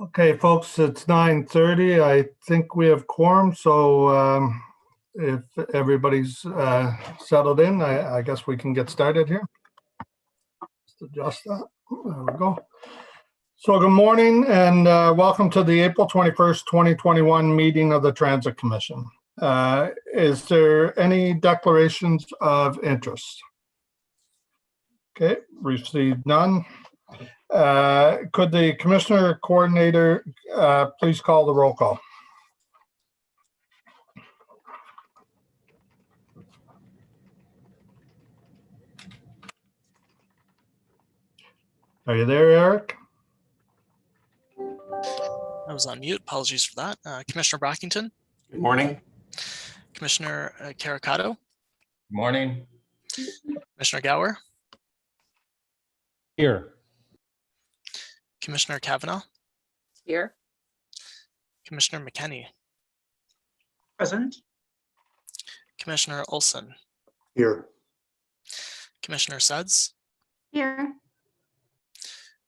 Okay, folks, it's 9:30. I think we have quorum, so if everybody's settled in, I guess we can get started here. Just adjust that. There we go. So good morning and welcome to the April 21st, 2021 meeting of the Transit Commission. Is there any declarations of interest? Okay, received none. Could the Commissioner Coordinator please call the roll call? Are you there, Eric? I was on mute. Apologies for that. Commissioner Brockington. Good morning. Commissioner Caracado. Good morning. Commissioner Gower. Here. Commissioner Kavanaugh. Here. Commissioner McKenney. Present. Commissioner Olson. Here. Commissioner Suds. Here.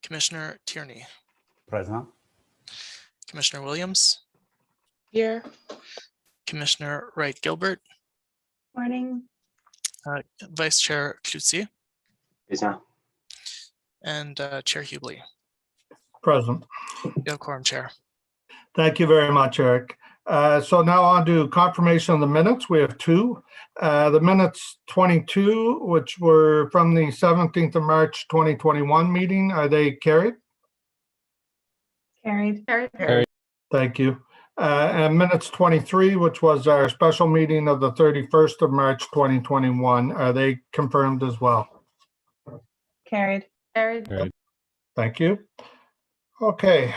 Commissioner Tierney. Present. Commissioner Williams. Here. Commissioner Wright Gilbert. Morning. Vice Chair Klutzy. Present. And Chair Hubley. Present. You have quorum, Chair. Thank you very much, Eric. So now on to confirmation of the minutes. We have two. The minutes 22, which were from the 17th of March 2021 meeting, are they carried? Carried. Thank you. And minutes 23, which was our special meeting of the 31st of March 2021, are they confirmed as well? Carried. Thank you. Okay.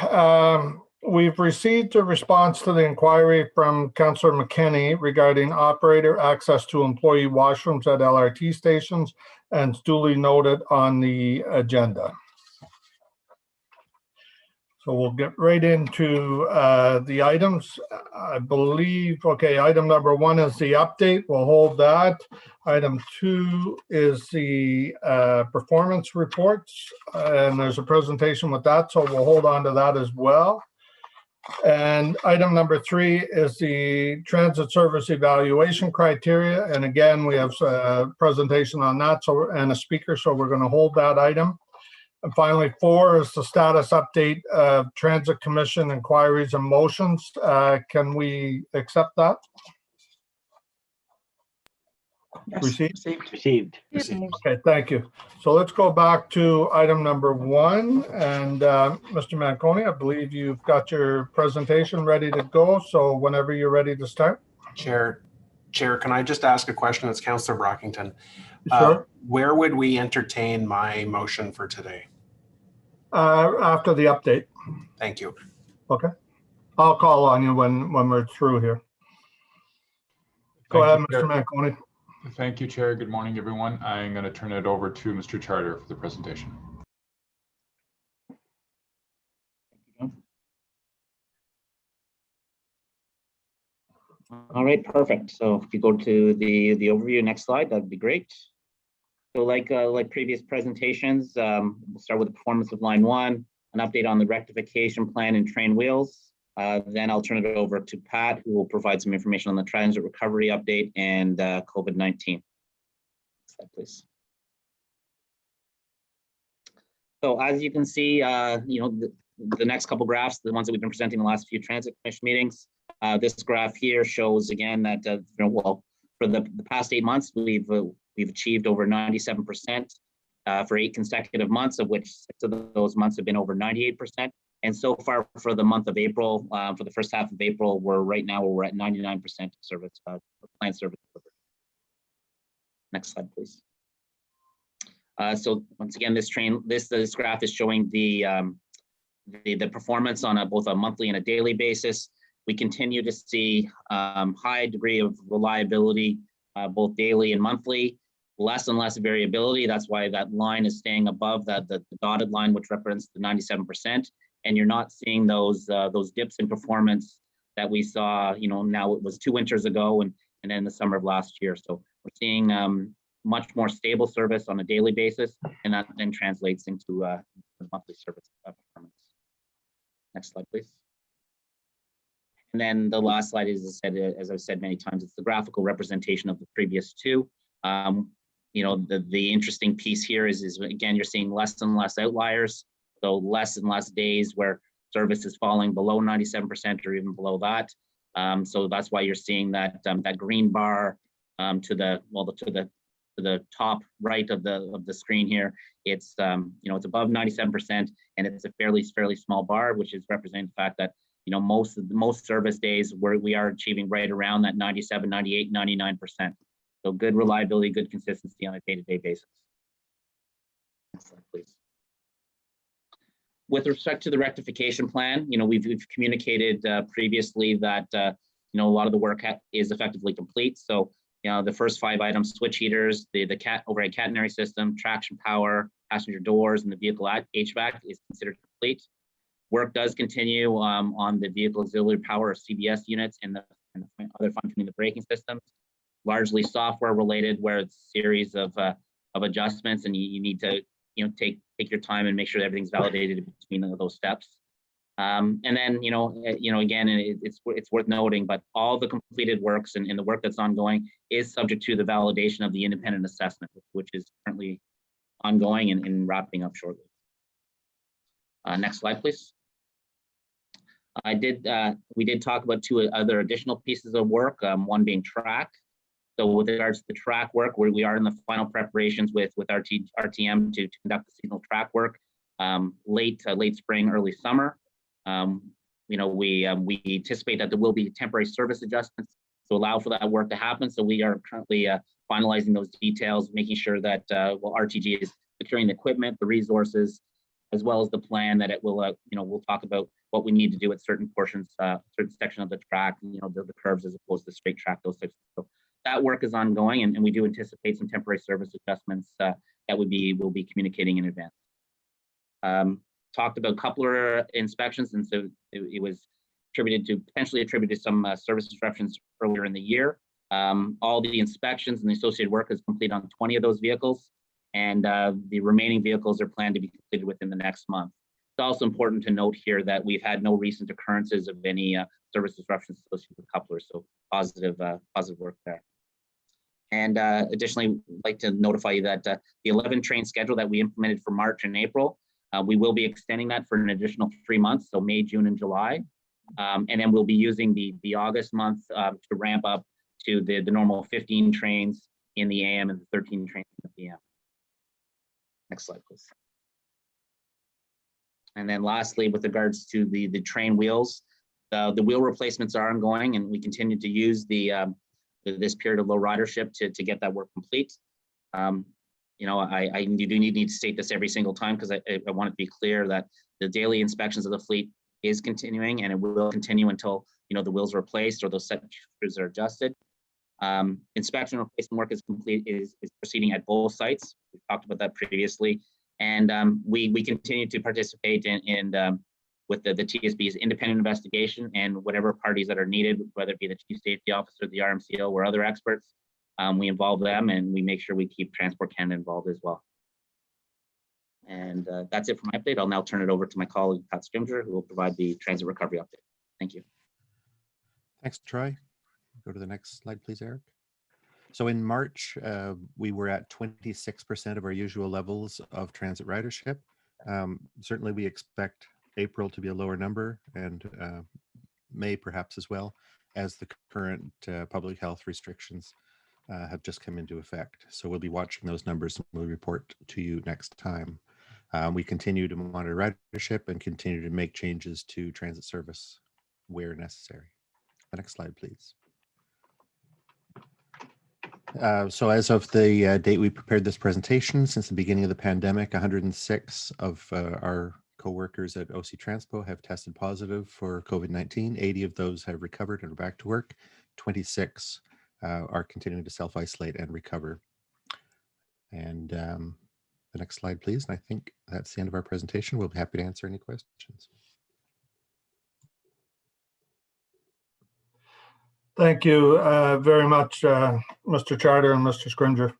We've received a response to the inquiry from Councillor McKenney regarding operator access to employee washrooms at LRT stations, and it's duly noted on the agenda. So we'll get right into the items. I believe, okay, item number 1 is the update. We'll hold that. Item 2 is the performance reports, and there's a presentation with that, so we'll hold on to that as well. And item number 3 is the transit service evaluation criteria. And again, we have a presentation on that, and a speaker, so we're going to hold that item. And finally, 4 is the status update of Transit Commission inquiries and motions. Can we accept that? Yes. Received? Okay, thank you. So let's go back to item number 1. And Mr. Manconi, I believe you've got your presentation ready to go. So whenever you're ready to start. Chair, can I just ask a question? It's Councillor Brockington. Sure. Where would we entertain my motion for today? After the update. Thank you. Okay. I'll call on you when we're through here. Go ahead, Mr. Manconi. Thank you, Chair. Good morning, everyone. I'm going to turn it over to Mr. Charter for the presentation. All right, perfect. So if you go to the overview, next slide, that'd be great. So like previous presentations, we'll start with the performance of line 1, an update on the rectification plan and train wheels. Then I'll turn it over to Pat, who will provide some information on the transit recovery update and COVID-19. Slide, please. So as you can see, the next couple graphs, the ones that we've been presenting in the last few Transit Commission meetings, this graph here shows again that well, for the past 8 months, we've achieved over 97% for 8 consecutive months, of which 6 of those months have been over 98%. And so far for the month of April, for the first half of April, we're at 99% service planned service delivery. Next slide, please. So once again, this graph is showing the performance on both a monthly and a daily basis. We continue to see high degree of reliability, both daily and monthly. Less and less variability. That's why that line is staying above the dotted line, which represents the 97%. And you're not seeing those dips in performance that we saw, now it was 2 winters ago and then the summer of last year. So we're seeing much more stable service on a daily basis, and that then translates into monthly service performance. Next slide, please. And then the last slide is, as I've said many times, it's the graphical representation of the previous two. You know, the interesting piece here is again, you're seeing less and less outliers. So less and less days where service is falling below 97% or even below that. So that's why you're seeing that that green bar to the top right of the screen here. It's you know, it's above 97%, and it's a fairly small bar, which is representing the fact that, you know, most service days we are achieving right around that 97, 98, 99%. So good reliability, good consistency on a day-to-day basis. Next slide, please. With respect to the rectification plan, you know, we've communicated previously that you know, a lot of the work is effectively complete. So, you know, the first 5 items: switch heaters, the overhead catenary system, traction power, passenger doors, and the vehicle HVAC is considered complete. Work does continue on the vehicle auxiliary power or CBS units and the other functioning the braking systems, largely software related, where it's a series of adjustments, and you need to, you know, take your time and make sure that everything's validated between those steps. And then, you know, again, it's worth noting, but all the completed works and the work that's ongoing is subject to the validation of the independent assessment, which is currently ongoing and wrapping up shortly. Next slide, please. We did talk about 2 other additional pieces of work, one being track. So with regards to the track work, we are in the final preparations with RTM to conduct the seasonal track work late spring, early summer. You know, we anticipate that there will be temporary service adjustments to allow for that work to happen. So we are currently finalizing those details, making sure that well, RTG is securing the equipment, the resources, as well as the plan that it will, you know, we'll talk about what we need to do at certain portions, certain section of the track, you know, the curves as opposed to straight track, those types of stuff. That work is ongoing, and we do anticipate some temporary service adjustments that we'll be communicating in advance. Talked about coupler inspections, and so it was potentially attributed to some service disruptions earlier in the year. All the inspections and the associated work is complete on 20 of those vehicles, and the remaining vehicles are planned to be completed within the next month. It's also important to note here that we've had no recent occurrences of any service disruptions associated with couplers, so positive work there. And additionally, I'd like to notify you that the 11 train schedule that we implemented for March and April, we will be extending that for an additional 3 months, so May, June, and July. And then we'll be using the August month to ramp up to the normal 15 trains in the AM and the 13 trains in the PM. Next slide, please. And then lastly, with regards to the train wheels, the wheel replacements are ongoing, and we continue to use this period of low ridership to get that work complete. You know, I do need to state this every single time because I want it to be clear that the daily inspections of the fleet is continuing, and it will continue until, you know, the wheels are replaced or those sectors are adjusted. Inspection replacement work is proceeding at both sites. We've talked about that previously, and we continue to participate in with the TSB's independent investigation and whatever parties that are needed, whether it be the Chief Safety Officer, the RMCO, or other experts. We involve them, and we make sure we keep Transport Canada involved as well. And that's it for my update. I'll now turn it over to my colleague, Pat Scrimger, who will provide the transit recovery update. Thank you. Thanks, Troy. Go to the next slide, please, Eric. So in March, we were at 26% of our usual levels of transit ridership. Certainly, we expect April to be a lower number, and May perhaps as well, as the current public health restrictions have just come into effect. So we'll be watching those numbers, and we'll report to you next time. We continue to monitor ridership and continue to make changes to transit service where necessary. The next slide, please. So as of the date we prepared this presentation, since the beginning of the pandemic, 106 of our co-workers at OC Transpo have tested positive for COVID-19. 80 of those have recovered and are back to work. 26 are continuing to self-isolate and recover. And the next slide, please. And I think that's the end of our presentation. We'll be happy to answer any questions. Thank you very much, Mr. Charter and Mr. Scrimger.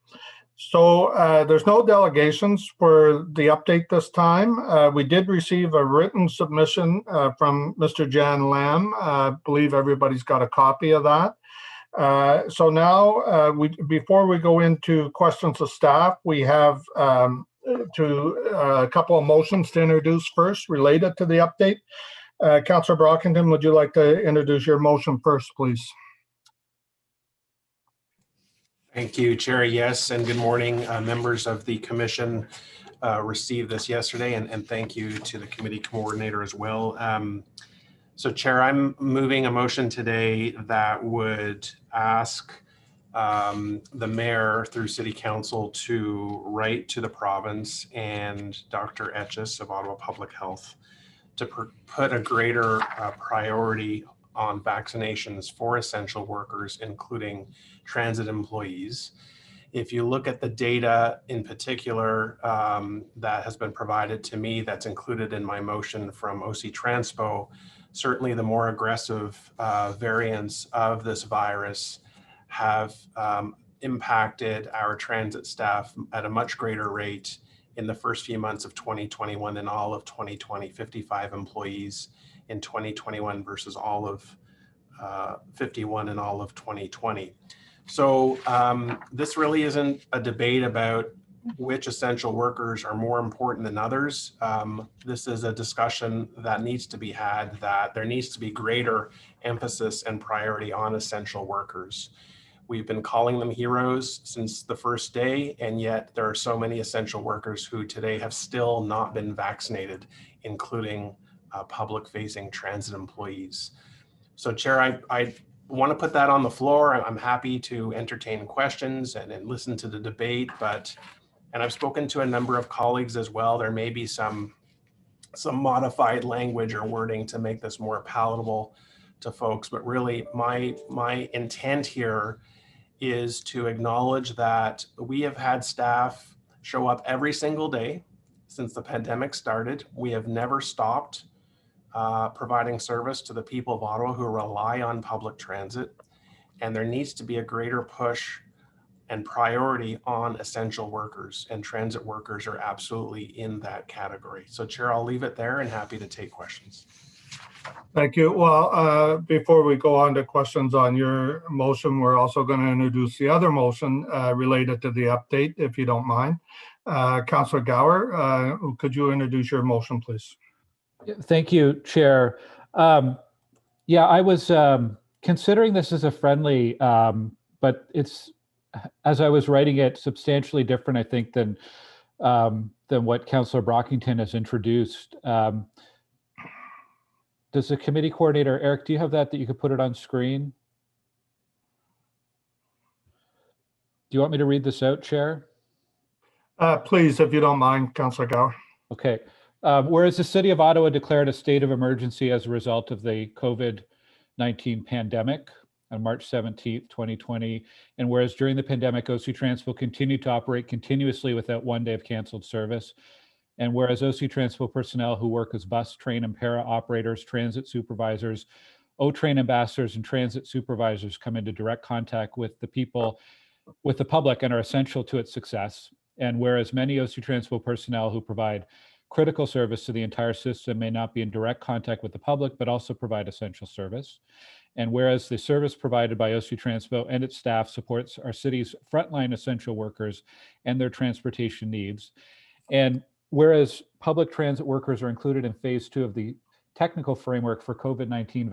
So there's no delegations for the update this time. We did receive a written submission from Mr. Jan Lam. I believe everybody's got a copy of that. So now, before we go into questions of staff, we have a couple of motions to introduce first related to the update. Councillor Brockington, would you like to introduce your motion first, please? Thank you, Chair. Yes, and good morning, members of the commission. Received this yesterday, and thank you to the committee coordinator as well. So, Chair, I'm moving a motion today that would ask the mayor through City Council to write to the province and Dr. Etches of Ottawa Public Health to put a greater priority on vaccinations for essential workers, including transit employees. If you look at the data in particular that has been provided to me, that's included in my motion from OC Transpo, certainly the more aggressive variants of this virus have impacted our transit staff at a much greater rate in the first few months of 2021 than all of 2020, 55 employees in 2021 versus all of 51 in all of 2020. So this really isn't a debate about which essential workers are more important than others. This is a discussion that needs to be had, that there needs to be greater emphasis and priority on essential workers. We've been calling them heroes since the first day, and yet there are so many essential workers who today have still not been vaccinated, including public-facing transit employees. So, Chair, I want to put that on the floor. I'm happy to entertain questions and listen to the debate, and I've spoken to a number of colleagues as well. There may be some modified language or wording to make this more palatable to folks, but really my intent here is to acknowledge that we have had staff show up every single day since the pandemic started. We have never stopped providing service to the people of Ottawa who rely on public transit, and there needs to be a greater push and priority on essential workers, and transit workers are absolutely in that category. So, Chair, I'll leave it there and happy to take questions. Thank you. Well, before we go on to questions on your motion, we're also going to introduce the other motion related to the update, if you don't mind. Councillor Gower, could you introduce your motion, please? Thank you, Chair. Yeah, I was considering this as a friendly, but it's, as I was writing it, substantially different, I think, than what Councillor Brockington has introduced. Does the committee coordinator, Eric, do you have that you could put it on screen? Do you want me to read this out, Chair? Please, if you don't mind, Councillor Gower. Okay. Whereas the City of Ottawa declared a state of emergency as a result of the COVID-19 pandemic on March 17th, 2020, and whereas during the pandemic, OC Transpo continued to operate continuously without one day of canceled service, and whereas OC Transpo personnel who work as bus, train, and para operators, transit supervisors, O-Train ambassadors, and transit supervisors come into direct contact with the public and are essential to its success, and whereas many OC Transpo personnel who provide critical service to the entire system may not be in direct contact with the public, but also provide essential service. And whereas the service provided by OC Transpo and its staff supports our city's frontline essential workers and their transportation needs. And whereas public transit workers are included in phase 2 of the technical framework for COVID-19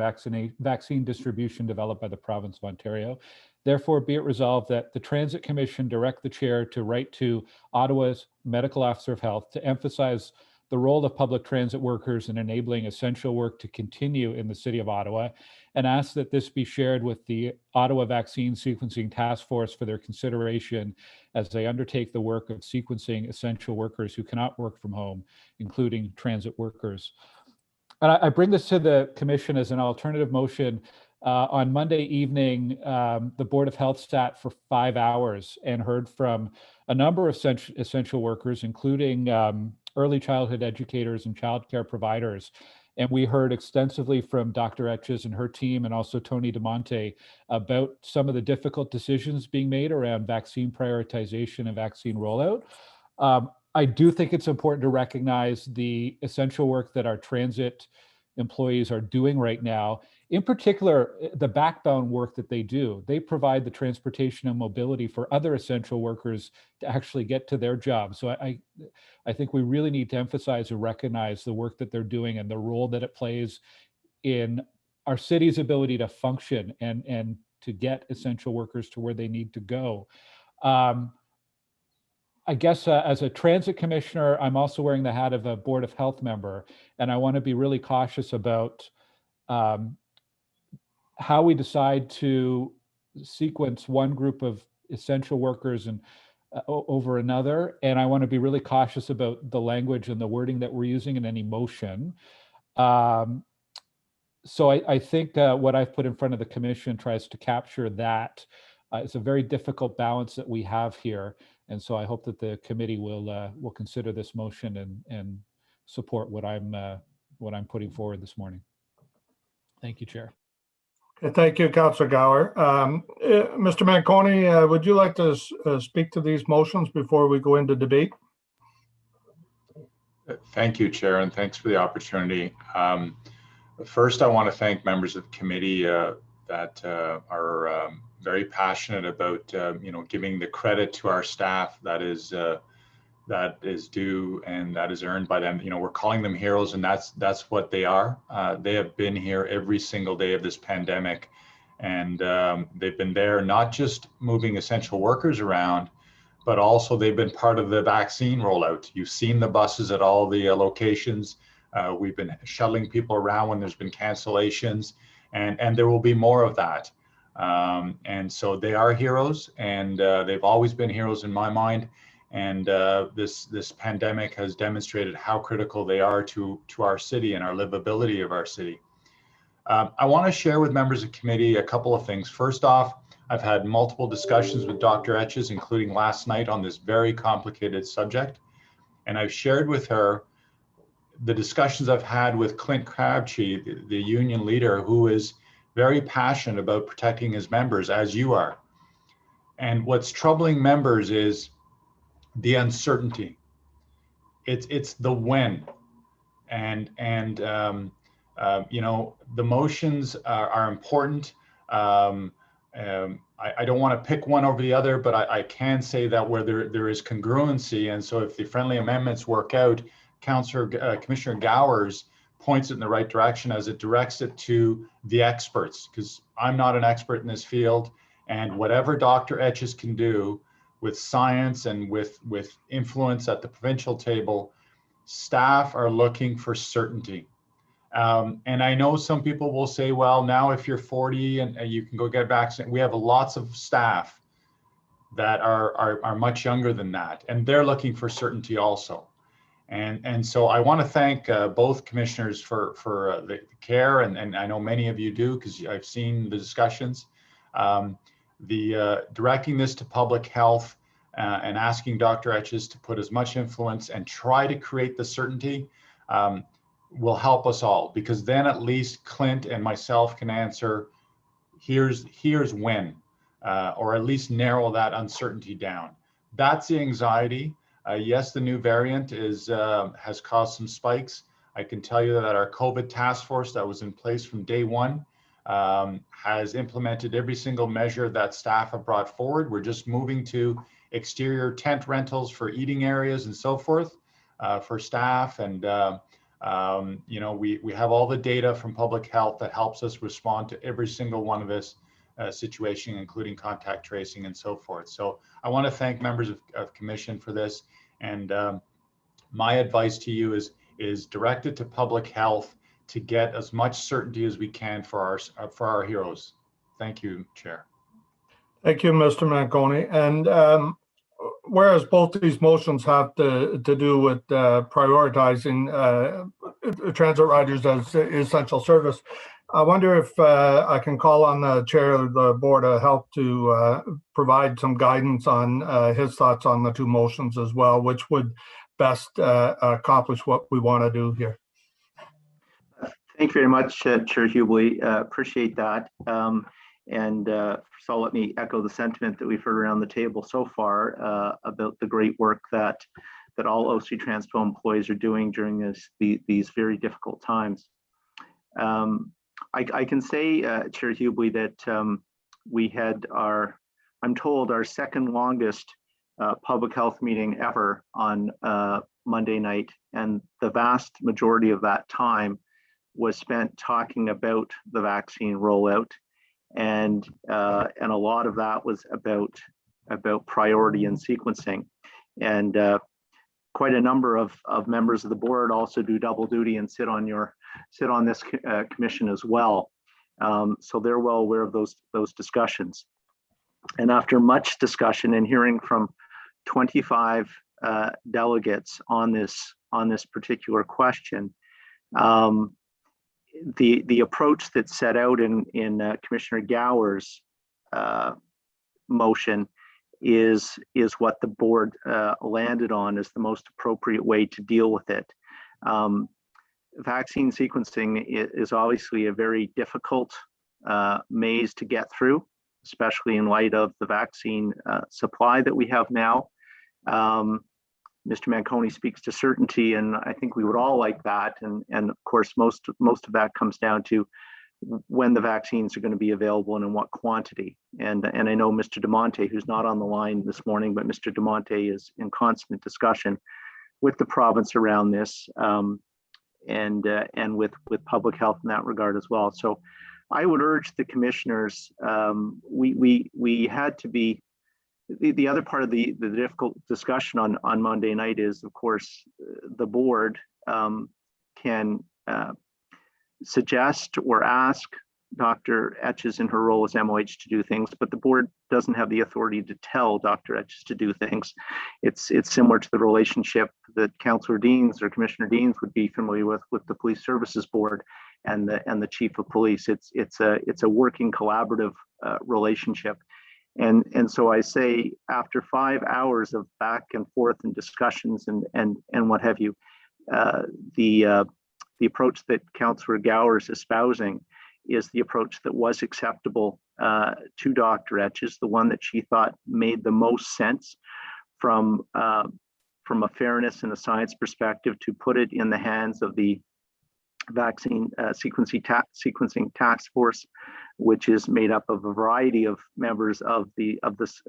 vaccine distribution developed by the province of Ontario, therefore be it resolved that the Transit Commission direct the chair to write to Ottawa's Medical Officer of Health to emphasize the role of public transit workers in enabling essential work to continue in the City of Ottawa, and ask that this be shared with the Ottawa Vaccine Sequencing Task Force for their consideration as they undertake the work of sequencing essential workers who cannot work from home, including transit workers. And I bring this to the Commission as an alternative motion. On Monday evening, the Board of Health sat for 5 hours and heard from a number of essential workers, including early childhood educators and childcare providers. And we heard extensively from Dr. Etches and her team, and also Tony DeMonte, about some of the difficult decisions being made around vaccine prioritization and vaccine rollout. I do think it's important to recognize the essential work that our transit employees are doing right now. In particular, the backbone work that they do. They provide the transportation and mobility for other essential workers to actually get to their jobs. So I think we really need to emphasize and recognize the work that they're doing and the role that it plays in our city's ability to function and to get essential workers to where they need to go. I guess as a transit commissioner, I'm also wearing the hat of a Board of Health member, and I want to be really cautious about how we decide to sequence one group of essential workers and over another. And I want to be really cautious about the language and the wording that we're using in any motion. So I think what I've put in front of the commission tries to capture that. It's a very difficult balance that we have here. And so I hope that the committee will consider this motion and support what I'm putting forward this morning. Thank you, Chair. Okay, thank you, Councillor Gower. Mr. Manconi, would you like to speak to these motions before we go into debate? Thank you, Chair, and thanks for the opportunity. First, I want to thank members of the committee that are very passionate about giving the credit to our staff that is due and that is earned by them. We're calling them heroes, and that's what they are. They have been here every single day of this pandemic, and they've been there not just moving essential workers around, but also they've been part of the vaccine rollout. You've seen the buses at all the locations. We've been shuttling people around when there's been cancellations, and there will be more of that. And so they are heroes, and they've always been heroes in my mind. And this pandemic has demonstrated how critical they are to our city and our livability of our city. I want to share with members of the committee a couple of things. First off, I've had multiple discussions with Dr. Etches, including last night, on this very complicated subject. And I've shared with her the discussions I've had with Clint Crabtree, the union leader, who is very passionate about protecting his members, as you are. And what's troubling members is the uncertainty. It's the when, and the motions are important. I don't want to pick one over the other, but I can say that where there is congruency, and so if the friendly amendments work out, Commissioner Gowers points it in the right direction as it directs it to the experts, because I'm not an expert in this field, and whatever Dr. Etches can do with science and with influence at the provincial table, staff are looking for certainty. And I know some people will say, well, now if you're 40 and you can go get vaccinated, we have lots of staff that are much younger than that, and they're looking for certainty also. And so I want to thank both commissioners for the care, and I know many of you do because I've seen the discussions. Directing this to public health and asking Dr. Etches to put as much influence and try to create the certainty will help us all, because then at least Clint and myself can answer, here's when, or at least narrow that uncertainty down. That's the anxiety. Yes, the new variant has caused some spikes. I can tell you that our COVID task force that was in place from day one has implemented every single measure that staff have brought forward. We're just moving to exterior tent rentals for eating areas and so forth for staff. And, we have all the data from public health that helps us respond to every single one of this situation, including contact tracing and so forth. So I want to thank members of commission for this. And my advice to you is directed to public health to get as much certainty as we can for our heroes. Thank you, Chair. Thank you, Mr. Manconi. And whereas both these motions have to do with prioritizing transit riders as essential service, I wonder if I can call on the chair of the Board of Health to provide some guidance on his thoughts on the two motions as well, which would best accomplish what we want to do here. Thank you very much, Chair Hubley. Appreciate that. So let me echo the sentiment that we've heard around the table so far about the great work that all OC Transpo employees are doing during these very difficult times. I can say, Chair Hubley, that we had I'm told, our second longest public health meeting ever on Monday night, and the vast majority of that time was spent talking about the vaccine rollout, and a lot of that was about priority and sequencing, and quite a number of members of the board also do double duty and sit on this commission as well, so they're well aware of those discussions. And after much discussion and hearing from 25 delegates on this particular question, the approach that's set out in Commissioner Gower's motion is what the board landed on as the most appropriate way to deal with it. Vaccine sequencing is obviously a very difficult maze to get through, especially in light of the vaccine supply that we have now. Mr. Manconi speaks to certainty, and I think we would all like that. And of course, most of that comes down to when the vaccines are going to be available and in what quantity. And I know Mr. DeMonte, who's not on the line this morning, but Mr. DeMonte is in constant discussion with the province around this, and with public health in that regard as well. So I would urge the commissioners, we had to be, the other part of the difficult discussion on Monday night is, of course, the board can suggest or ask Dr. Etches in her role as MOH to do things, but the board doesn't have the authority to tell Dr. Etches to do things. It's similar to the relationship that Councillor Deans or Commissioner Deans would be familiar with the Police Services Board and the Chief of Police. It's a working collaborative relationship. And so I say, after 5 hours of back and forth and discussions and what have you, the approach that Councillor Gower is espousing is the approach that was acceptable to Dr. Etches, the one that she thought made the most sense from a fairness and a science perspective, to put it in the hands of the vaccine sequencing task force, which is made up of a variety of members of the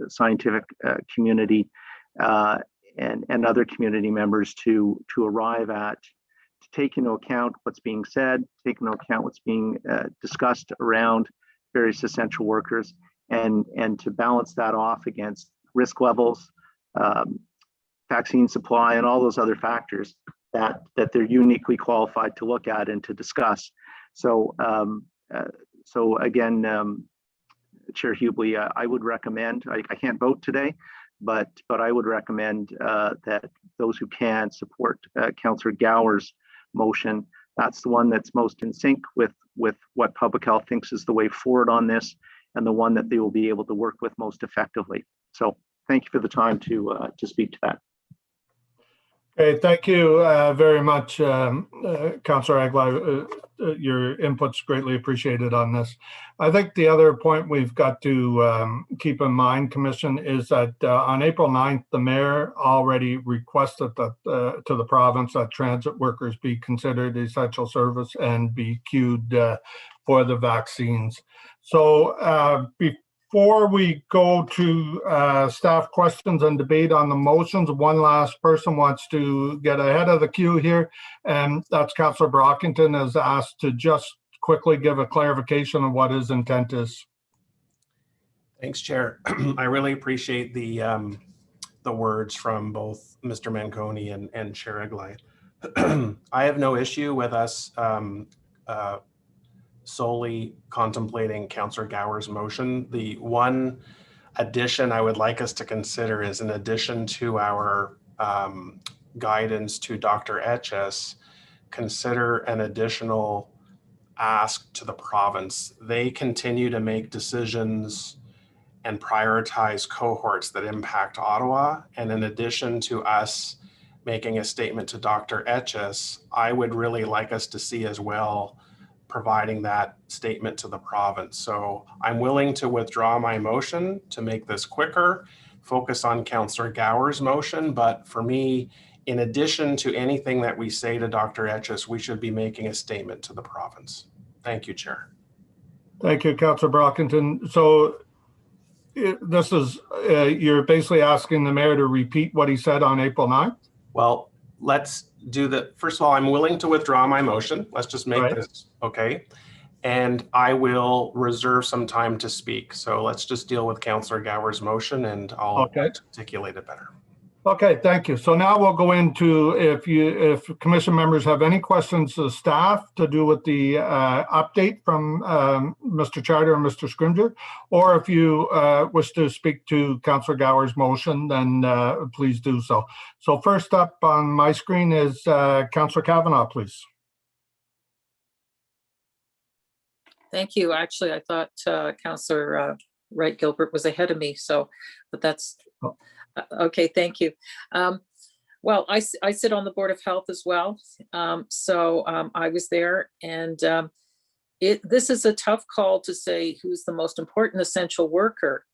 scientific community and other community members to arrive at, to take into account what's being said, take into account what's being discussed around various essential workers, and to balance that off against risk levels, vaccine supply, and all those other factors that they're uniquely qualified to look at and to discuss. So again, Chair Hubley, I would recommend, I can't vote today, but I would recommend that those who can support Councillor Gower's motion. That's the one that's most in sync with what public health thinks is the way forward on this, and the one that they will be able to work with most effectively. So thank you for the time to speak to that. Okay, thank you very much, Councillor Aguilar. Your input's greatly appreciated on this. I think the other point we've got to keep in mind, Commission, is that on April 9th, the Mayor already requested that to the province that transit workers be considered essential service and be queued for the vaccines. So before we go to staff questions and debate on the motions, one last person wants to get ahead of the queue here, and that's Councillor Brockington, has asked to just quickly give a clarification of what his intent is. Thanks, Chair. I really appreciate the words from both Mr. Manconi and Chair Eglai. I have no issue with us solely contemplating Councillor Gower's motion. The one addition I would like us to consider is, in addition to our guidance to Dr. Etches, consider an additional ask to the province. They continue to make decisions and prioritize cohorts that impact Ottawa. And in addition to us making a statement to Dr. Etches, I would really like us to see as well providing that statement to the province. So I'm willing to withdraw my motion to make this quicker, focus on Councillor Gower's motion. But for me, in addition to anything that we say to Dr. Etches, we should be making a statement to the province. Thank you, Chair. Thank you, Councillor Brockington. So this is, you're basically asking the mayor to repeat what he said on April 9th? Well, let's do the, first of all, I'm willing to withdraw my motion. Let's just make this, okay? And I will reserve some time to speak. So let's just deal with Councillor Gower's motion and I'll articulate it better. Okay, thank you. So now we'll go into, if commission members have any questions to staff to do with the update from Mr. Charter and Mr. Scrimger, or if you wish to speak to Councillor Gower's motion, then please do so. So first up on my screen is Councillor Kavanagh, please. Thank you. Actually, I thought Councillor Wright Gilbert was ahead of me, so, but that's okay. Thank you. Well, I sit on the Board of Health as well, so I was there, and this is a tough call to say who's the most important essential worker.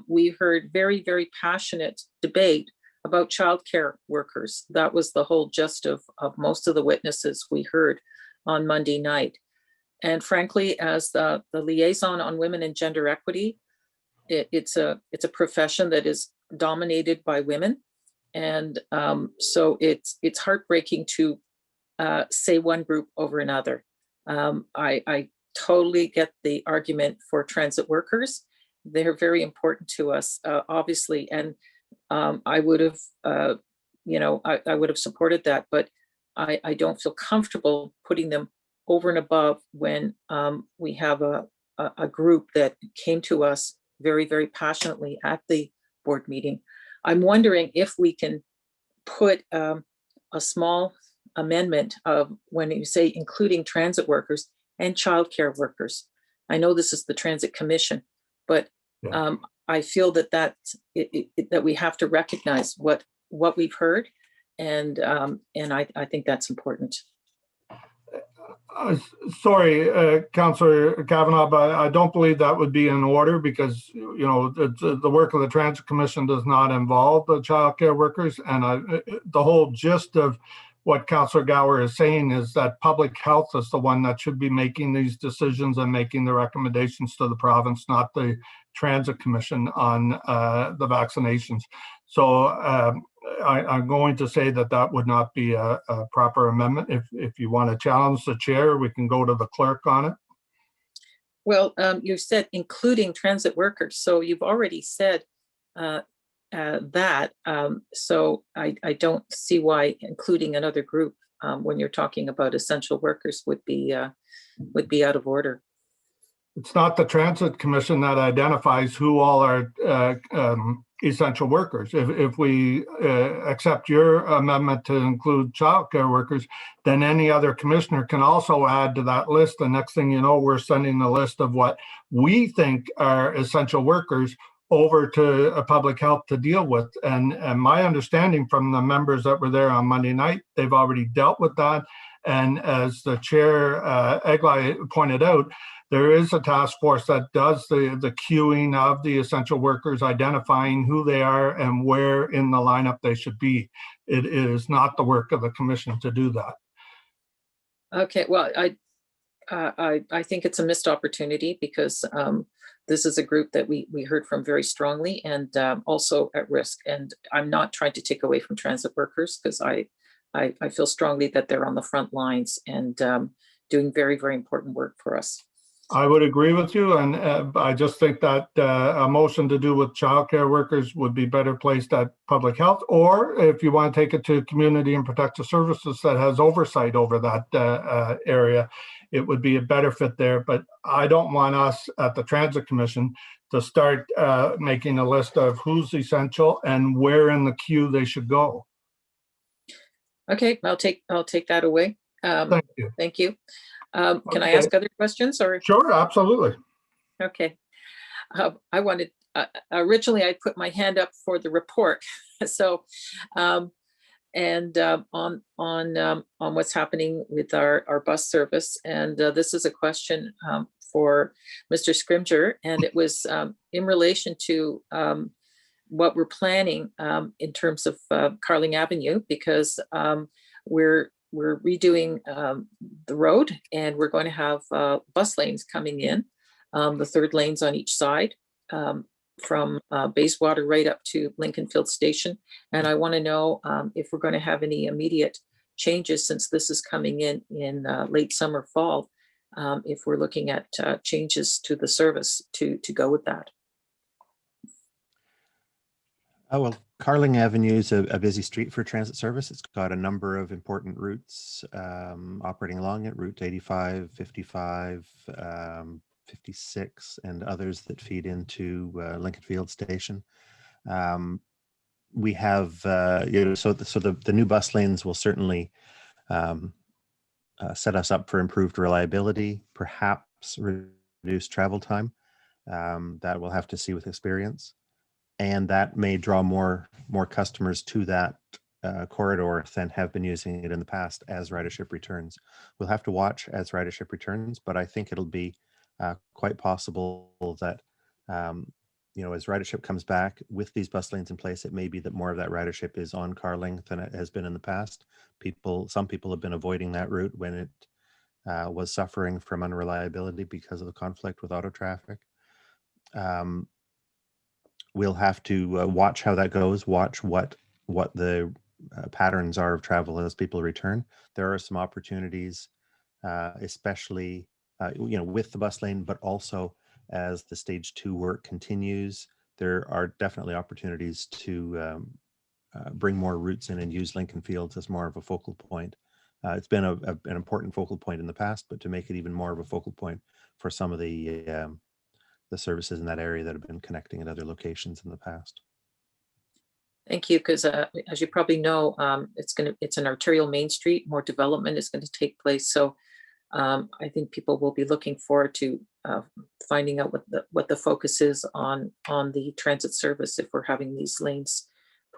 We heard very, very passionate debate about childcare workers. That was the whole gist of most of the witnesses we heard on Monday night. And frankly, as the liaison on women and gender equity, it's a profession that is dominated by women. And so it's heartbreaking to say one group over another. I totally get the argument for transit workers. They're very important to us, obviously. And I would have, I would have supported that, but I don't feel comfortable putting them over and above when we have a group that came to us very, very passionately at the board meeting. I'm wondering if we can put a small amendment of when you say including transit workers and childcare workers. I know this is the Transit Commission, but I feel that we have to recognize what we've heard, and I think that's important. Sorry, Councillor Kavanagh, but I don't believe that would be in order because, the work of the Transit Commission does not involve the childcare workers. And the whole gist of what Councillor Gower is saying is that public health is the one that should be making these decisions and making the recommendations to the province, not the Transit Commission on the vaccinations. So I'm going to say that would not be a proper amendment. If you want to challenge the chair, we can go to the clerk on it. Well, you said including transit workers, so you've already said that. So I don't see why including another group when you're talking about essential workers would be out of order. It's not the Transit Commission that identifies who all are essential workers. If we accept your amendment to include childcare workers, then any other commissioner can also add to that list. The next thing you know, we're sending a list of what we think are essential workers over to public health to deal with. And my understanding from the members that were there on Monday night, they've already dealt with that. And as the chair, Eglai, pointed out, there is a task force that does the queuing of the essential workers, identifying who they are and where in the lineup they should be. It is not the work of the commission to do that. Okay, well, I think it's a missed opportunity because this is a group that we heard from very strongly and also at risk. And I'm not trying to take away from transit workers because I feel strongly that they're on the front lines and doing very, very important work for us. I would agree with you, and I just think that a motion to do with childcare workers would be better placed at public health, or if you want to take it to community and protective services that has oversight over that area, it would be a better fit there. But I don't want us at the Transit Commission to start making a list of who's essential and where in the queue they should go. Okay, I'll take that away. Thank you. Thank you. Can I ask other questions or? Sure, absolutely. Okay. I wanted, originally I put my hand up for the report. So and on what's happening with our bus service. And this is a question for Mr. Scrimger, and it was in relation to what we're planning in terms of Carling Avenue, because we're redoing the road, and we're going to have bus lanes coming in, the 3rd lanes on each side, from Bayswater right up to Lincoln Field Station. And I want to know if we're going to have any immediate changes, since this is coming in late summer, fall, if we're looking at changes to the service to go with that. Oh, well, Carling Avenue is a busy street for transit service. It's got a number of important routes operating along it, Route 85, 55, 56, and others that feed into Lincoln Field Station. We have, so the new bus lanes will certainly set us up for improved reliability, perhaps reduced travel time. That we'll have to see with experience. And that may draw more customers to that corridor than have been using it in the past as ridership returns. We'll have to watch as ridership returns, but I think it'll be quite possible that, as ridership comes back with these bus lanes in place, it may be that more of that ridership is on Carling than it has been in the past. Some people have been avoiding that route when it was suffering from unreliability because of the conflict with auto traffic. We'll have to watch how that goes, watch what the patterns are of travel as people return. There are some opportunities, especially with the bus lane, but also as the stage 2 work continues, there are definitely opportunities to bring more routes in and use Lincoln Fields as more of a focal point. It's been an important focal point in the past, but to make it even more of a focal point for some of the services in that area that have been connecting at other locations in the past. Thank you, because as you probably know, it's an arterial main street. More development is going to take place, so I think people will be looking forward to finding out what the focus is on the transit service if we're having these lanes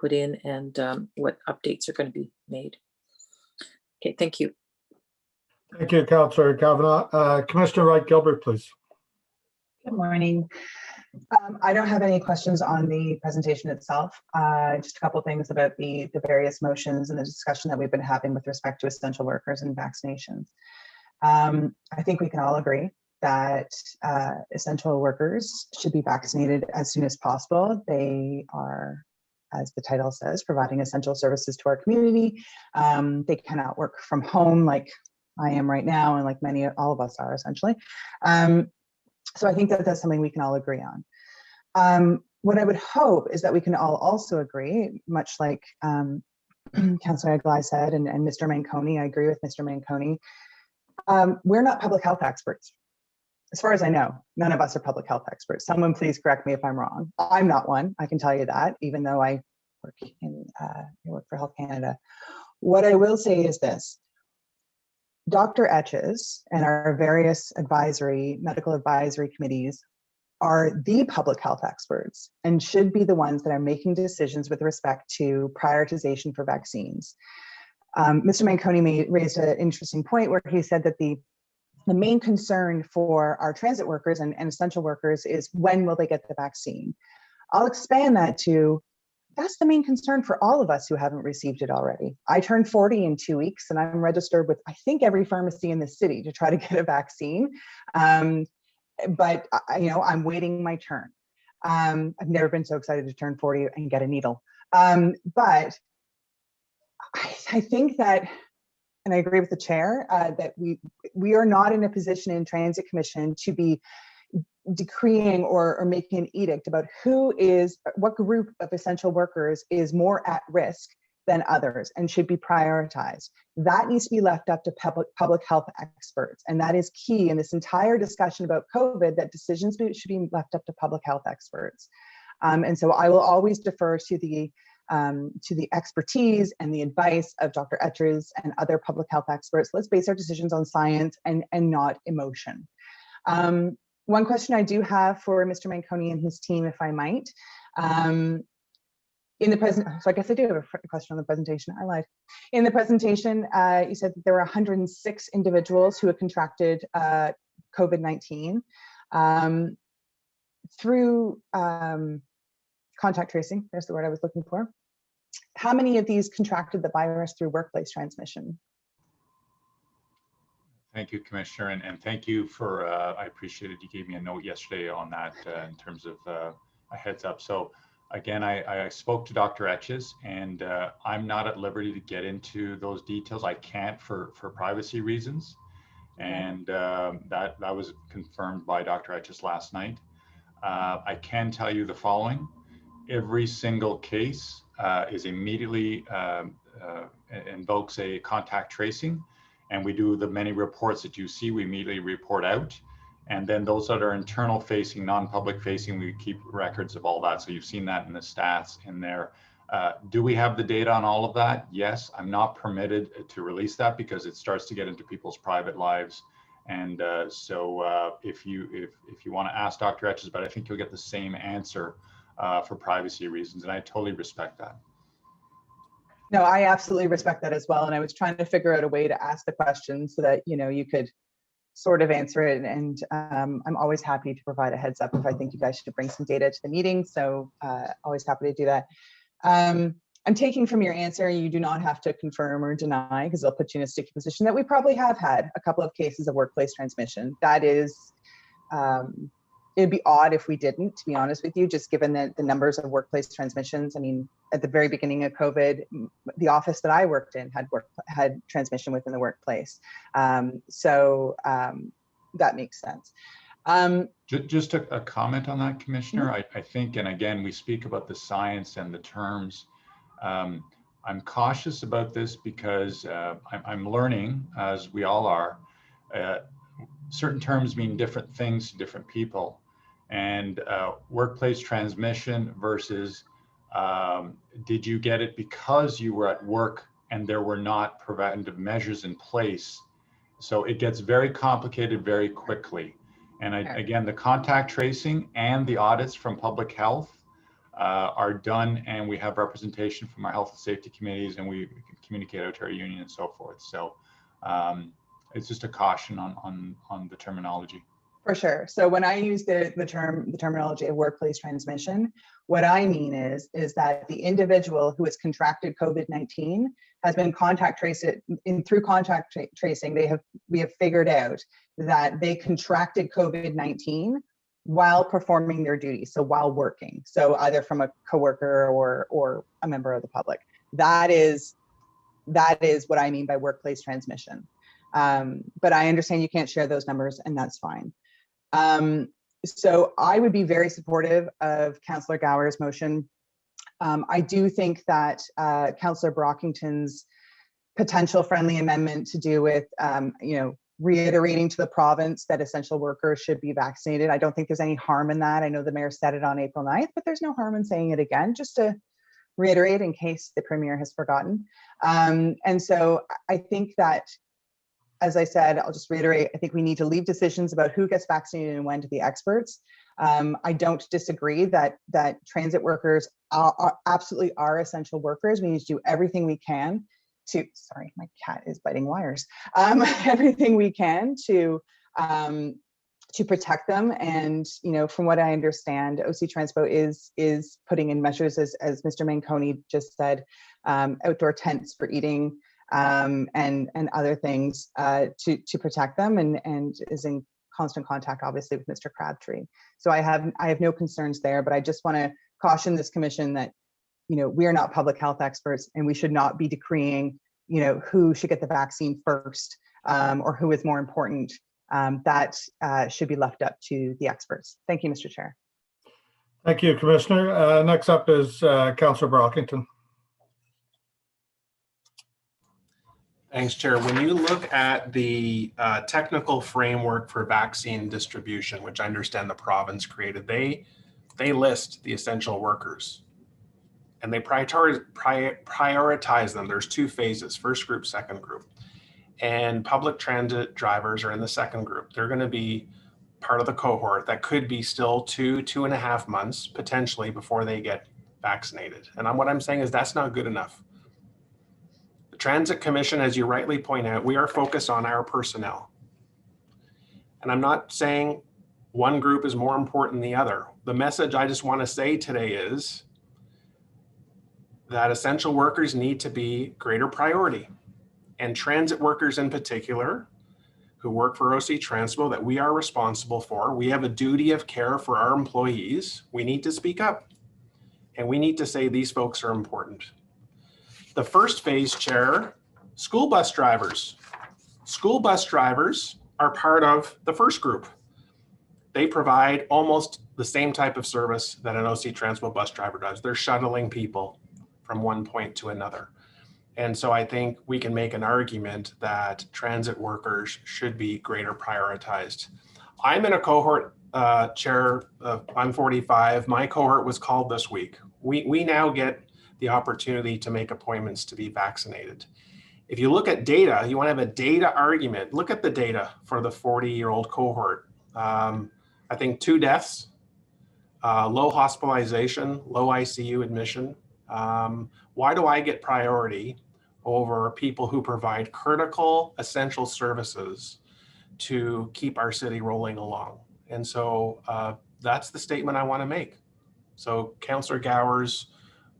put in, and what updates are going to be made. Okay, thank you. Thank you, Councillor Kavanagh. Commissioner Wright Gilbert, please. Good morning. I don't have any questions on the presentation itself. Just a couple of things about the various motions and the discussion that we've been having with respect to essential workers and vaccinations. I think we can all agree that essential workers should be vaccinated as soon as possible. They are, as the title says, providing essential services to our community. They cannot work from home like I am right now, and like all of us are essentially. So I think that that's something we can all agree on. What I would hope is that we can all also agree, much like Councillor Aguilar said, and Mr. Manconi, I agree with Mr. Manconi, we're not public health experts. As far as I know, none of us are public health experts. Someone please correct me if I'm wrong. I'm not one, I can tell you that, even though I work for Health Canada. What I will say is this. Dr. Etches and our various medical advisory committees are the public health experts and should be the ones that are making decisions with respect to prioritization for vaccines. Mr. Manconi raised an interesting point where he said that the main concern for our transit workers and essential workers is when will they get the vaccine? I'll expand that to, that's the main concern for all of us who haven't received it already. I turned 40 in 2 weeks and I'm registered with, I think, every pharmacy in the city to try to get a vaccine. But I'm waiting my turn. I've never been so excited to turn 40 and get a needle. But I think that, and I agree with the chair, that we are not in a position in Transit Commission to be decreeing or making an edict about what group of essential workers is more at risk than others and should be prioritized. That needs to be left up to public health experts. And that is key in this entire discussion about COVID, that decisions should be left up to public health experts. And so I will always defer to the expertise and the advice of Dr. Etches and other public health experts. Let's base our decisions on science and not emotion. One question I do have for Mr. Manconi and his team, if I might, in the present, so I guess I do have a question on the presentation. I lied. In the presentation, you said that there were 106 individuals who had contracted COVID-19 through contact tracing. There's the word I was looking for. How many of these contracted the virus through workplace transmission? Thank you, Commissioner, and thank you for, I appreciated you gave me a note yesterday on that in terms of a heads up. So again, I spoke to Dr. Etches, and I'm not at liberty to get into those details. I can't for privacy reasons. And that was confirmed by Dr. Etches last night. I can tell you the following. Every single case is immediately invokes a contact tracing. And we do the many reports that you see, we immediately report out. And then those that are internal facing, non-public facing, we keep records of all that. So you've seen that in the stats in there. Do we have the data on all of that? Yes, I'm not permitted to release that because it starts to get into people's private lives. And so if you want to ask Dr. Etches, but I think you'll get the same answer for privacy reasons. And I totally respect that. No, I absolutely respect that as well. And I was trying to figure out a way to ask the question so that, you know, you could sort of answer it. And I'm always happy to provide a heads up if I think you guys should bring some data to the meeting. So always happy to do that. I'm taking from your answer, you do not have to confirm or deny because they'll put you in a sticky position that we probably have had a couple of cases of workplace transmission. That is, it'd be odd if we didn't, to be honest with you, just given the numbers of workplace transmissions. I mean, at the very beginning of COVID, the office that I worked in had transmission within the workplace. So that makes sense. Just a comment on that, Commissioner. I think, and again, we speak about the science and the terms. I'm cautious about this because I'm learning, as we all are, certain terms mean different things to different people. And workplace transmission versus did you get it because you were at work and there were not preventive measures in place? So it gets very complicated very quickly. And again, the contact tracing and the audits from public health are done, and we have representation from our health and safety committees, and we communicate out to our union and so forth. So it's just a caution on the terminology. For sure. So when I use the terminology of workplace transmission, what I mean is that the individual who has contracted COVID-19 has been contact traced through contact tracing. We have figured out that they contracted COVID-19 while performing their duties, so while working. So either from a coworker or a member of the public. That is what I mean by workplace transmission. But I understand you can't share those numbers, and that's fine. So I would be very supportive of Councillor Gower's motion. I do think that Councillor Brockington's potential friendly amendment to do with, reiterating to the province that essential workers should be vaccinated. I don't think there's any harm in that. I know the mayor said it on April 9th, but there's no harm in saying it again, just to reiterate in case the premier has forgotten. And so I think that, as I said, I'll just reiterate, I think we need to leave decisions about who gets vaccinated and when to the experts. I don't disagree that transit workers are absolutely essential workers. We need to do everything we can to, sorry, my cat is biting wires. Everything we can to protect them. And, from what I understand, OC Transpo is putting in measures, as Mr. Manconi just said, outdoor tents for eating, and other things to protect them, and is in constant contact, obviously, with Mr. Crabtree. So I have no concerns there, but I just want to caution this commission that, we are not public health experts, and we should not be decreeing, who should get the vaccine first, or who is more important. That should be left up to the experts. Thank you, Mr. Chair. Thank you, Commissioner. Next up is Councillor Brockington. Thanks, Chair. When you look at the technical framework for vaccine distribution, which I understand the province created, they list the essential workers and they prioritize them. There's two phases, first group, second group. And public transit drivers are in the second group. They're going to be part of the cohort that could be still 2.5 months potentially before they get vaccinated. And what I'm saying is that's not good enough. The Transit Commission, as you rightly point out, we are focused on our personnel. And I'm not saying one group is more important than the other. The message I just want to say today is that essential workers need to be greater priority. And transit workers in particular, who work for OC Transpo, that we are responsible for, we have a duty of care for our employees. We need to speak up. And we need to say these folks are important. The first phase, Chair, school bus drivers. School bus drivers are part of the first group. They provide almost the same type of service that an OC Transpo bus driver does. They're shuttling people from one point to another. And so I think we can make an argument that transit workers should be greater prioritized. I'm in a cohort, Chair, I'm 45. My cohort was called this week. We now get the opportunity to make appointments to be vaccinated. If you look at data, you want to have a data argument, look at the data for the 40-year-old cohort. I think 2 deaths, low hospitalization, low ICU admission. Why do I get priority over people who provide critical, essential services to keep our city rolling along? And so that's the statement I want to make. So Councillor Gower's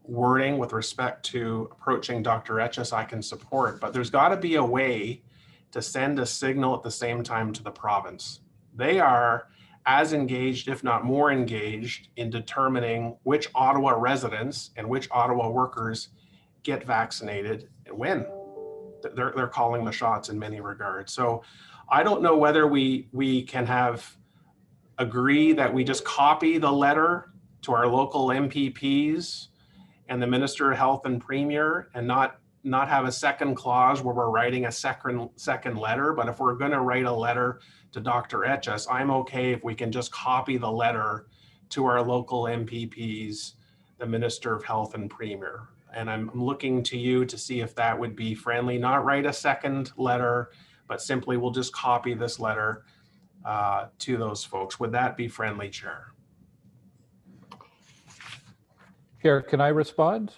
wording with respect to approaching Dr. Etches, I can support, but there's got to be a way to send a signal at the same time to the province. They are as engaged, if not more engaged, in determining which Ottawa residents and which Ottawa workers get vaccinated and when. They're calling the shots in many regards. So I don't know whether we can agree that we just copy the letter to our local MPPs and the Minister of Health and Premier and not have a second clause where we're writing a second letter. But if we're going to write a letter to Dr. Etches, I'm okay if we can just copy the letter to our local MPPs, the Minister of Health and Premier. And I'm looking to you to see if that would be friendly, not write a second letter, but simply we'll just copy this letter to those folks. Would that be friendly, Chair? Chair, can I respond?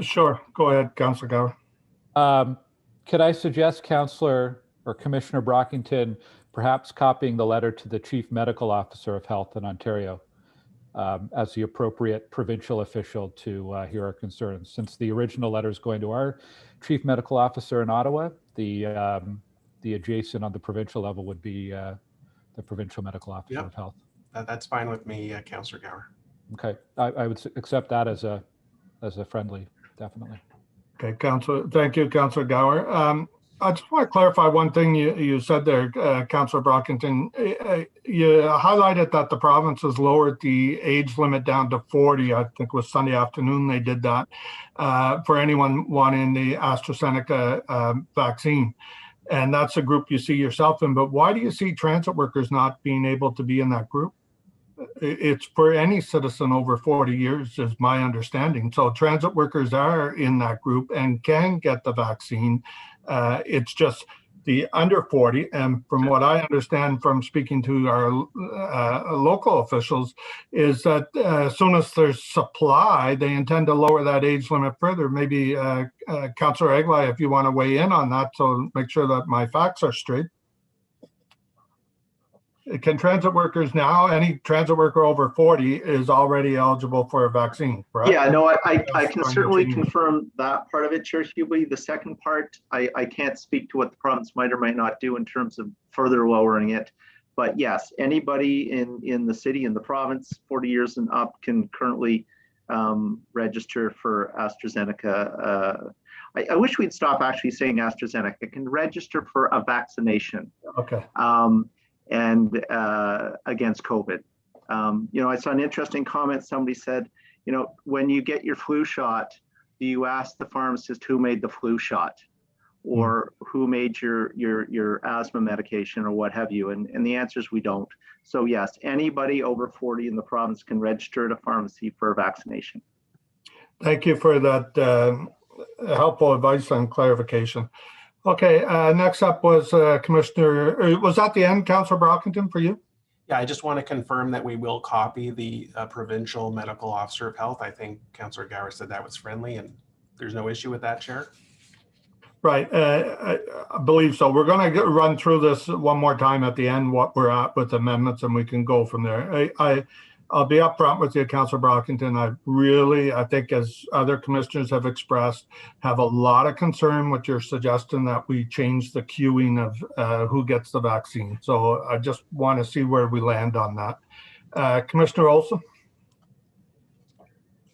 Sure, go ahead, Councillor Gower. Could I suggest Councillor or Commissioner Brockington perhaps copying the letter to the Chief Medical Officer of Health in Ontario as the appropriate provincial official to hear our concerns? Since the original letter is going to our Chief Medical Officer in Ottawa, the adjacent on the provincial level would be the Provincial Medical Officer of Health. That's fine with me, Councillor Gower. Okay, I would accept that as a friendly, definitely. Okay, thank you, Councillor Gower. I just want to clarify one thing you said there, Councillor Brockington. You highlighted that the province has lowered the age limit down to 40. I think it was Sunday afternoon they did that for anyone wanting the AstraZeneca vaccine. And that's a group you see yourself in. But why do you see transit workers not being able to be in that group? It's for any citizen over 40 years is my understanding. So transit workers are in that group and can get the vaccine. It's just the under 40. And from what I understand from speaking to our local officials is that as soon as there's supply, they intend to lower that age limit further. Maybe Councillor Egli, if you want to weigh in on that, so make sure that my facts are straight. Can transit workers now, any transit worker over 40 is already eligible for a vaccine, correct? Yeah, no, I can certainly confirm that part of it, Chair Hubie. The second part, I can't speak to what the province might or might not do in terms of further lowering it. But yes, anybody in the city, in the province, 40 years and up can currently register for AstraZeneca. I wish we'd stop actually saying AstraZeneca. Can register for a vaccination. Okay. And against COVID. I saw an interesting comment. Somebody said, when you get your flu shot, do you ask the pharmacist who made the flu shot or who made your asthma medication or what have you? And the answer is we don't. So yes, anybody over 40 in the province can register at a pharmacy for a vaccination. Thank you for that helpful advice and clarification. Okay, next up was Commissioner, was that the end, Councillor Brockington, for you? Yeah, I just want to confirm that we will copy the provincial medical officer of health. I think Councillor Gower said that was friendly, and there's no issue with that, Chair. Right, I believe so. We're going to run through this one more time at the end, what we're at with amendments, and we can go from there. I'll be upfront with you, Councillor Brockington. I think, as other commissioners have expressed, have a lot of concern with your suggestion that we change the queuing of who gets the vaccine. So I just want to see where we land on that. Commissioner Olson?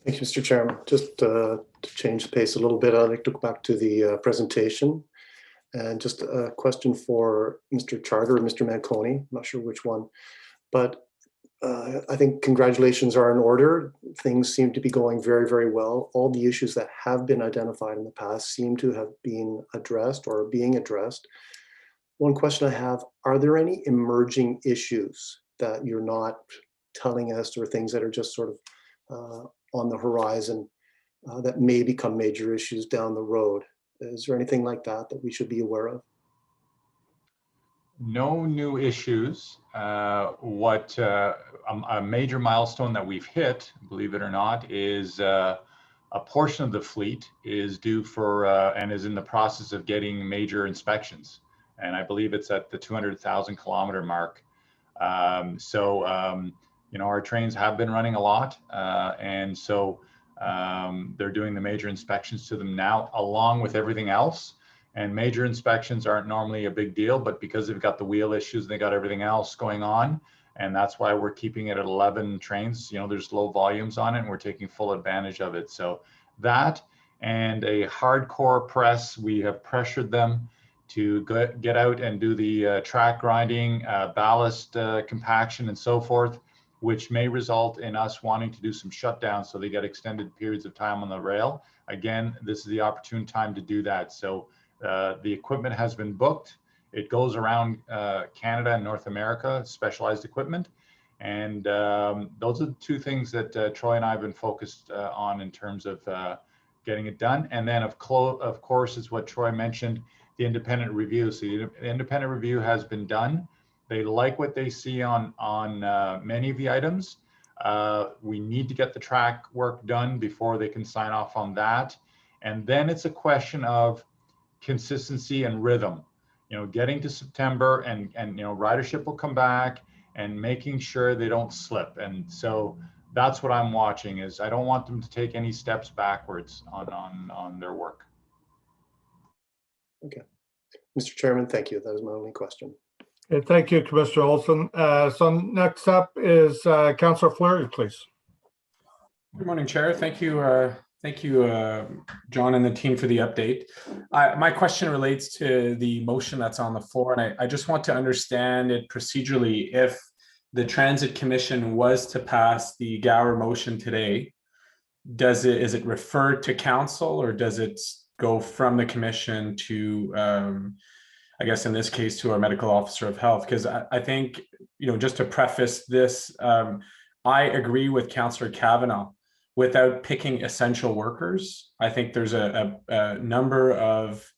Thank you, Mr. Chairman. Just to change the pace a little bit, I'd like to go back to the presentation. And just a question for Mr. Charter or Mr. Manconi, I'm not sure which one, but I think congratulations are in order. Things seem to be going very, very well. All the issues that have been identified in the past seem to have been addressed or are being addressed. One question I have, are there any emerging issues that you're not telling us, or things that are just sort of on the horizon that may become major issues down the road? Is there anything like that that we should be aware of? No new issues. A major milestone that we've hit, believe it or not, is a portion of the fleet is due for and is in the process of getting major inspections. And I believe it's at the 200,000 kilometer mark. You know, our trains have been running a lot. And so they're doing the major inspections to them now, along with everything else. And major inspections aren't normally a big deal, but because they've got the wheel issues, they got everything else going on. And that's why we're keeping it at 11 trains. You know, there's low volumes on it, and we're taking full advantage of it. So that and a hardcore press, we have pressured them to get out and do the track grinding, ballast compaction, and so forth, which may result in us wanting to do some shutdowns so they get extended periods of time on the rail. Again, this is the opportune time to do that. So the equipment has been booked. It goes around Canada and North America, specialized equipment. And those are the two things that Troy and I have been focused on in terms of getting it done. And then of course, is what Troy mentioned, the independent review. So the independent review has been done. They like what they see on many of the items. We need to get the track work done before they can sign off on that. And then it's a question of consistency and rhythm. You know, getting to September and you know, ridership will come back and making sure they don't slip. And so that's what I'm watching, is I don't want them to take any steps backwards on their work. Okay. Mr. Chairman, thank you. That was my only question. Okay, thank you, Commissioner Olson. So next up is Councillor Fleury, please. Good morning, Chair. Thank you, John and the team for the update. My question relates to the motion that's on the floor, and I just want to understand it procedurally. If the Transit Commission was to pass the Gower motion today, is it referred to council, or does it go from the commission to, I guess in this case, to our medical officer of health? Because I think, you know, just to preface this, I agree with Councillor Kavanagh. Without picking essential workers, I think there's a number of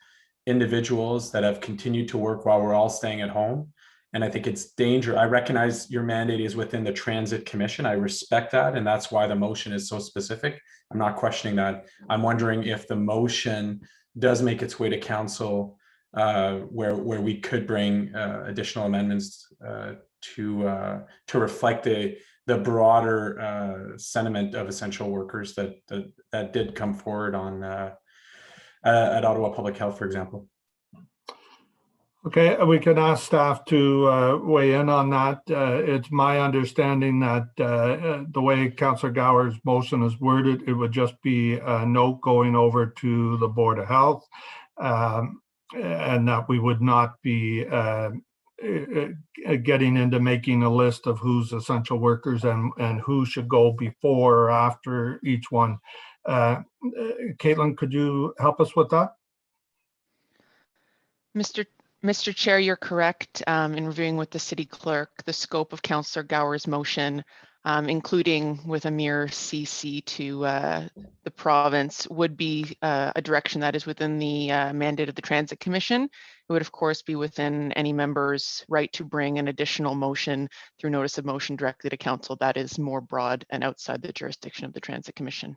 individuals that have continued to work while we're all staying at home. And I think it's dangerous. I recognize your mandate is within the Transit Commission. I respect that. And that's why the motion is so specific. I'm not questioning that. I'm wondering if the motion does make its way to council, where we could bring additional amendments to reflect the broader sentiment of essential workers that did come forward on at Ottawa Public Health, for example. Okay, we can ask staff to weigh in on that. It's my understanding that the way Councillor Gower's motion is worded, it would just be a note going over to the Board of Health, and that we would not be getting into making a list of who's essential workers and who should go before or after each one. Caitlin, could you help us with that? Mr. Chair, you're correct. In reviewing with the city clerk, the scope of Councillor Gower's motion including with a mere CC to the province, would be a direction that is within the mandate of the Transit Commission. It would, of course, be within any member's right to bring an additional motion through notice of motion directly to council that is more broad and outside the jurisdiction of the Transit Commission.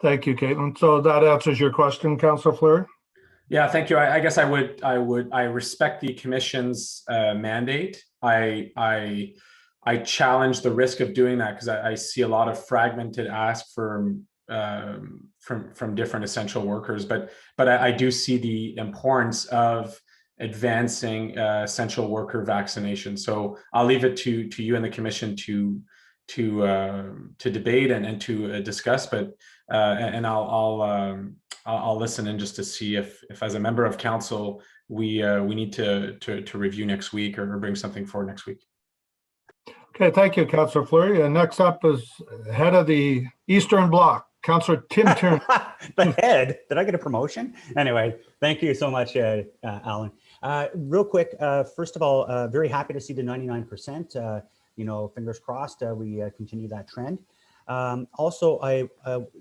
Thank you, Caitlin. So that answers your question, Councillor Fleury? Yeah, thank you. I guess I respect the commission's mandate. I challenge the risk of doing that because I see a lot of fragmented ask from different essential workers, but I do see the importance of advancing essential worker vaccination. So I'll leave it to you and the commission to debate and to discuss, but and I'll listen in just to see if as a member of council we need to review next week or bring something forward next week. Okay, thank you, Councillor Fleury. And next up is head of the Eastern Bloc, Councillor Tim Tierney. The head? Did I get a promotion? Anyway, thank you so much, Alan. Real quick, first of all, very happy to see the 99%. You know, fingers crossed, we continue that trend. Also,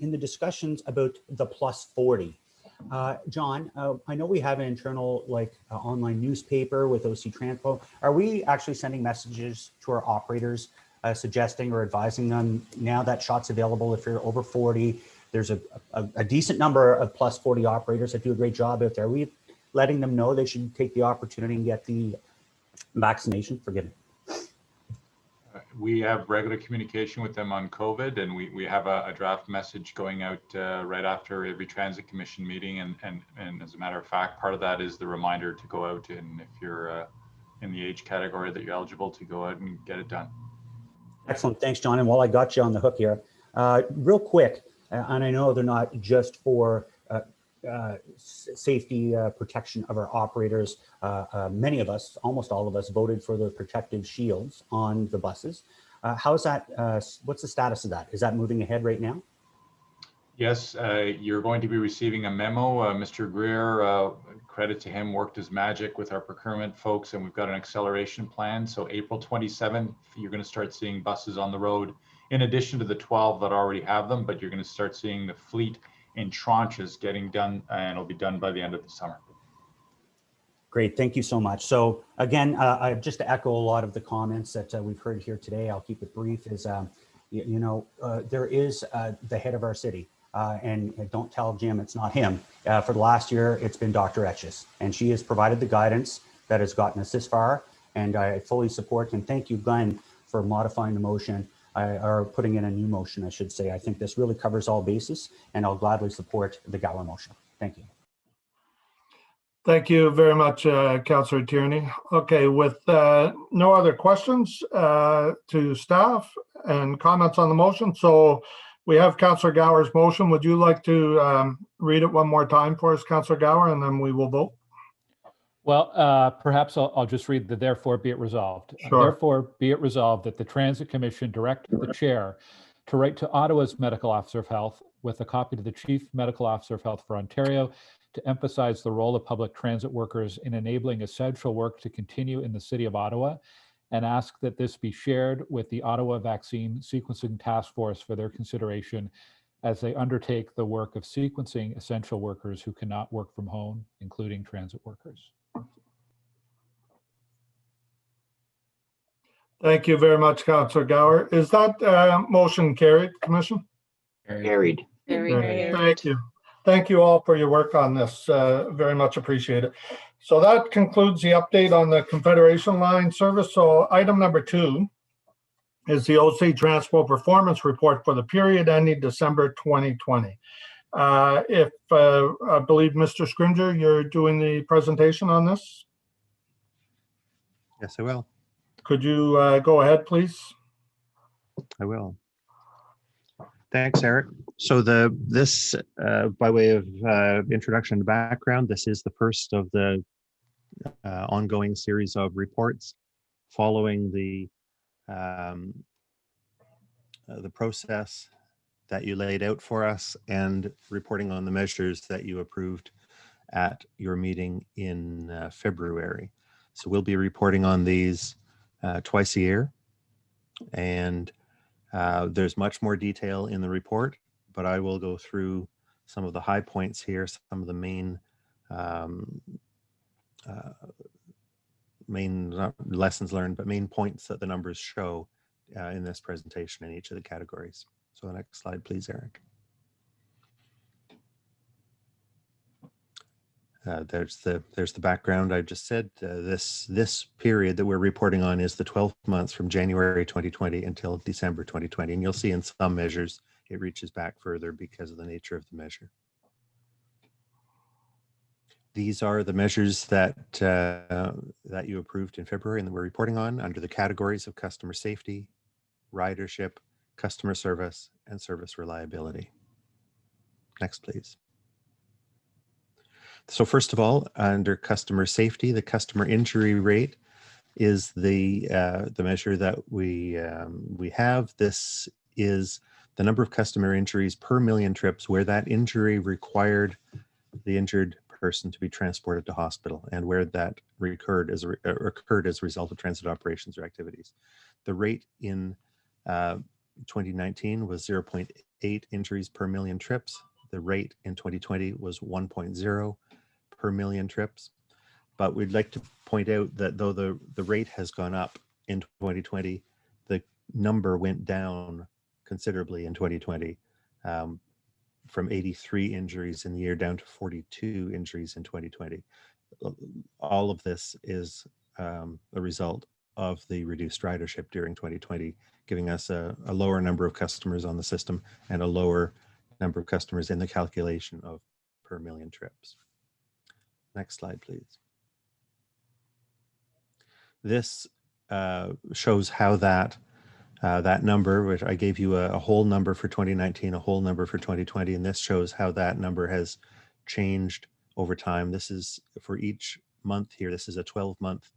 in the discussions about the +40, John, I know we have an internal online newspaper with OC Transpo. Are we actually sending messages to our operators suggesting or advising them now that shot's available if you're over 40? There's a decent number of +40 operators that do a great job out there. Are we letting them know they should take the opportunity and get the vaccination? Forgive me. We have regular communication with them on COVID, and we have a draft message going out right after every Transit Commission meeting. And as a matter of fact, part of that is the reminder to go out, and if you're in the age category that you're eligible, to go out and get it done. Excellent. Thanks, John. And while I got you on the hook here, real quick, and I know they're not just for safety protection of our operators. Many of us, almost all of us, voted for the protective shields on the buses. How's that? What's the status of that? Is that moving ahead right now? Yes, you're going to be receiving a memo. Mr. Greer, credit to him, worked his magic with our procurement folks, and we've got an acceleration plan. So April 27th, you're going to start seeing buses on the road, in addition to the 12 that already have them, but you're going to start seeing the fleet in tranches getting done, and it'll be done by the end of the summer. Great, thank you so much. So again, just to echo a lot of the comments that we've heard here today, I'll keep it brief, is, there is the head of our city, and don't tell Jim it's not him. For the last year, it's been Dr. Etches, and she has provided the guidance that has gotten us this far, and I fully support, and thank you, Glenn, for modifying the motion. Or putting in a new motion, I should say. I think this really covers all bases, and I'll gladly support the Gower motion. Thank you. Thank you very much, Councillor Tierney. Okay, with no other questions to staff and comments on the motion, so we have Councillor Gower's motion. Would you like to read it one more time for us, Councillor Gower, and then we will vote? Well, perhaps I'll just read the therefore be it resolved. Sure. Therefore be it resolved that the Transit Commission direct the chair to write to Ottawa's Medical Officer of Health with a copy to the Chief Medical Officer of Health for Ontario to emphasize the role of public transit workers in enabling essential work to continue in the City of Ottawa, and ask that this be shared with the Ottawa Vaccine Sequencing Task Force for their consideration as they undertake the work of sequencing essential workers who cannot work from home, including transit workers. Thank you very much, Councillor Gower. Is that motion carried, Commission? Carried. Thank you. Thank you all for your work on this. Very much appreciated. So that concludes the update on the Confederation Line service. So item number 2 is the OC Transpo Performance Report for the period ending December 2020. I believe Mr. Scringer, you're doing the presentation on this? Yes, I will. Could you go ahead, please? I will. Thanks, Eric. So this, by way of introduction and background, this is the first of the ongoing series of reports following the process that you laid out for us and reporting on the measures that you approved at your meeting in February. So we'll be reporting on these twice a year. And there's much more detail in the report, but I will go through some of the high points here, some of the main not lessons learned, but main points that the numbers show in this presentation in each of the categories. So next slide, please, Eric. There's the background I just said. This period that we're reporting on is the 12 months from January 2020 until December 2020. And you'll see in some measures it reaches back further because of the nature of the measure. These are the measures that that you approved in February and that we're reporting on under the categories of customer safety, ridership, customer service, and service reliability. Next, please. So first of all, under customer safety, the customer injury rate is the measure that we have. This is the number of customer injuries per million trips where that injury required the injured person to be transported to hospital and where that occurred as a result of transit operations or activities. The rate in 2019 was 0.8 injuries per million trips. The rate in 2020 was 1.0 per million trips. But we'd like to point out that though the rate has gone up in 2020, the number went down considerably in 2020. From 83 injuries in the year down to 42 injuries in 2020. All of this is a result of the reduced ridership during 2020, giving us a lower number of customers on the system and a lower number of customers in the calculation of per million trips. Next slide, please. This shows how that number, which I gave you a whole number for 2019, a whole number for 2020, and this shows how that number has changed over time. This is for each month here. This is a 12-month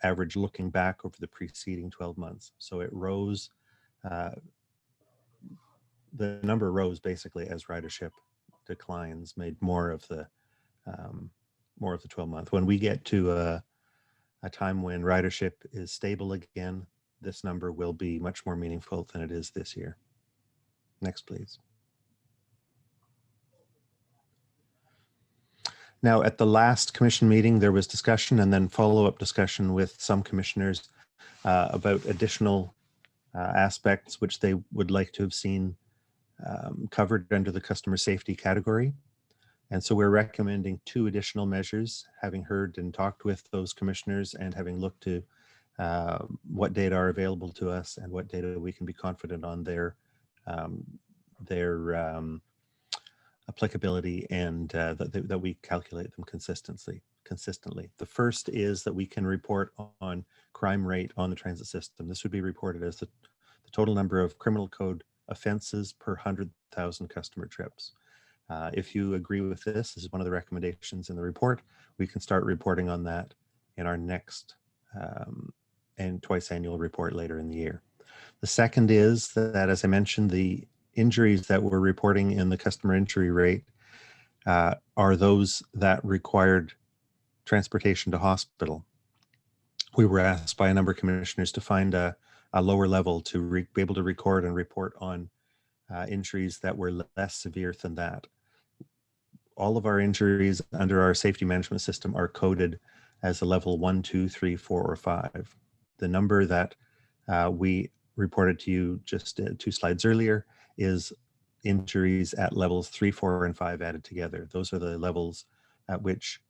average looking back over the preceding 12 months. So it rose, the number rose basically as ridership declines, made more of the 12-month. When we get to a time when ridership is stable again, this number will be much more meaningful than it is this year. Next, please. Now, at the last commission meeting, there was discussion and then follow-up discussion with some commissioners about additional aspects which they would like to have seen covered under the customer safety category. And so we're recommending 2 additional measures, having heard and talked with those commissioners and having looked to what data are available to us and what data we can be confident on their applicability and that we calculate them consistently. The first is that we can report on crime rate on the transit system. This would be reported as the total number of criminal code offenses per 100,000 customer trips. If you agree with this is one of the recommendations in the report. We can start reporting on that in our next and twice annual report later in the year. The second is that, as I mentioned, the injuries that we're reporting in the customer injury rate are those that required transportation to hospital. We were asked by a number of commissioners to find a lower level to be able to record and report on injuries that were less severe than that. All of our injuries under our safety management system are coded as a level 1, 2, 3, 4, or 5. The number that we reported to you just 2 slides earlier is injuries at levels 3, 4, and 5 added together. Those are the levels at which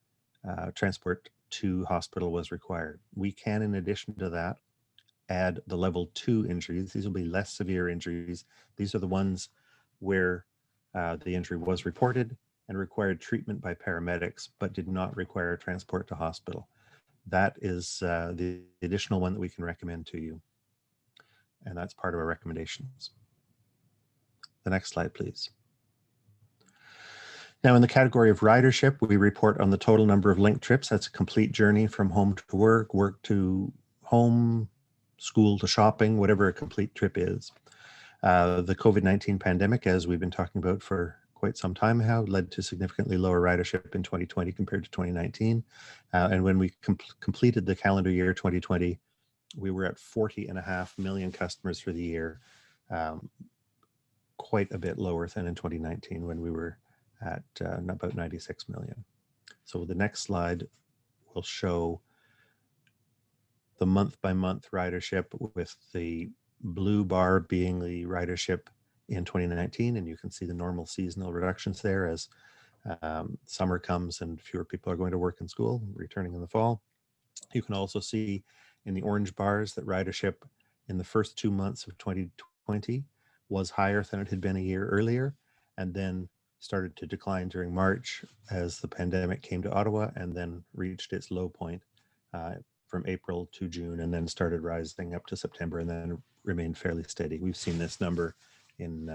transport to hospital was required. We can, in addition to that, add the level 2 injuries. These will be less severe injuries. These are the ones where the injury was reported and required treatment by paramedics, but did not require transport to hospital. That is the additional one that we can recommend to you. And that's part of our recommendations. The next slide, please. Now, in the category of ridership, we report on the total number of linked trips. That's a complete journey from home to work, work to home, school to shopping, whatever a complete trip is. The COVID-19 pandemic, as we've been talking about for quite some time now, led to significantly lower ridership in 2020 compared to 2019. And when we completed the calendar year 2020, we were at 40.5 million customers for the year, quite a bit lower than in 2019 when we were at about 96 million. So the next slide will show the month-by-month ridership, with the blue bar being the ridership in 2019, and you can see the normal seasonal reductions there as summer comes and fewer people are going to work in school, returning in the fall. You can also see in the orange bars that ridership in the first 2 months of 2020 was higher than it had been a year earlier, and then started to decline during March as the pandemic came to Ottawa, and then reached its low point from April to June, and then started rising up to September, and then remained fairly steady. We've seen this number in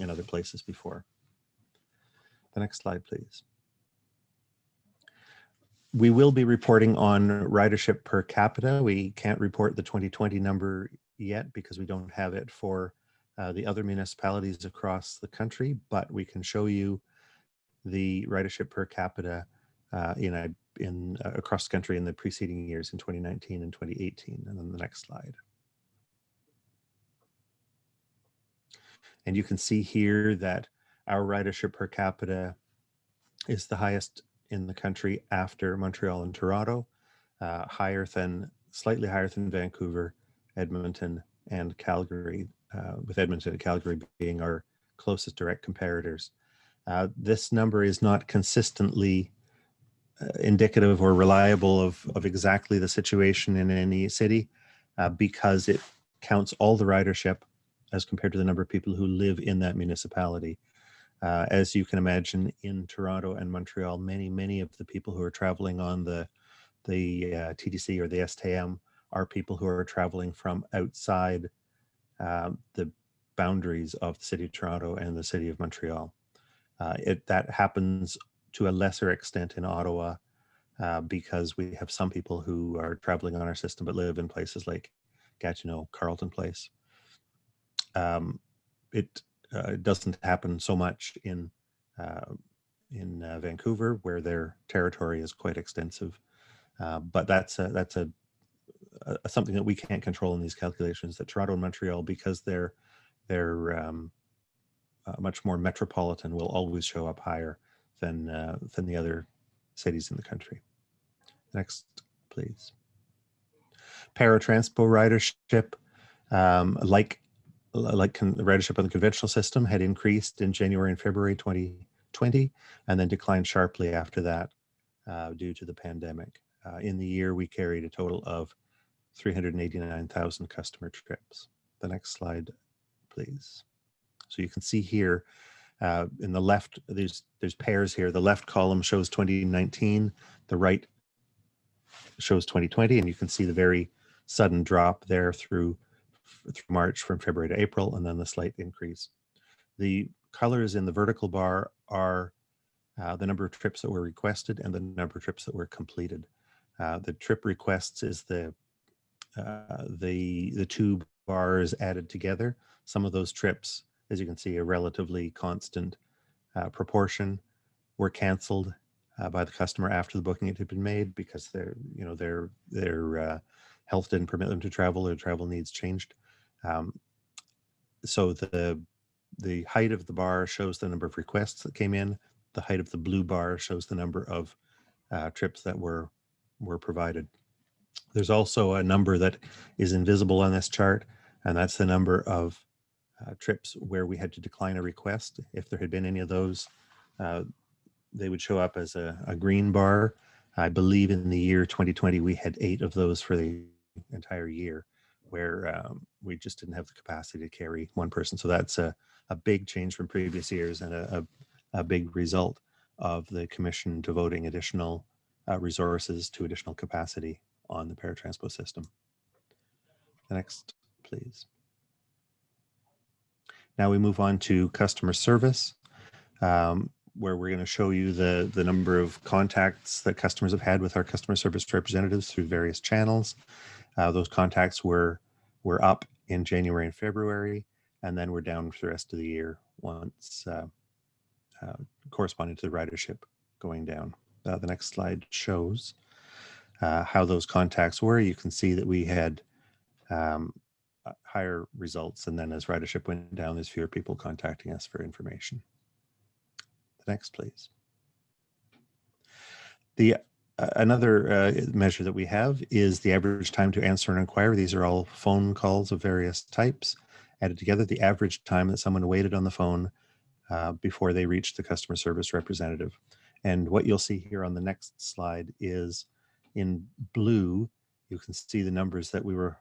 other places before. The next slide, please. We will be reporting on ridership per capita. We can't report the 2020 number yet because we don't have it for the other municipalities across the country, but we can show you the ridership per capita across the country in the preceding years in 2019 and 2018. And then the next slide. And you can see here that our ridership per capita is the highest in the country after Montreal and Toronto, slightly higher than Vancouver, Edmonton, and Calgary, with Edmonton and Calgary being our closest direct comparators. This number is not consistently indicative or reliable of exactly the situation in any city because it counts all the ridership as compared to the number of people who live in that municipality. As you can imagine, in Toronto and Montreal, many of the people who are traveling on the TTC or the STM are people who are traveling from outside the boundaries of the city of Toronto and the city of Montreal. That happens to a lesser extent in Ottawa because we have some people who are traveling on our system but live in places like Gatineau, Carleton Place. It doesn't happen so much in Vancouver, where their territory is quite extensive. But that's something that we can't control in these calculations. That Toronto and Montreal, because they're much more metropolitan, will always show up higher than the other cities in the country. Next, please. Paratranspo ridership, like ridership on the conventional system, had increased in January and February 2020, and then declined sharply after that due to the pandemic. In the year, we carried a total of 389,000 customer trips. The next slide, please. So you can see here in the left, there's pairs here. The left column shows 2019, the right shows 2020, and you can see the very sudden drop there through March from February to April, and then the slight increase. The colors in the vertical bar are the number of trips that were requested and the number of trips that were completed. The trip requests is the two bars added together. Some of those trips, as you can see, a relatively constant proportion, were canceled by the customer after the booking had been made because their health didn't permit them to travel, their travel needs changed. So the height of the bar shows the number of requests that came in. The height of the blue bar shows the number of trips that were provided. There's also a number that is invisible on this chart, and that's the number of trips where we had to decline a request. If there had been any of those, they would show up as a green bar. I believe in the year 2020, we had 8 of those for the entire year, where we just didn't have the capacity to carry one person. So that's a big change from previous years, and a big result of the Commission devoting additional resources to additional capacity on the Paratranspo system. The next, please. Now we move on to customer service, where we're going to show you the number of contacts that customers have had with our customer service representatives through various channels. Those contacts were up in January and February, and then we're down for the rest of the year once corresponding to the ridership going down. The next slide shows how those contacts were. You can see that we had higher results. And then as ridership went down, there's fewer people contacting us for information. The next, please. Another measure that we have is the average time to answer an inquiry. These are all phone calls of various types. Added together, the average time that someone waited on the phone before they reached the customer service representative. And what you'll see here on the next slide is in blue, you can see the numbers that we were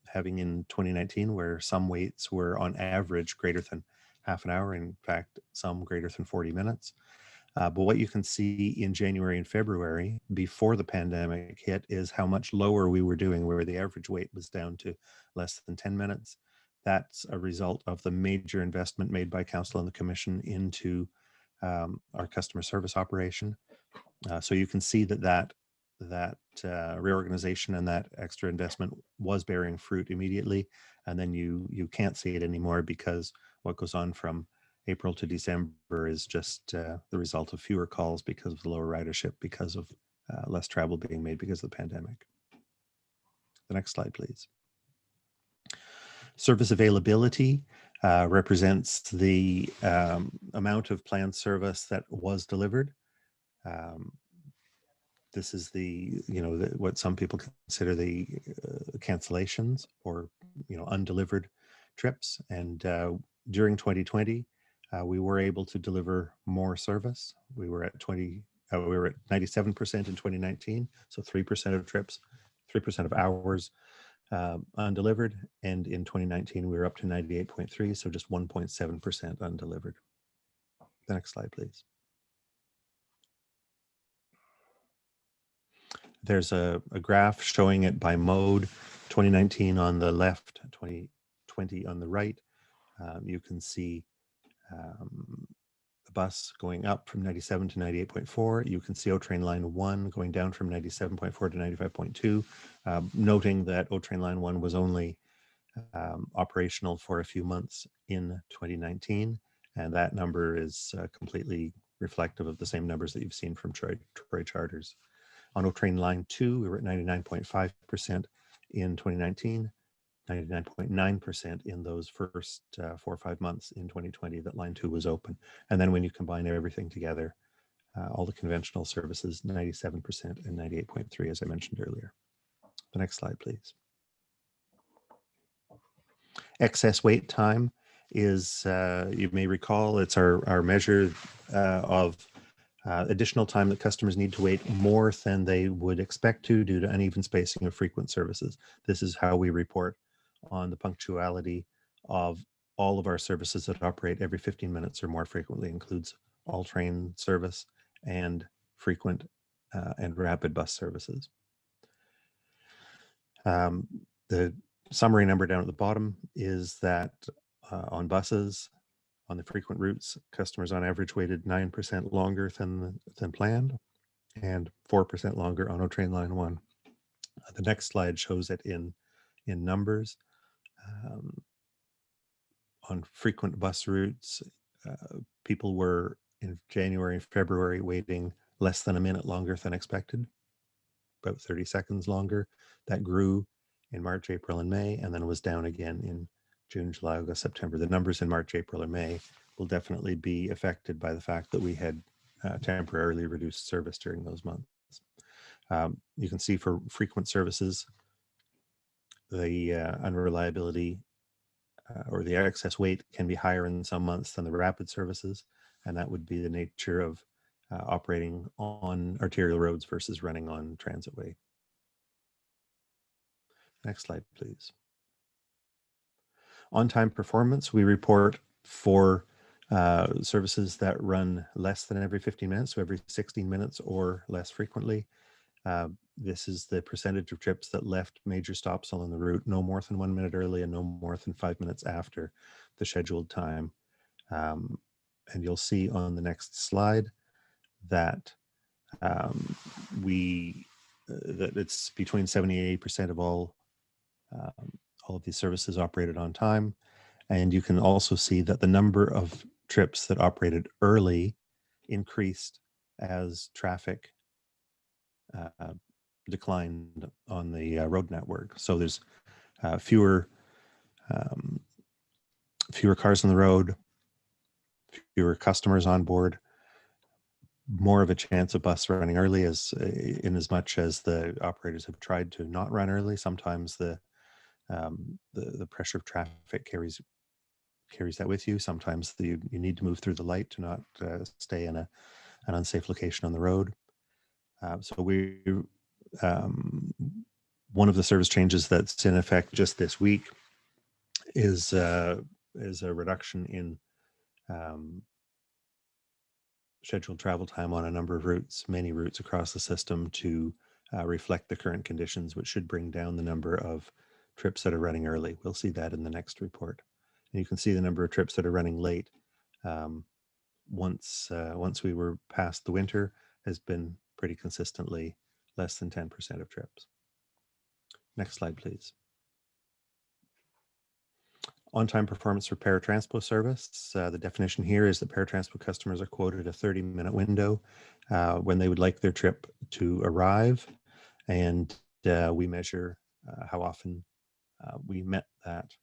having in 2019, where some waits were on average greater than half an hour, in fact, some greater than 40 minutes. But what you can see in January and February before the pandemic hit is how much lower we were doing, where the average wait was down to less than 10 minutes. That's a result of the major investment made by Council and the Commission into our customer service operation. So you can see that reorganization and that extra investment was bearing fruit immediately. And then you can't see it anymore, because what goes on from April to December is just the result of fewer calls because of the lower ridership, because of less travel being made because of the pandemic. The next slide, please. Service availability represents the amount of planned service that was delivered. This is what some people consider the cancellations or undelivered trips. And during 2020, we were able to deliver more service. We were at 97% in 2019, so 3% of trips, 3% of hours undelivered. And in 2019, we were up to 98.3, so just 1.7% undelivered. The next slide, please. There's a graph showing it by mode, 2019 on the left, 2020 on the right. You can see the bus going up from 97 to 98.4. You can see O Train Line 1 going down from 97.4 to 95.2, noting that O Train Line 1 was only operational for a few months in 2019, and that number is completely reflective of the same numbers that you've seen from Troy Charters. On O Train Line 2, we were at 99.5% in 2019, 99.9% in those first 4 or 5 months in 2020 that Line 2 was open. And then when you combine everything together, all the conventional services, 97% and 98.3, as I mentioned earlier. The next slide, please. Excess wait time is, you may recall, it's our measure of additional time that customers need to wait more than they would expect to due to uneven spacing of frequent services. This is how we report on the punctuality of all of our services that operate every 15 minutes or more frequently, includes all train service and frequent and rapid bus services. The summary number down at the bottom is that on buses, on the frequent routes, customers on average waited 9% longer than planned, and 4% longer on O Train Line 1. The next slide shows it in numbers. On frequent bus routes, people were in January and February waiting less than a minute longer than expected, about 30 seconds longer. That grew in March, April, and May, and then was down again in June, July, August, September. The numbers in March, April, or May will definitely be affected by the fact that we had temporarily reduced service during those months. You can see for frequent services, the unreliability or the excess weight can be higher in some months than the rapid services, and that would be the nature of operating on arterial roads versus running on transitway. Next slide, please. On-time performance, we report for services that run less than every 15 minutes, so every 16 minutes or less frequently. This is the percentage of trips that left major stops along the route no more than 1 minute early and no more than 5 minutes after the scheduled time. And you'll see on the next slide that that it's between 70 and 80% of all of these services operated on time. And you can also see that the number of trips that operated early increased as traffic declined on the road network. So there's fewer cars on the road, fewer customers on board, more of a chance of bus running early, in as much as the operators have tried to not run early. Sometimes the pressure of traffic carries that with you. Sometimes you need to move through the light to not stay in an unsafe location on the road. So one of the service changes that's in effect just this week is a reduction in scheduled travel time on a number of routes, many routes across the system, to reflect the current conditions, which should bring down the number of trips that are running early. We'll see that in the next report. And you can see the number of trips that are running late once we were past the winter has been pretty consistently less than 10% of trips. Next slide, please. On-time performance for Paratranspo service. The definition here is that Paratranspo customers are quoted a 30-minute window when they would like their trip to arrive, and we measure how often we met that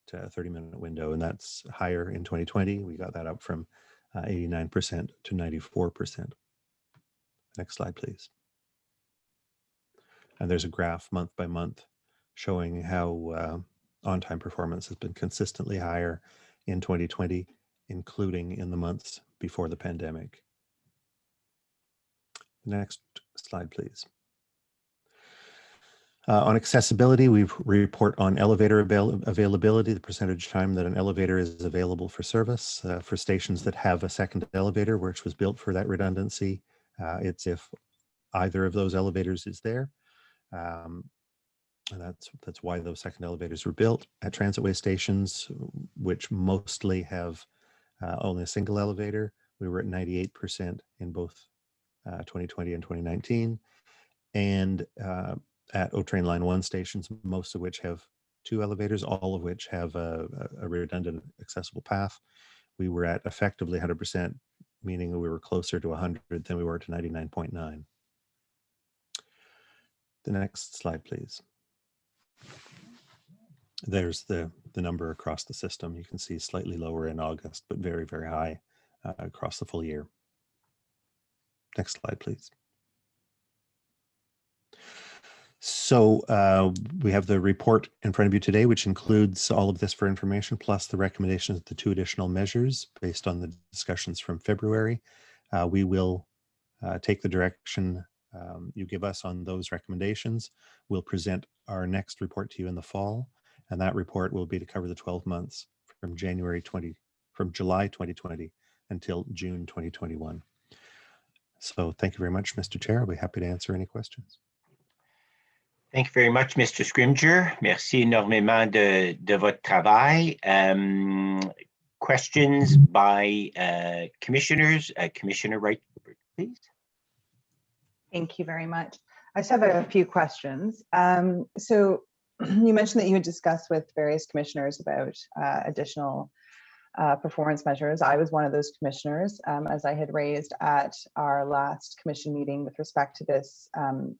30-minute window, and that's higher in 2020. We got that up from 89% to 94%. Next slide, please. And there's a graph month by month showing how on-time performance has been consistently higher in 2020, including in the months before the pandemic. Next slide, please. On accessibility, we report on elevator availability, the percentage time that an elevator is available for service. For stations that have a second elevator, which was built for that redundancy, it's if either of those elevators is there. And that's why those second elevators were built. At transitway stations, which mostly have only a single elevator, we were at 98% in both 2020 and 2019. And at O-Train Line 1 stations, most of which have two elevators, all of which have a redundant accessible path, we were at effectively 100%, meaning we were closer to 100 than we were to 99.9. The next slide, please. There's the number across the system. You can see slightly lower in August, but very, very high across the full year. Next slide, please. So we have the report in front of you today, which includes all of this for information, plus the recommendations of the two additional measures based on the discussions from February. We will take the direction you give us on those recommendations. We'll present our next report to you in the fall, and that report will be to cover the 12 months from July 2020 until June 2021. So thank you very much, Mr. Chair. I'll be happy to answer any questions. Thank you very much, Mr. Scrimger. Merci énormément de votre travail. Questions by commissioners. Commissioner Wright, please. Thank you very much. I just have a few questions. So you mentioned that you had discussed with various commissioners about additional performance measures. I was one of those commissioners, as I had raised at our last commission meeting with respect to this, 2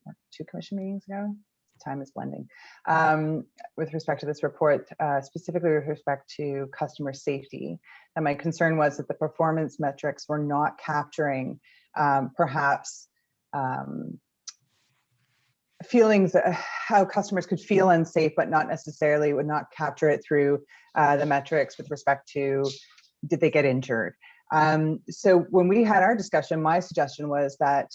commission meetings ago. Time is blending. With respect to this report, specifically with respect to customer safety. And my concern was that the performance metrics were not capturing perhaps feelings, how customers could feel unsafe, but not necessarily would not capture it through the metrics with respect to did they get injured. So when we had our discussion, my suggestion was that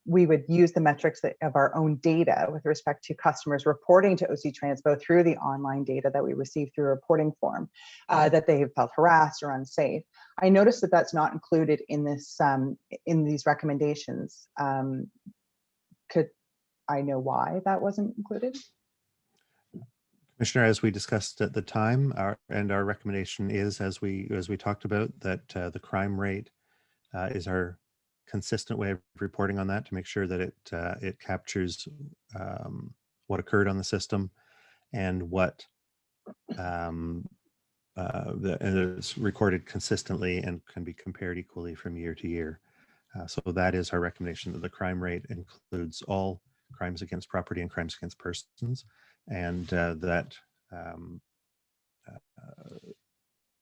we would use the metrics of our own data with respect to customers reporting to OC Transpo through the online data that we received through a reporting form, that they have felt harassed or unsafe. I noticed that that's not included in this in these recommendations. Could I know why that wasn't included? Commissioner, as we discussed at the time, our recommendation is, as we talked about, that the crime rate is our consistent way of reporting on that to make sure that it captures what occurred on the system and what and it's recorded consistently and can be compared equally from year to year. So that is our recommendation, that the crime rate includes all crimes against property and crimes against persons, and that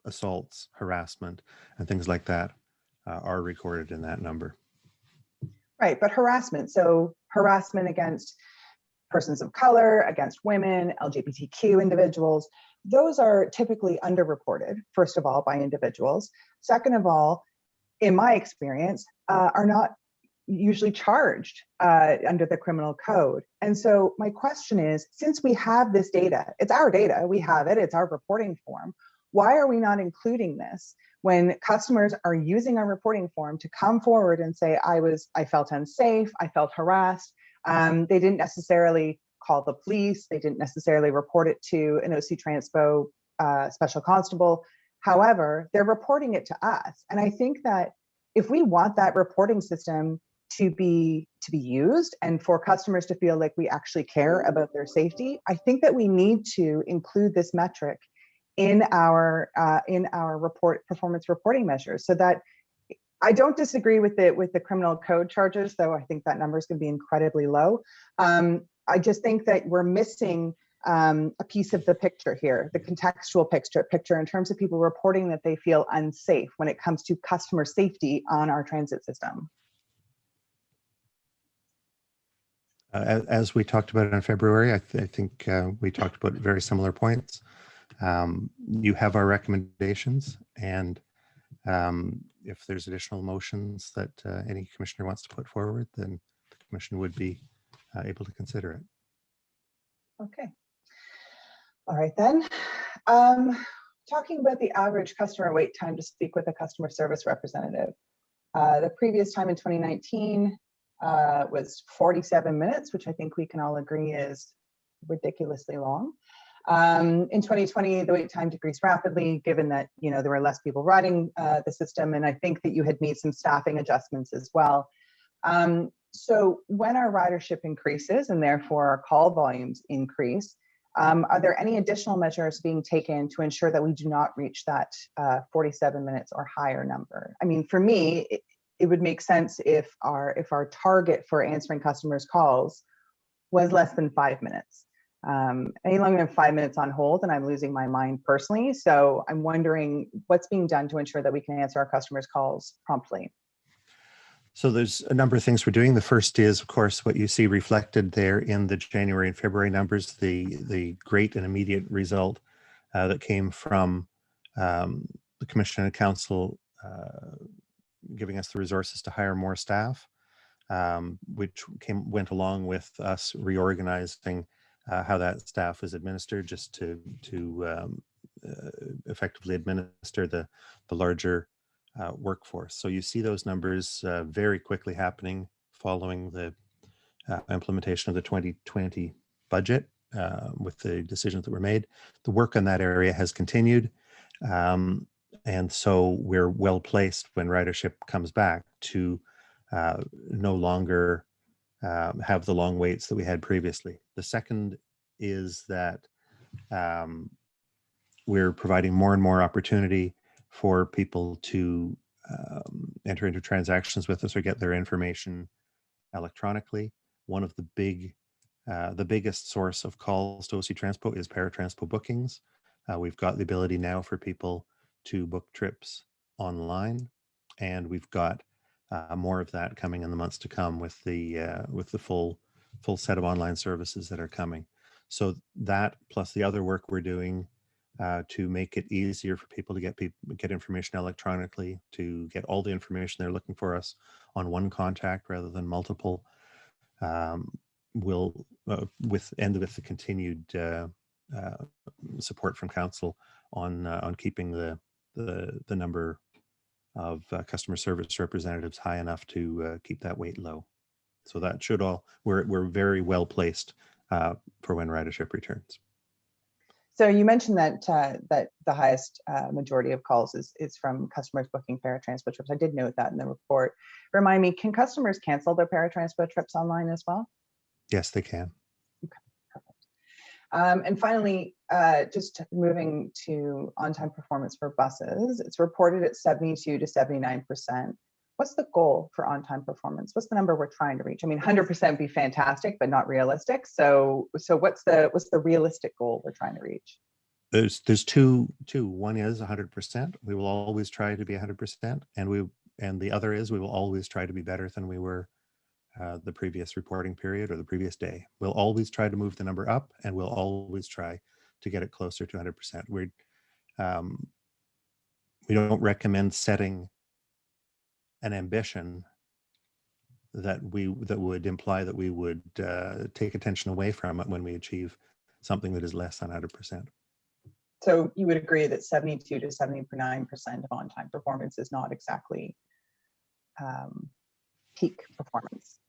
assaults, harassment, and things like that are recorded in that number. Right, but harassment, so harassment against persons of color, against women, LGBTQ individuals, those are typically underreported, first of all, by individuals. Second of all, in my experience, are not usually charged under the criminal code. And so my question is, since we have this data, it's our data, we have it, it's our reporting form, why are we not including this when customers are using our reporting form to come forward and say, I felt unsafe, I felt harassed. They didn't necessarily call the police, they didn't necessarily report it to an OC Transpo special constable. However, they're reporting it to us. And I think that if we want that reporting system to be used and for customers to feel like we actually care about their safety, I think that we need to include this metric in our performance reporting measures, so that I don't disagree with the criminal code charges, though I think that number is going to be incredibly low. I just think that we're missing a piece of the picture here, the contextual picture in terms of people reporting that they feel unsafe when it comes to customer safety on our transit system. As we talked about in February, I think we talked about very similar points. You have our recommendations, and if there's additional motions that any commissioner wants to put forward, then the commission would be able to consider it. Okay. All right then. Talking about the average customer wait time to speak with a customer service representative. The previous time in 2019 was 47 minutes, which I think we can all agree is ridiculously long. In 2020, the wait time decreased rapidly, given that there were less people riding the system, and I think that you had made some staffing adjustments as well. So when our ridership increases and therefore our call volumes increase, are there any additional measures being taken to ensure that we do not reach that 47 minutes or higher number? I mean, for me, it would make sense if our target for answering customers' calls was less than 5 minutes. Any longer than 5 minutes on hold, and I'm losing my mind personally. So I'm wondering what's being done to ensure that we can answer our customers' calls promptly. So there's a number of things we're doing. The first is, of course, what you see reflected there in the January and February numbers, the great and immediate result that came from the Commission and Council giving us the resources to hire more staff, which went along with us reorganizing how that staff is administered, just to effectively administer the larger workforce. So you see those numbers very quickly happening following the implementation of the 2020 budget with the decisions that were made. The work on that area has continued. And so we're well placed when ridership comes back to no longer have the long waits that we had previously. The second is that we're providing more and more opportunity for people to enter into transactions with us or get their information electronically. One of the biggest source of calls to OC Transpo is Paratranspo bookings. We've got the ability now for people to book trips online, and we've got more of that coming in the months to come with the full set of online services that are coming. So that plus the other work we're doing to make it easier for people to get information electronically, to get all the information they're looking for us on one contact rather than multiple, will with the continued support from council on keeping the number of customer service representatives high enough to keep that weight low. So that should we're very well placed for when ridership returns. So you mentioned that the highest majority of calls is from customers booking Paratranspo trips. I did note that in the report. Remind me, can customers cancel their Paratranspo trips online as well? Yes, they can. Okay, perfect. And finally, just moving to on-time performance for buses, it's reported at 72 to 79%. what's the goal for on-time performance? What's the number we're trying to reach? I mean, 100% be fantastic, but not realistic. So what's the realistic goal we're trying to reach? There's two. One is 100%. We will always try to be 100%, and the other is we will always try to be better than we were the previous reporting period or the previous day. We'll always try to move the number up, and we'll always try to get it closer to 100%. We don't recommend setting an ambition that would imply that we would take attention away from it when we achieve something that is less than 100%. So you would agree that 72 to 79% of on-time performance is not exactly peak performance?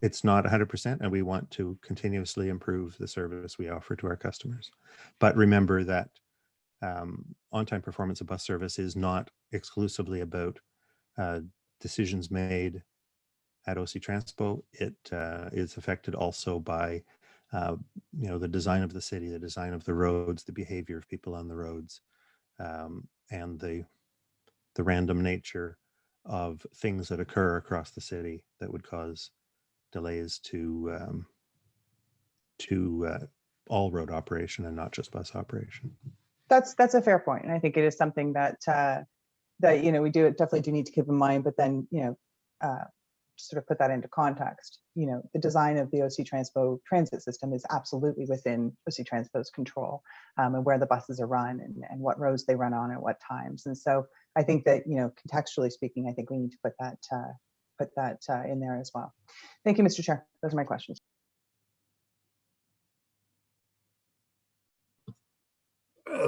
It's not 100%, and we want to continuously improve the service we offer to our customers. But remember that on-time performance of bus service is not exclusively about decisions made at OC Transpo. It is affected also by the design of the city, the design of the roads, the behavior of people on the roads, and the random nature of things that occur across the city that would cause delays to all road operation and not just bus operation. That's a fair point, and I think it is something that we definitely do need to keep in mind. But then sort of put that into context. The design of the OC Transpo transit system is absolutely within OC Transpo's control, and where the buses are run and what roads they run on at what times. And so I think that contextually speaking, I think we need to put that in there as well. Thank you, Mr. Chair. Those are my questions.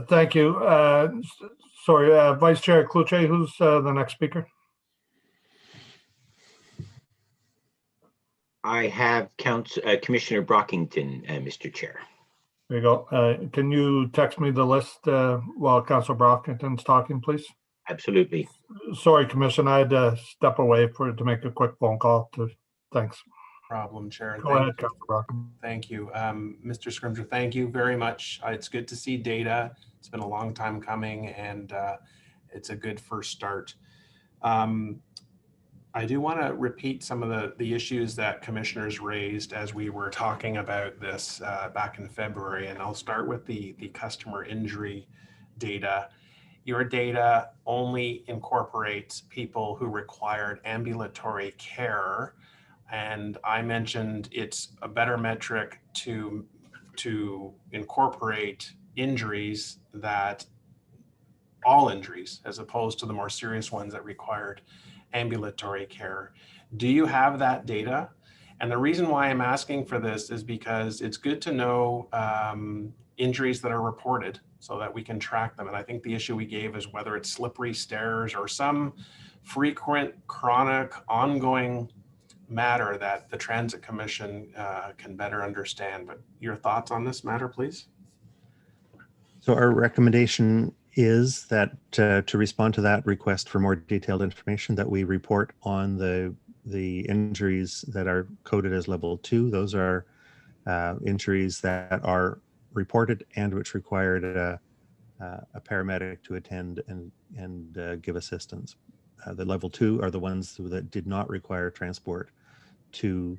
Thank you. Sorry, Vice Chair Cloutier, who's the next speaker? I have Commissioner Brockington, Mr. Chair. There you go. Can you text me the list while Councillor Brockington's talking, please? Absolutely. Sorry, Commissioner, I had to step away to make a quick phone call. Thanks. Problem, Chair. Go ahead, Councillor Brockington. Thank you. Mr. Scrimger, thank you very much. It's good to see data. It's been a long time coming, and it's a good first start. I do want to repeat some of the issues that commissioners raised as we were talking about this back in February, and I'll start with the customer injury data. Your data only incorporates people who required ambulatory care, and I mentioned it's a better metric to incorporate injuries, that all injuries, as opposed to the more serious ones that required ambulatory care. Do you have that data? And the reason why I'm asking for this is because it's good to know injuries that are reported so that we can track them. And I think the issue we gave is whether it's slippery stairs or some frequent, chronic, ongoing matter that the Transit Commission can better understand. But your thoughts on this matter, please? So our recommendation is that to respond to that request for more detailed information, that we report on the injuries that are coded as level 2. Those are injuries that are reported and which required a paramedic to attend and give assistance. The level 2 are the ones that did not require transport to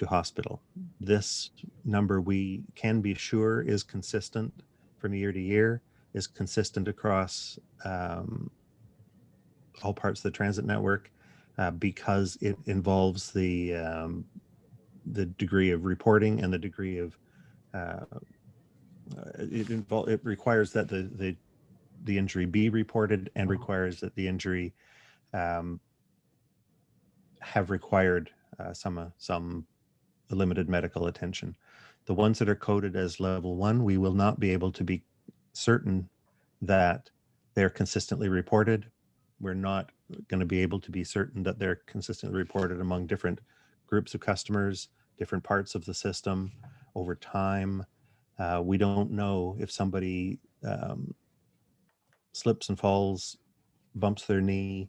hospital. This number, we can be sure, is consistent from year to year, is consistent across all parts of the transit network because it involves the degree of reporting and the degree of it requires that the injury be reported and requires that the injury have required some limited medical attention. The ones that are coded as level 1, we will not be able to be certain that they're consistently reported. We're not going to be able to be certain that they're consistently reported among different groups of customers, different parts of the system over time. We don't know if somebody slips and falls, bumps their knee,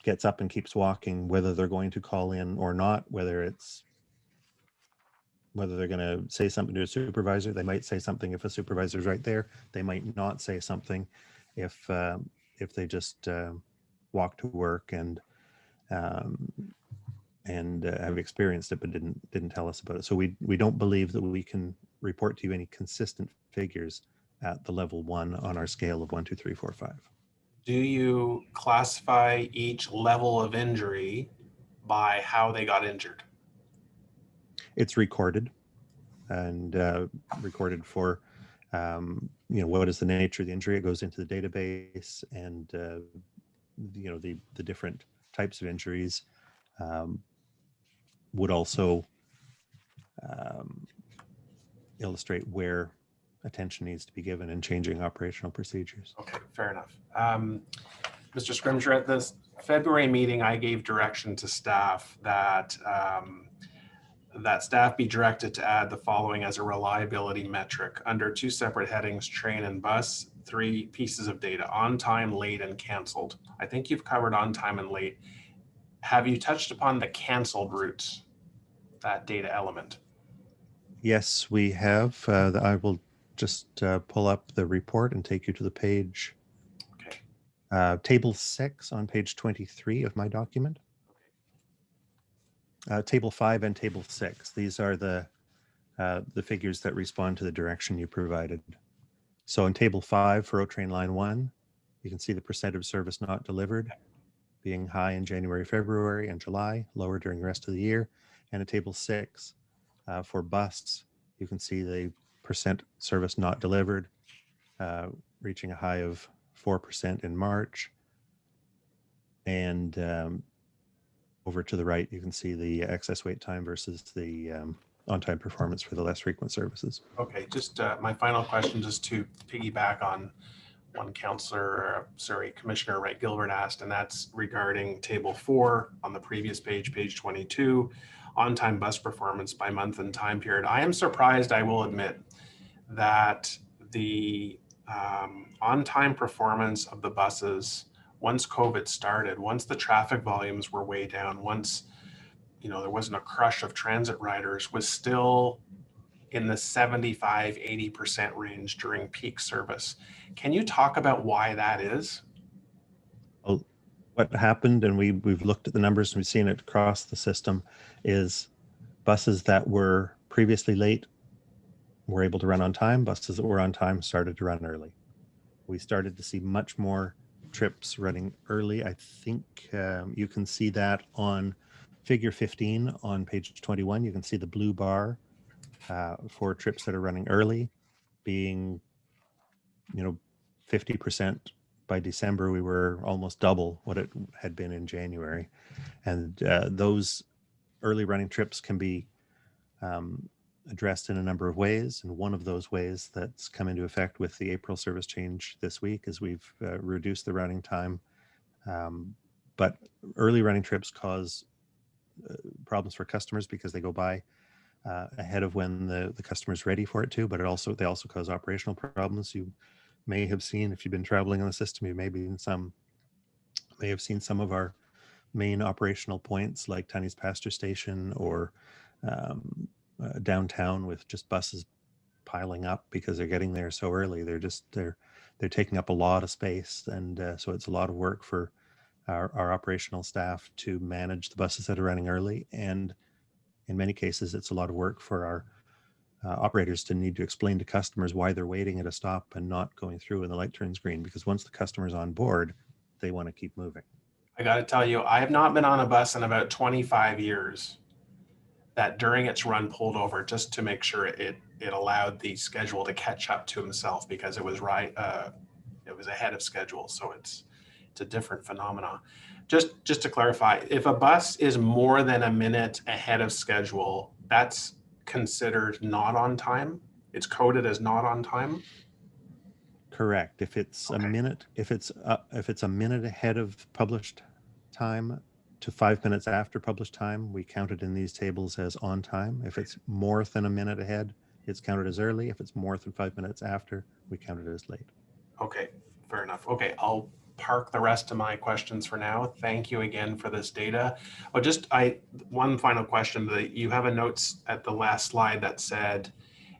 gets up and keeps walking, whether they're going to call in or not, whether they're going to say something to a supervisor. They might say something if a supervisor's right there. They might not say something if they just walk to work and and have experienced it, but didn't tell us about it. So we don't believe that we can report to you any consistent figures at the level 1 on our scale of 1, 2, 3, 4, 5. Do you classify each level of injury by how they got injured? It's recorded and recorded for, what is the nature of the injury. It goes into the database, and, the different types of injuries would also illustrate where attention needs to be given in changing operational procedures. Okay, fair enough. Mr. Scrimger, at this February meeting, I gave direction to staff that that staff be directed to add the following as a reliability metric under 2 separate headings: train and bus, 3 pieces of data: on time, late, and canceled. I think you've covered on time and late. Have you touched upon the canceled routes, that data element? Yes, we have. I will just pull up the report and take you to the page. Okay. Table 6 on page 23 of my document. Table 5 and table 6. These are the figures that respond to the direction you provided. So in table 5 for O Train Line 1, you can see the percent of service not delivered being high in January, February, and July, lower during the rest of the year. And in table 6 for bus, you can see the percent service not delivered reaching a high of 4% in March. And over to the right, you can see the excess wait time versus the on-time performance for the less frequent services. Okay, just my final question, just to piggyback on one Commissioner Wright Gilbert asked, and that's regarding table 4 on the previous page, page 22, on-time bus performance by month and time period. I am surprised, I will admit, that the on-time performance of the buses, once COVID started, once the traffic volumes were way down, once there wasn't a crush of transit riders, was still in the 75–80% range during peak service. Can you talk about why that is? Well, what happened, and we've looked at the numbers and we've seen it across the system, is buses that were previously late were able to run on time. Buses that were on time started to run early. We started to see much more trips running early. I think you can see that on figure 15 on page 21. You can see the blue bar for trips that are running early being 50%. By December, we were almost double what it had been in January. And those early running trips can be addressed in a number of ways. And one of those ways that's come into effect with the April service change this week is we've reduced the running time. But early running trips cause problems for customers because they go by ahead of when the customer's ready for it to, but they also cause operational problems. You may have seen, if you've been traveling on the system, you may have seen some of our main operational points like Tiny's Pasture Station or downtown with just buses piling up because they're getting there so early. They're taking up a lot of space, and so it's a lot of work for our operational staff to manage the buses that are running early. And in many cases, it's a lot of work for our operators to need to explain to customers why they're waiting at a stop and not going through when the light turns green, because once the customer's on board, they want to keep moving. I got to tell you, I have not been on a bus in about 25 years that during its run pulled over just to make sure it allowed the schedule to catch up to himself because it was ahead of schedule. So it's a different phenomenon. Just to clarify, if a bus is more than a minute ahead of schedule, that's considered not on time? It's coded as not on time? Correct. If it's a minute, if it's a minute ahead of published time to 5 minutes after published time, we count it in these tables as on time. If it's more than a minute ahead, it's counted as early. If it's more than 5 minutes after, we count it as late. Okay, fair enough. Okay, I'll park the rest of my questions for now. Thank you again for this data. One final question. You have a notes at the last slide that said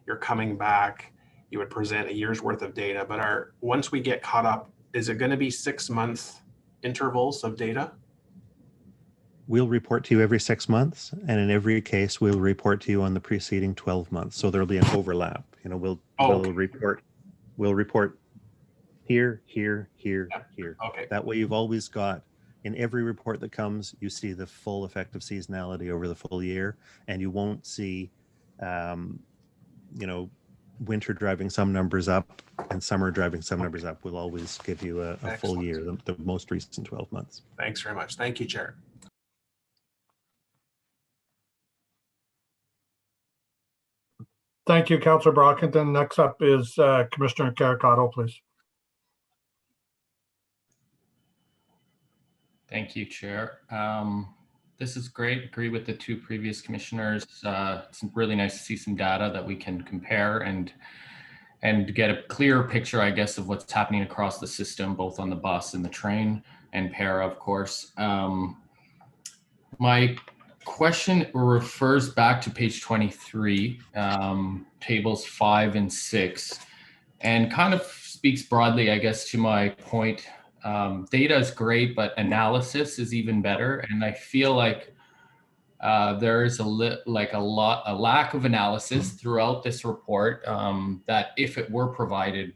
you're coming back, you would present a year's worth of data, but once we get caught up, is it going to be 6-month intervals of data? we'll report to you every 6 months, and in every case, we'll report to you on the preceding 12 months. So there'll be an overlap. You know, we'll report here, here, here, here. Okay. That way, you've always got, in every report that comes, you see the full effect of seasonality over the full year, and you won't see, you know, winter driving some numbers up and summer driving some numbers up. We'll always give you a full year, the most recent 12 months. Thanks very much. Thank you, Chair. Thank you, Councillor Brockington. Next up is Commissioner Caracado, please. Thank you, Chair. This is great. Agree with the two previous commissioners. It's really nice to see some data that we can compare and get a clearer picture, I guess, of what's happening across the system, both on the bus and the train and para, of course. My question refers back to page 23, tables 5 and 6, and kind of speaks broadly, I guess, to my point. Data is great, but analysis is even better. And I feel like there is a lack of analysis throughout this report that, if it were provided,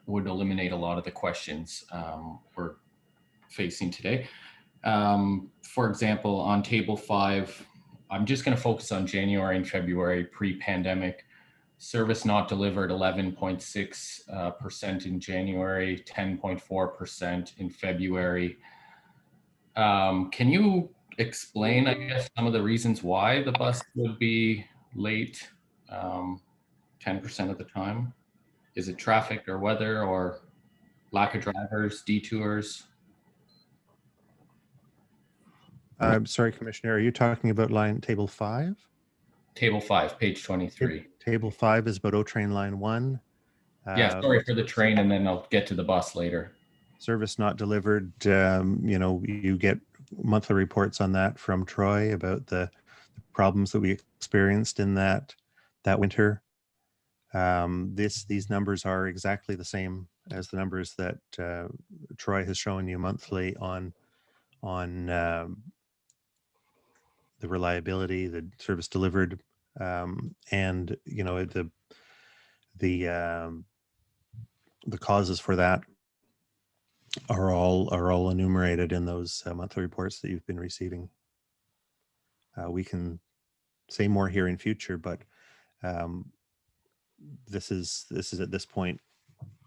would eliminate a lot of the questions we're facing today. For example, on table 5, I'm just going to focus on January and February pre-pandemic. Service not delivered 11.6% in January, 10.4% in February. Can you explain, I guess, some of the reasons why the bus would be late 10% of the time? Is it traffic or weather or lack of drivers, detours? I'm sorry, Commissioner, are you talking about table 5? Table 5, page 23. Table 5 is about O Train line 1. Yeah, sorry for the train, and then I'll get to the bus later. Service not delivered. You know, you get monthly reports on that from Troy about the problems that we experienced in that winter. These numbers are exactly the same as the numbers that Troy has shown you monthly on the reliability, the service delivered, and you know the causes for that are all enumerated in those monthly reports that you've been receiving. We can say more here in future, but this is at this point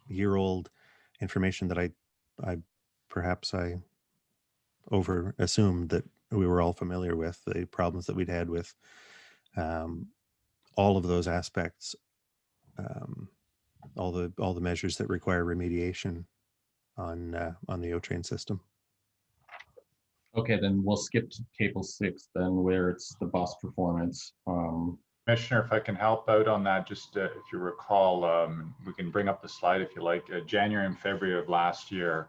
year-old information that I perhaps over assumed that we were all familiar with, the problems that we'd had with all of those aspects, all the measures that require remediation on the O-Train system. Okay, then we'll skip to table 6 then, where it's the bus performance. Commissioner, if I can help out on that, just if you recall, we can bring up the slide if you like. January and February of last year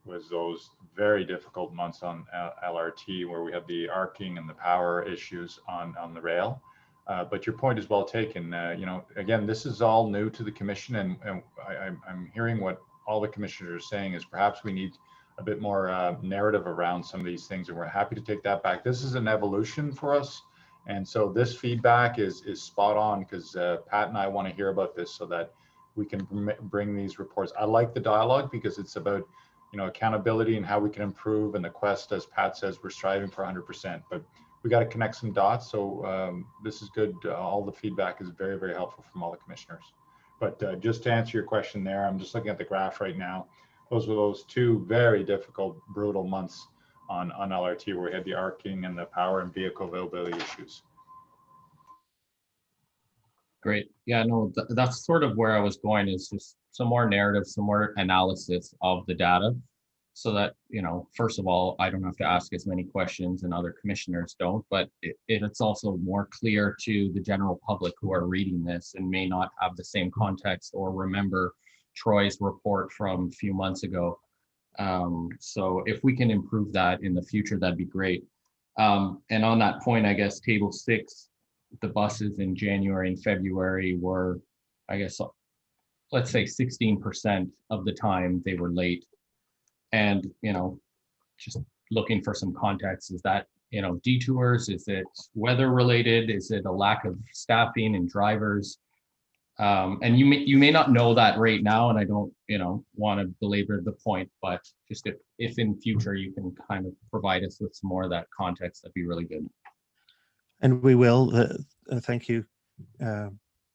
was those very difficult months on LRT, where we had the arcing and the power issues on the rail. But your point is well taken. You know, again, this is all new to the commission, and I'm hearing what all the commissioners are saying is perhaps we need a bit more narrative around some of these things, and we're happy to take that back. This is an evolution for us, and so this feedback is spot on, because Pat and I want to hear about this so that we can bring these reports. I like the dialogue because it's about, you know, accountability and how we can improve, and the quest, as Pat says, we're striving for 100%, but we got to connect some dots. So this is good. All the feedback is very, very helpful from all the commissioners. But just to answer your question there, I'm just looking at the graph right now. Those were those 2 very difficult, brutal months on LRT, where we had the arcing and the power and vehicle availability issues. Great. Yeah, no, that's sort of where I was going, is just some more narrative, some more analysis of the data, so that, you know, first of all, I don't have to ask as many questions and other commissioners don't, but it's also more clear to the general public who are reading this and may not have the same context or remember Troy's report from a few months ago. So if we can improve that in the future, that'd be great. And on that point, I guess table 6, the buses in January and February were, I guess, let's say 16% of the time they were late. And, you know, just looking for some context, is that detours? Is it weather related? Is it a lack of staffing and drivers? And you may not know that right now, and I don't want to belabor the point, but just if in future you can kind of provide us with some more of that context, that'd be really good. And we will. Thank you,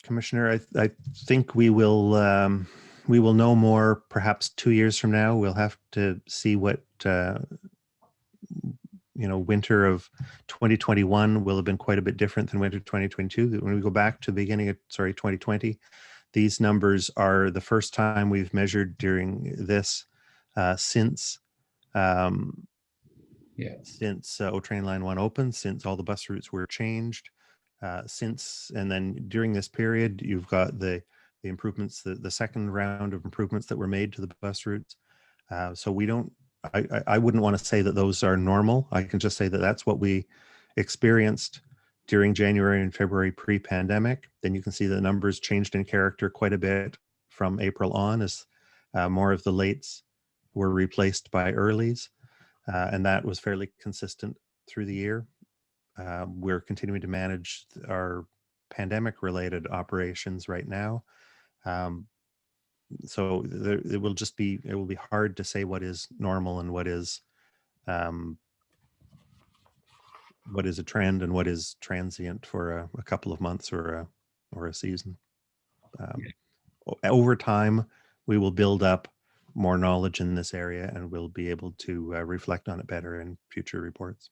Commissioner. I think we will know more perhaps 2 years from now. We'll have to see what winter of 2021 will have been quite a bit different than winter 2022. When we go back to the beginning of 2020, these numbers are the first time we've measured during this since O Train Line 1 opened, since all the bus routes were changed, and then during this period, you've got the improvements, the second round of improvements that were made to the bus routes. So we don't, I wouldn't want to say that those are normal. I can just say that that's what we experienced during January and February pre-pandemic. Then you can see the numbers changed in character quite a bit from April on as more of the lates were replaced by earlies. And that was fairly consistent through the year. We're continuing to manage our pandemic-related operations right now. So it will be hard to say what is normal and what is a trend and what is transient for a couple of months or a season. Over time, we will build up more knowledge in this area and we'll be able to reflect on it better in future reports.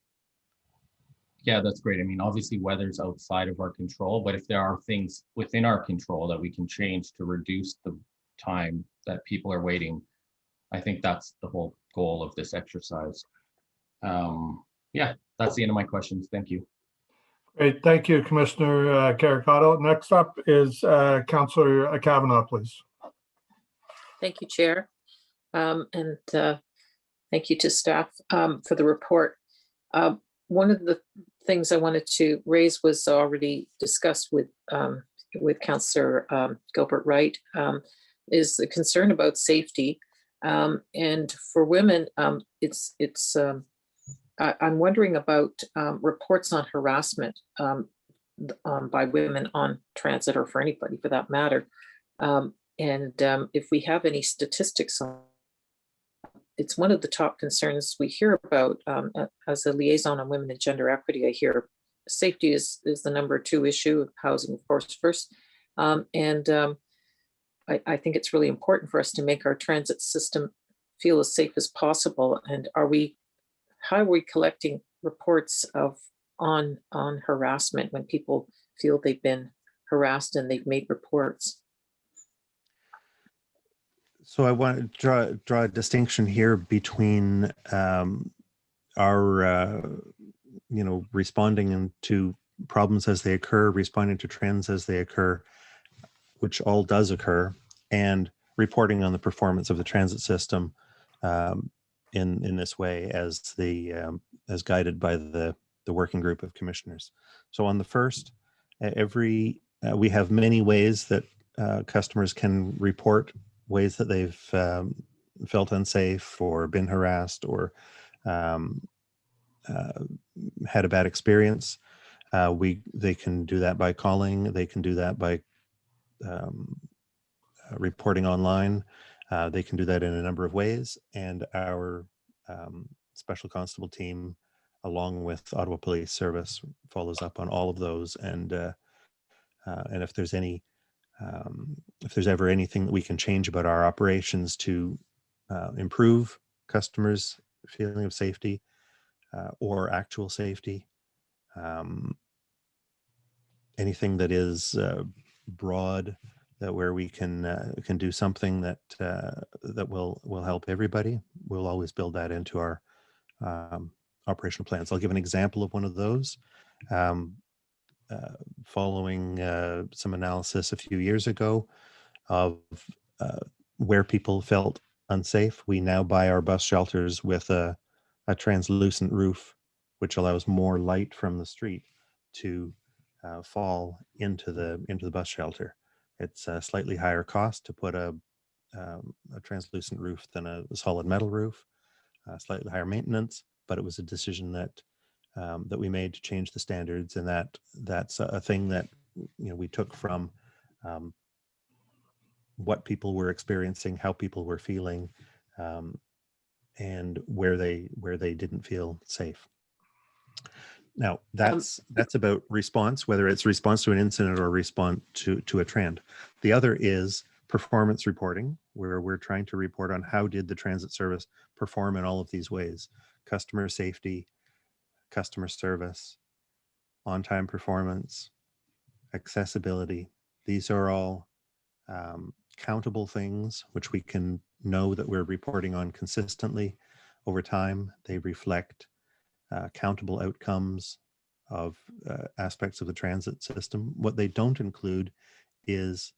Yeah, that's great. I mean, obviously weather's outside of our control, but if there are things within our control that we can change to reduce the time that people are waiting, I think that's the whole goal of this exercise. Yeah, that's the end of my questions. Thank you. Great. Thank you, Commissioner Caracado. Next up is Councillor Kavanagh, please. Thank you, Chair. And thank you to staff for the report. One of the things I wanted to raise was already discussed with Councillor Gilbert Wright, is the concern about safety. And for women, I'm wondering about reports on harassment by women on transit, or for anybody for that matter. And if we have any statistics on, it's one of the top concerns we hear about. As a liaison on women and gender equity, I hear safety is the number 2 issue, housing of course first. I think it's really important for us to make our transit system feel as safe as possible. And how are we collecting reports on harassment when people feel they've been harassed and they've made reports? So I want to draw a distinction here between our responding to problems as they occur, responding to trends as they occur, which all does occur, and reporting on the performance of the transit system in this way as guided by the working group of commissioners. So on the first, we have many ways that customers can report ways that they've felt unsafe or been harassed or had a bad experience. They can do that by calling. They can do that by reporting online. They can do that in a number of ways. And our special constable team, along with Ottawa Police Service, follows up on all of those. And if there's ever anything that we can change about our operations to improve customers' feeling of safety or actual safety, anything that is broad, that where we can do something that will help everybody, we'll always build that into our operational plans. I'll give an example of one of those. Following some analysis a few years ago of where people felt unsafe, we now buy our bus shelters with a translucent roof, which allows more light from the street to fall into the bus shelter. It's a slightly higher cost to put a translucent roof than a solid metal roof, slightly higher maintenance, but it was a decision that that we made to change the standards, and that's a thing that we took from what people were experiencing, how people were feeling, and where they didn't feel safe. Now that's about response, whether it's response to an incident or response to a trend. The other is performance reporting, where we're trying to report on how did the transit service perform in all of these ways: customer safety, customer service, on-time performance, accessibility. These are all countable things which we can know that we're reporting on consistently over time. They reflect countable outcomes of aspects of the transit system. What they don't include is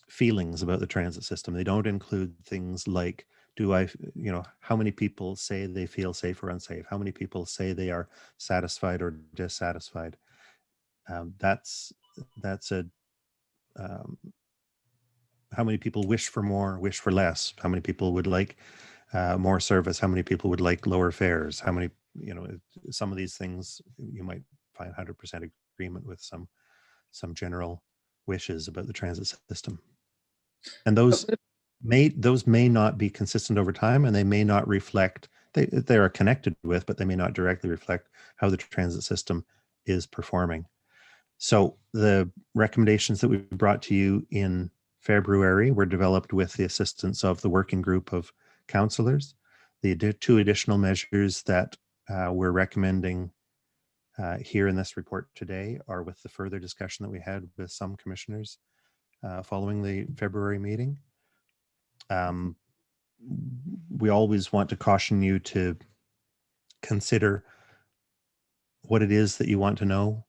feelings about the transit system. They don't include things like, how many people say they feel safe or unsafe? How many people say they are satisfied or dissatisfied? That's a how many people wish for more, wish for less? How many people would like more service? How many people would like lower fares? How many, some of these things you might find 100% agreement with some general wishes about the transit system. And those may not be consistent over time, and they may not reflect, they are connected with, but they may not directly reflect how the transit system is performing. So the recommendations that we brought to you in February were developed with the assistance of the working group of councillors. The two additional measures that we're recommending here in this report today are with the further discussion that we had with some commissioners following the February meeting. We always want to caution you to consider what it is that you want to know,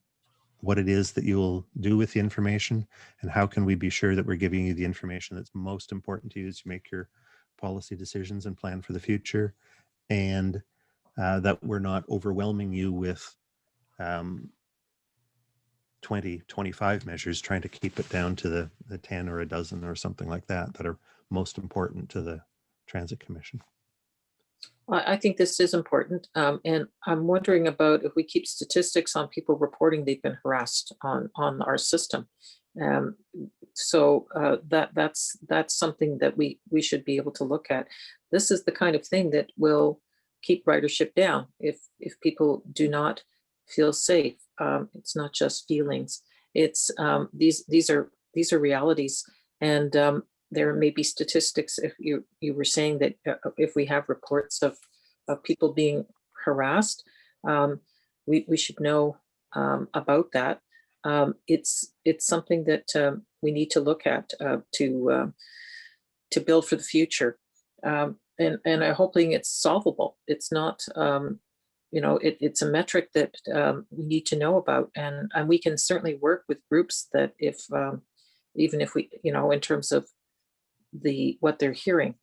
what it is that you will do with the information, and how can we be sure that we're giving you the information that's most important to you as you make your policy decisions and plan for the future, and that we're not overwhelming you with 20, 25 measures, trying to keep it down to the 10 or a dozen or something like that are most important to the Transit Commission. I think this is important. And I'm wondering about if we keep statistics on people reporting they've been harassed on our system. So that's something that we should be able to look at. This is the kind of thing that will keep ridership down if people do not feel safe. It's not just feelings. It's these are realities, and there may be statistics. If you were saying that if we have reports of people being harassed, we should know about that. It's something that we need to look at to build for the future, and I'm hoping it's solvable. It's not. It's a metric that we need to know about, and we can certainly work with groups that even if we, in terms of what they're hearing.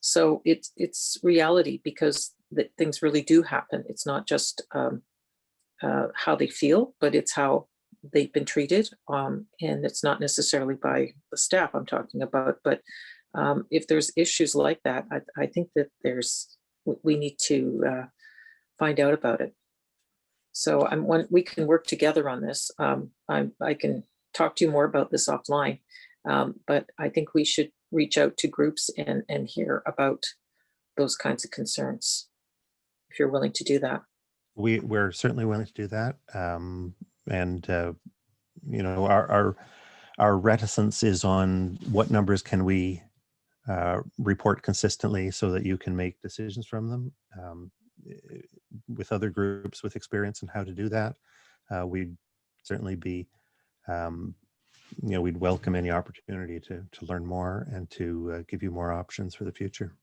So it's reality, because things really do happen. It's not just how they feel, but it's how they've been treated. And it's not necessarily by the staff I'm talking about, but if there's issues like that, I think that we need to find out about it. So we can work together on this. I can talk to you more about this offline, but I think we should reach out to groups and hear about those kinds of concerns, if you're willing to do that. We're certainly willing to do that. Our reticence is on what numbers can we report consistently so that you can make decisions from them. With other groups with experience in how to do that, we'd certainly be, we'd welcome any opportunity to learn more and to give you more options for the future.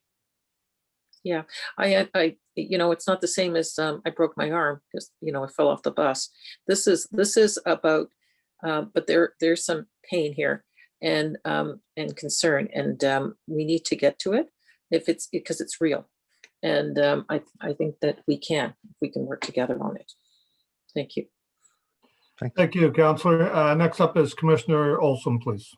Yeah, I it's not the same as I broke my arm because I fell off the bus. This is about, but there's some pain here and concern, and we need to get to it because it's real. And I think that we can work together on it. Thank you. Thank you, Councillor. Next up is Commissioner Olson, please.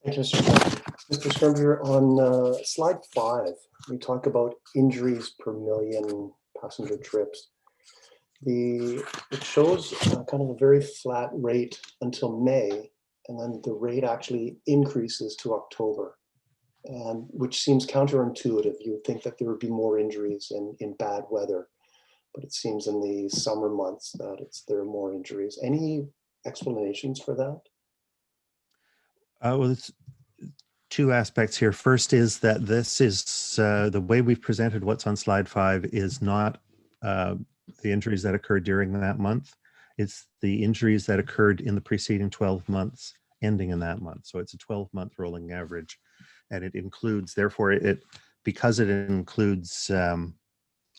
Thank you, Mr. Mr. Scrumger, on slide 5, we talk about injuries per million passenger trips. It shows kind of a very flat rate until May, and then the rate actually increases to October, and which seems counterintuitive. You would think that there would be more injuries in bad weather, but it seems in the summer months that there are more injuries. Any explanations for that? Well, it's two aspects here. First is that this is the way we've presented what's on slide 5 is not the injuries that occurred during that month. It's the injuries that occurred in the preceding 12 months ending in that month. So it's a 12-month rolling average, and it includes, therefore, because it includes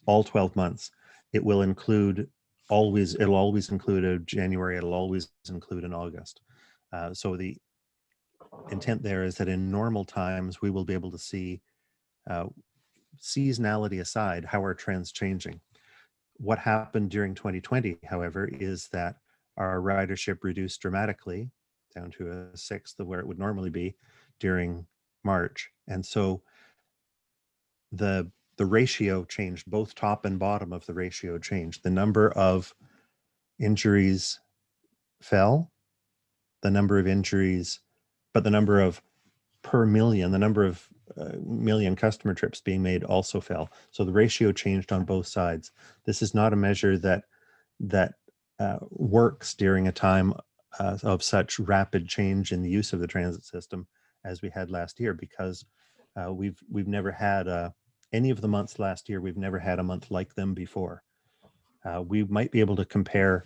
all 12 months, it'll always include a January, it'll always include an August. So the intent there is that in normal times, we will be able to see, seasonality aside, how are trends changing. What happened during 2020, however, is that our ridership reduced dramatically down to a sixth of where it would normally be during March. And so the ratio changed, both top and bottom of the ratio changed. The number of injuries fell, the number of injuries, but the number of per million, the number of million customer trips being made also fell. So the ratio changed on both sides. This is not a measure that works during a time of such rapid change in the use of the transit system as we had last year, because we've never had any of the months last year. We've never had a month like them before. We might be able to compare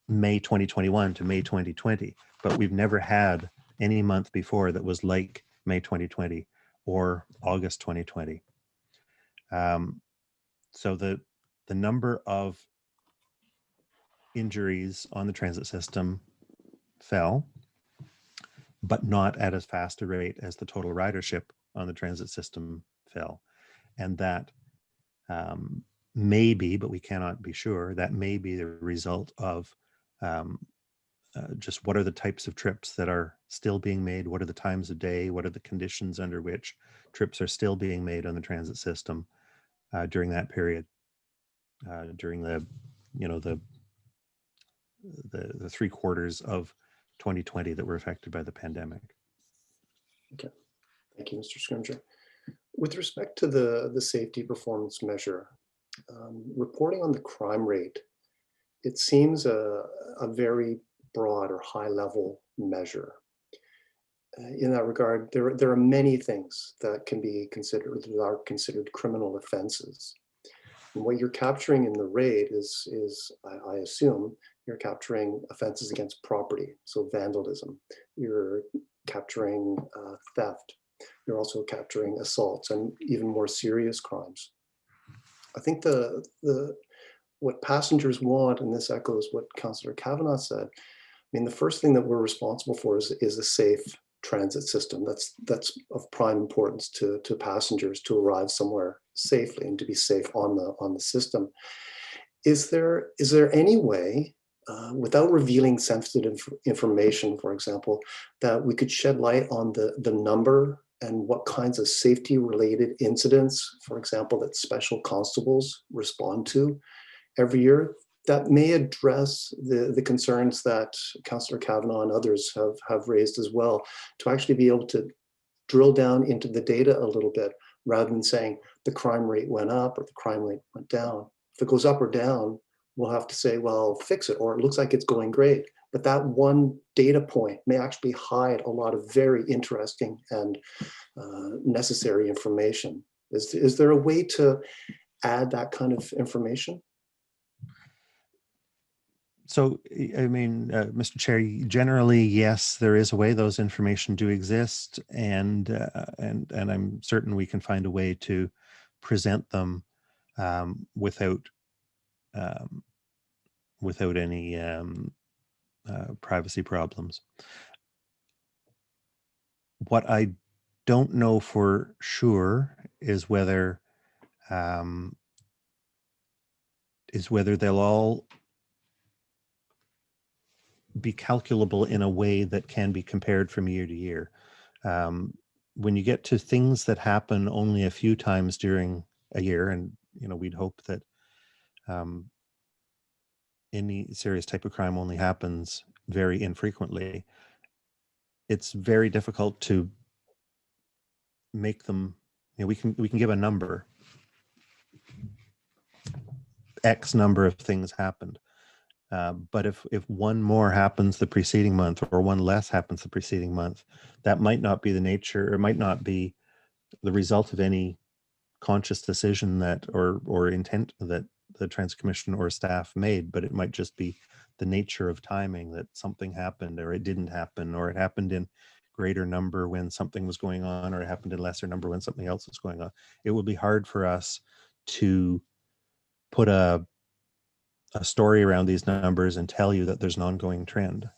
May 2021 to May 2020, but we've never had any month before that was like May 2020 or August 2020. So the number of injuries on the transit system fell, but not at as fast a rate as the total ridership on the transit system fell. And that may be, but we cannot be sure, that may be the result of just what are the types of trips that are still being made, what are the times of day, what are the conditions under which trips are still being made on the transit system during that period, during the 3 quarters of 2020 that were affected by the pandemic. Okay, thank you, Mr. Scrimger. With respect to the safety performance measure, reporting on the crime rate, it seems a very broad or high level measure. In that regard, there are many things that can be considered, that are considered criminal offenses. And what you're capturing in the rate is I assume, you're capturing offenses against property, so vandalism. You're capturing theft. You're also capturing assaults and even more serious crimes. I think what passengers want, and this echoes what Councillor Kavanagh said, I mean, the first thing that we're responsible for is a safe transit system. That's of prime importance to passengers to arrive somewhere safely and to be safe on the system. Is there any way, without revealing sensitive information, for example, that we could shed light on the number and what kinds of safety related incidents, for example, that special constables respond to every year, that may address the concerns that Councillor Kavanagh and others have raised as well, to actually be able to drill down into the data a little bit, rather than saying the crime rate went up or the crime rate went down. If it goes up or down, we'll have to say, well, fix it, or it looks like it's going great. But that one data point may actually hide a lot of very interesting and necessary information. Is there a way to add that kind of information? So, I mean, Mr. Chair, generally, yes, there is a way. Those information do exist, and I'm certain we can find a way to present them without any privacy problems. What I don't know for sure is whether they'll all be calculable in a way that can be compared from year to year. when you get to things that happen only a few times during a year, and we'd hope that any serious type of crime only happens very infrequently, it's very difficult to make them, we can give a number. X number of things happened. But if one more happens the preceding month or one less happens the preceding month, that might not be the nature, or it might not be the result of any conscious decision that or intent that the Transit Commission or staff made, but it might just be the nature of timing, that something happened or it didn't happen, or it happened in greater number when something was going on, or it happened in lesser number when something else was going on. It would be hard for us to put a story around these numbers and tell you that there's an ongoing trend.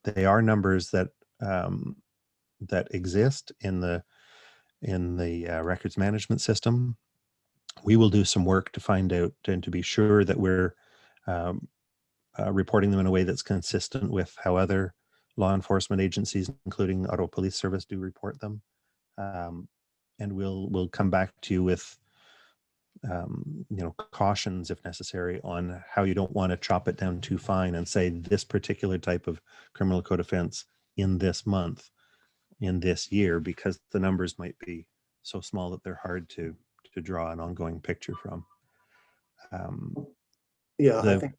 They are numbers that that exist in the records management system. We will do some work to find out and to be sure that we're reporting them in a way that's consistent with how other law enforcement agencies, including Ottawa Police Service, do report them. And we'll come back to you with cautions if necessary on how you don't want to chop it down too fine and say this particular type of criminal code offense in this month, in this year, because the numbers might be so small that they're hard to draw an ongoing picture from. The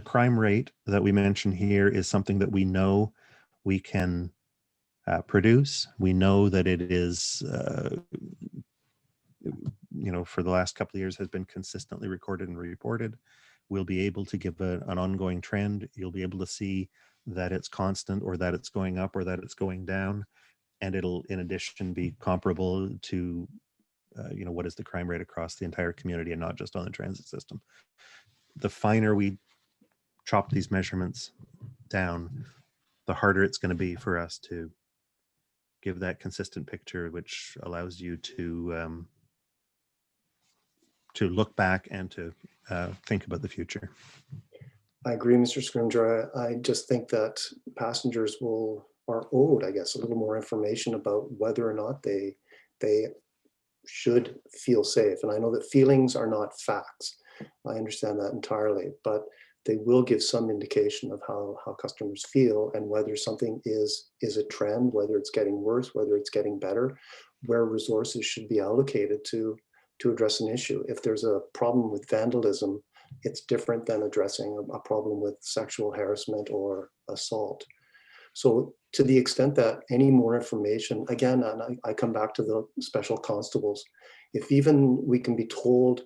crime rate that we mentioned here is something that we know we can produce. We know that it is for the last couple of years has been consistently recorded and reported. We'll be able to give an ongoing trend. You'll be able to see that it's constant, or that it's going up, or that it's going down. And it'll, in addition, be comparable to, what is the crime rate across the entire community and not just on the transit system. The finer we chop these measurements down, the harder it's going to be for us to give that consistent picture, which allows you to look back and to think about the future. I agree, Mr. Scrimgeour. I just think that passengers are owed, I guess, a little more information about whether or not they should feel safe. And I know that feelings are not facts. I understand that entirely, but they will give some indication of how customers feel and whether something is a trend, whether it's getting worse, whether it's getting better, where resources should be allocated to address an issue. If there's a problem with vandalism, it's different than addressing a problem with sexual harassment or assault. So to the extent that any more information, again, and I come back to the special constables, if even we can be told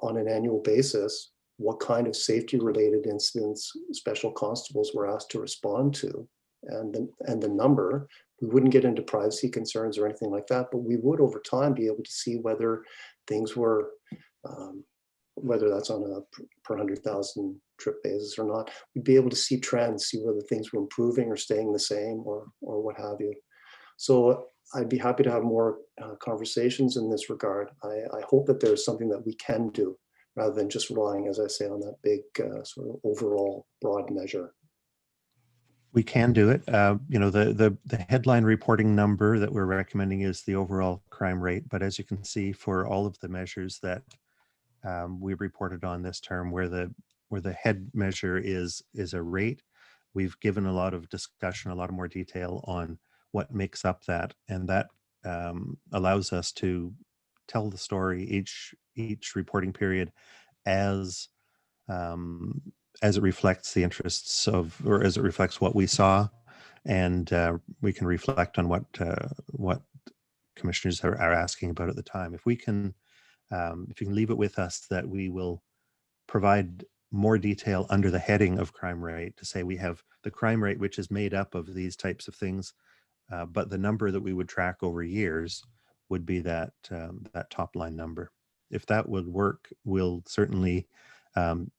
on an annual basis what kind of safety related incidents special constables were asked to respond to, and the number, we wouldn't get into privacy concerns or anything like that, but we would over time be able to see whether things were, whether that's on a per 100,000 trip basis or not. We'd be able to see trends, see whether things were improving or staying the same or what have you. So I'd be happy to have more conversations in this regard. I hope that there's something that we can do rather than just relying, as I say, on that big sort of overall broad measure. We can do it. The headline reporting number that we're recommending is the overall crime rate. But as you can see, for all of the measures that we reported on this term, where the head measure is a rate, we've given a lot of discussion, a lot of more detail on what makes up that, and that allows us to tell the story each reporting period as it reflects the interests of, or as it reflects what we saw, and we can reflect on what commissioners are asking about at the time. If you can leave it with us, that we will provide more detail under the heading of crime rate to say we have the crime rate, which is made up of these types of things, but the number that we would track over years would be that top line number. If that would work, we'll certainly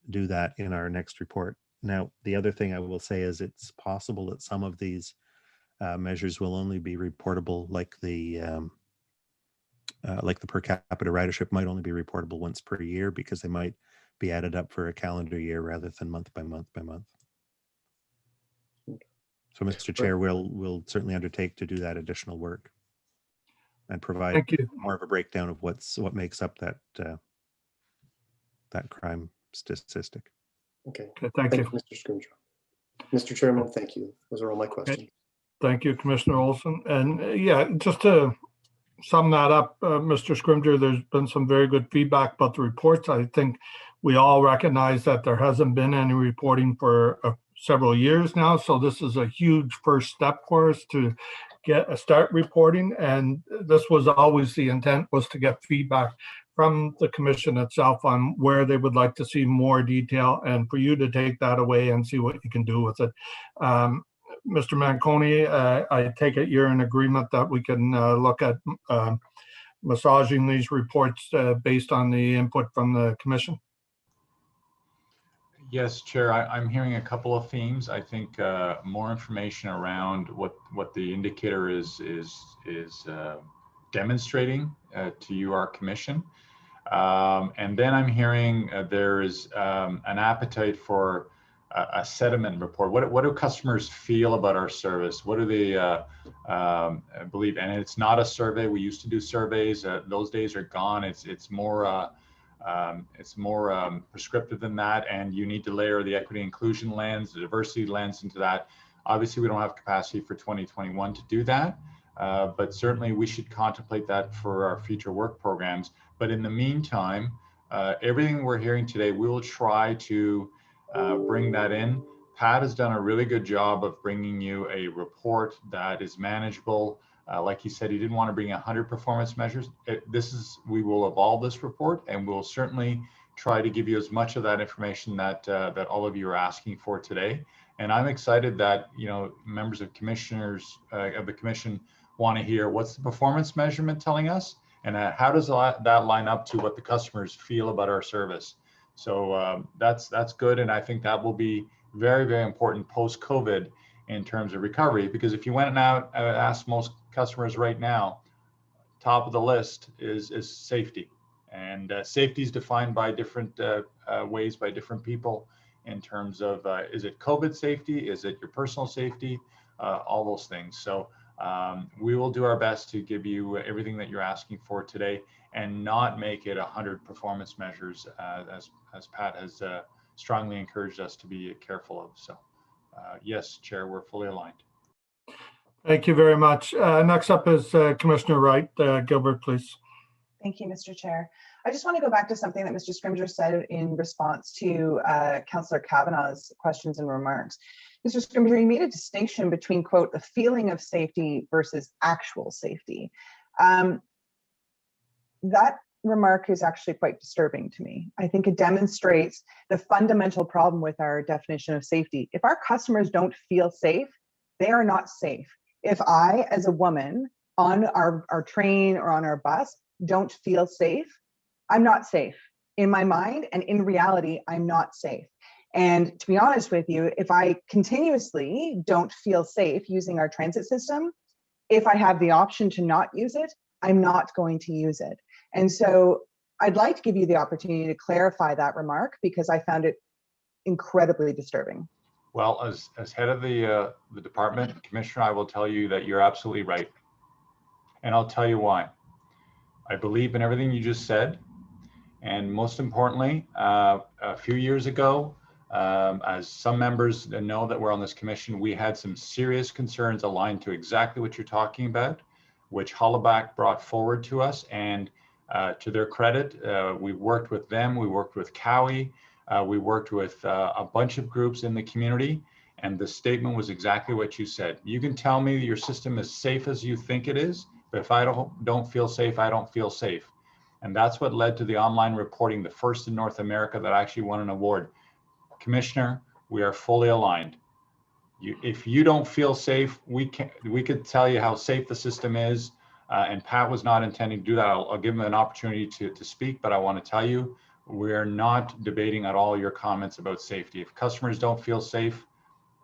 do that in our next report. Now, the other thing I will say is it's possible that some of these measures will only be reportable, like the per capita ridership might only be reportable once per year, because they might be added up for a calendar year rather than month by month by month. So, Mr. Chair, we'll certainly undertake to do that additional work and provide Thank you. more of a breakdown of what makes up that that crime statistic. Okay. Thank you. Mr. Scrimgeour. Mr. Chairman, thank you. Those are all my questions. Thank you, Commissioner Olson. And yeah, just to sum that up, Mr. Scrimgeour, there's been some very good feedback about the reports. I think we all recognize that there hasn't been any reporting for several years now. So this is a huge first step for us to start reporting. And this was always the intent, was to get feedback from the commission itself on where they would like to see more detail, and for you to take that away and see what you can do with it. Mr. Manconi, I take it you're in agreement that we can look at massaging these reports based on the input from the commission? Yes, Chair, I'm hearing a couple of themes. I think more information around what the indicator is demonstrating to you, our commission. And then I'm hearing there is an appetite for a sentiment report. What do customers feel about our service? What do they believe? And it's not a survey. We used to do surveys. Those days are gone. It's more prescriptive than that, and you need to layer the equity inclusion lens, the diversity lens into that. Obviously, we don't have capacity for 2021 to do that, but certainly we should contemplate that for our future work programs. But in the meantime, everything we're hearing today, we will try to bring that in. Pat has done a really good job of bringing you a report that is manageable. Like he said, he didn't want to bring 100 performance measures. We will evolve this report, and we'll certainly try to give you as much of that information that all of you are asking for today. And I'm excited that members of commissioners of the commission want to hear what's the performance measurement telling us, and how does that line up to what the customers feel about our service. So that's good, and I think that will be very, very important post-COVID in terms of recovery, because if you went out and asked most customers right now, top of the list is safety, and safety is defined by different ways by different people in terms of is it COVID safety, is it your personal safety, all those things. So we will do our best to give you everything that you're asking for today, and not make it 100 performance measures, as Pat has strongly encouraged us to be careful of. So yes, Chair, we're fully aligned. Thank you very much. Next up is Commissioner Wright. Gilbert, please. Thank you, Mr. Chair. I just want to go back to something that Mr. Scrimgeour said in response to Councillor Kavanaugh's questions and remarks. Mr. Scrimgeour, you made a distinction between, quote, the feeling of safety versus actual safety. That remark is actually quite disturbing to me. I think it demonstrates the fundamental problem with our definition of safety. If our customers don't feel safe, they are not safe. If I, as a woman on our train or on our bus, don't feel safe, I'm not safe. In my mind and in reality, I'm not safe. And to be honest with you, if I continuously don't feel safe using our transit system, if I have the option to not use it, I'm not going to use it. And so I'd like to give you the opportunity to clarify that remark, because I found it incredibly disturbing. Well, as head of the department, Commissioner, I will tell you that you're absolutely right. And I'll tell you why. I believe in everything you just said. And most importantly, a few years ago, as some members know that we're on this commission, we had some serious concerns aligned to exactly what you're talking about, which Hollaback brought forward to us. And to their credit, we worked with them, we worked with Cowie, we worked with a bunch of groups in the community, and the statement was exactly what you said. You can tell me that your system is safe as you think it is, but if I don't feel safe, I don't feel safe. And that's what led to the online reporting, the first in North America that actually won an award. Commissioner, we are fully aligned. If you don't feel safe, we could tell you how safe the system is, and Pat was not intending to do that. I'll give him an opportunity to speak, but I want to tell you, we're not debating at all your comments about safety. If customers don't feel safe,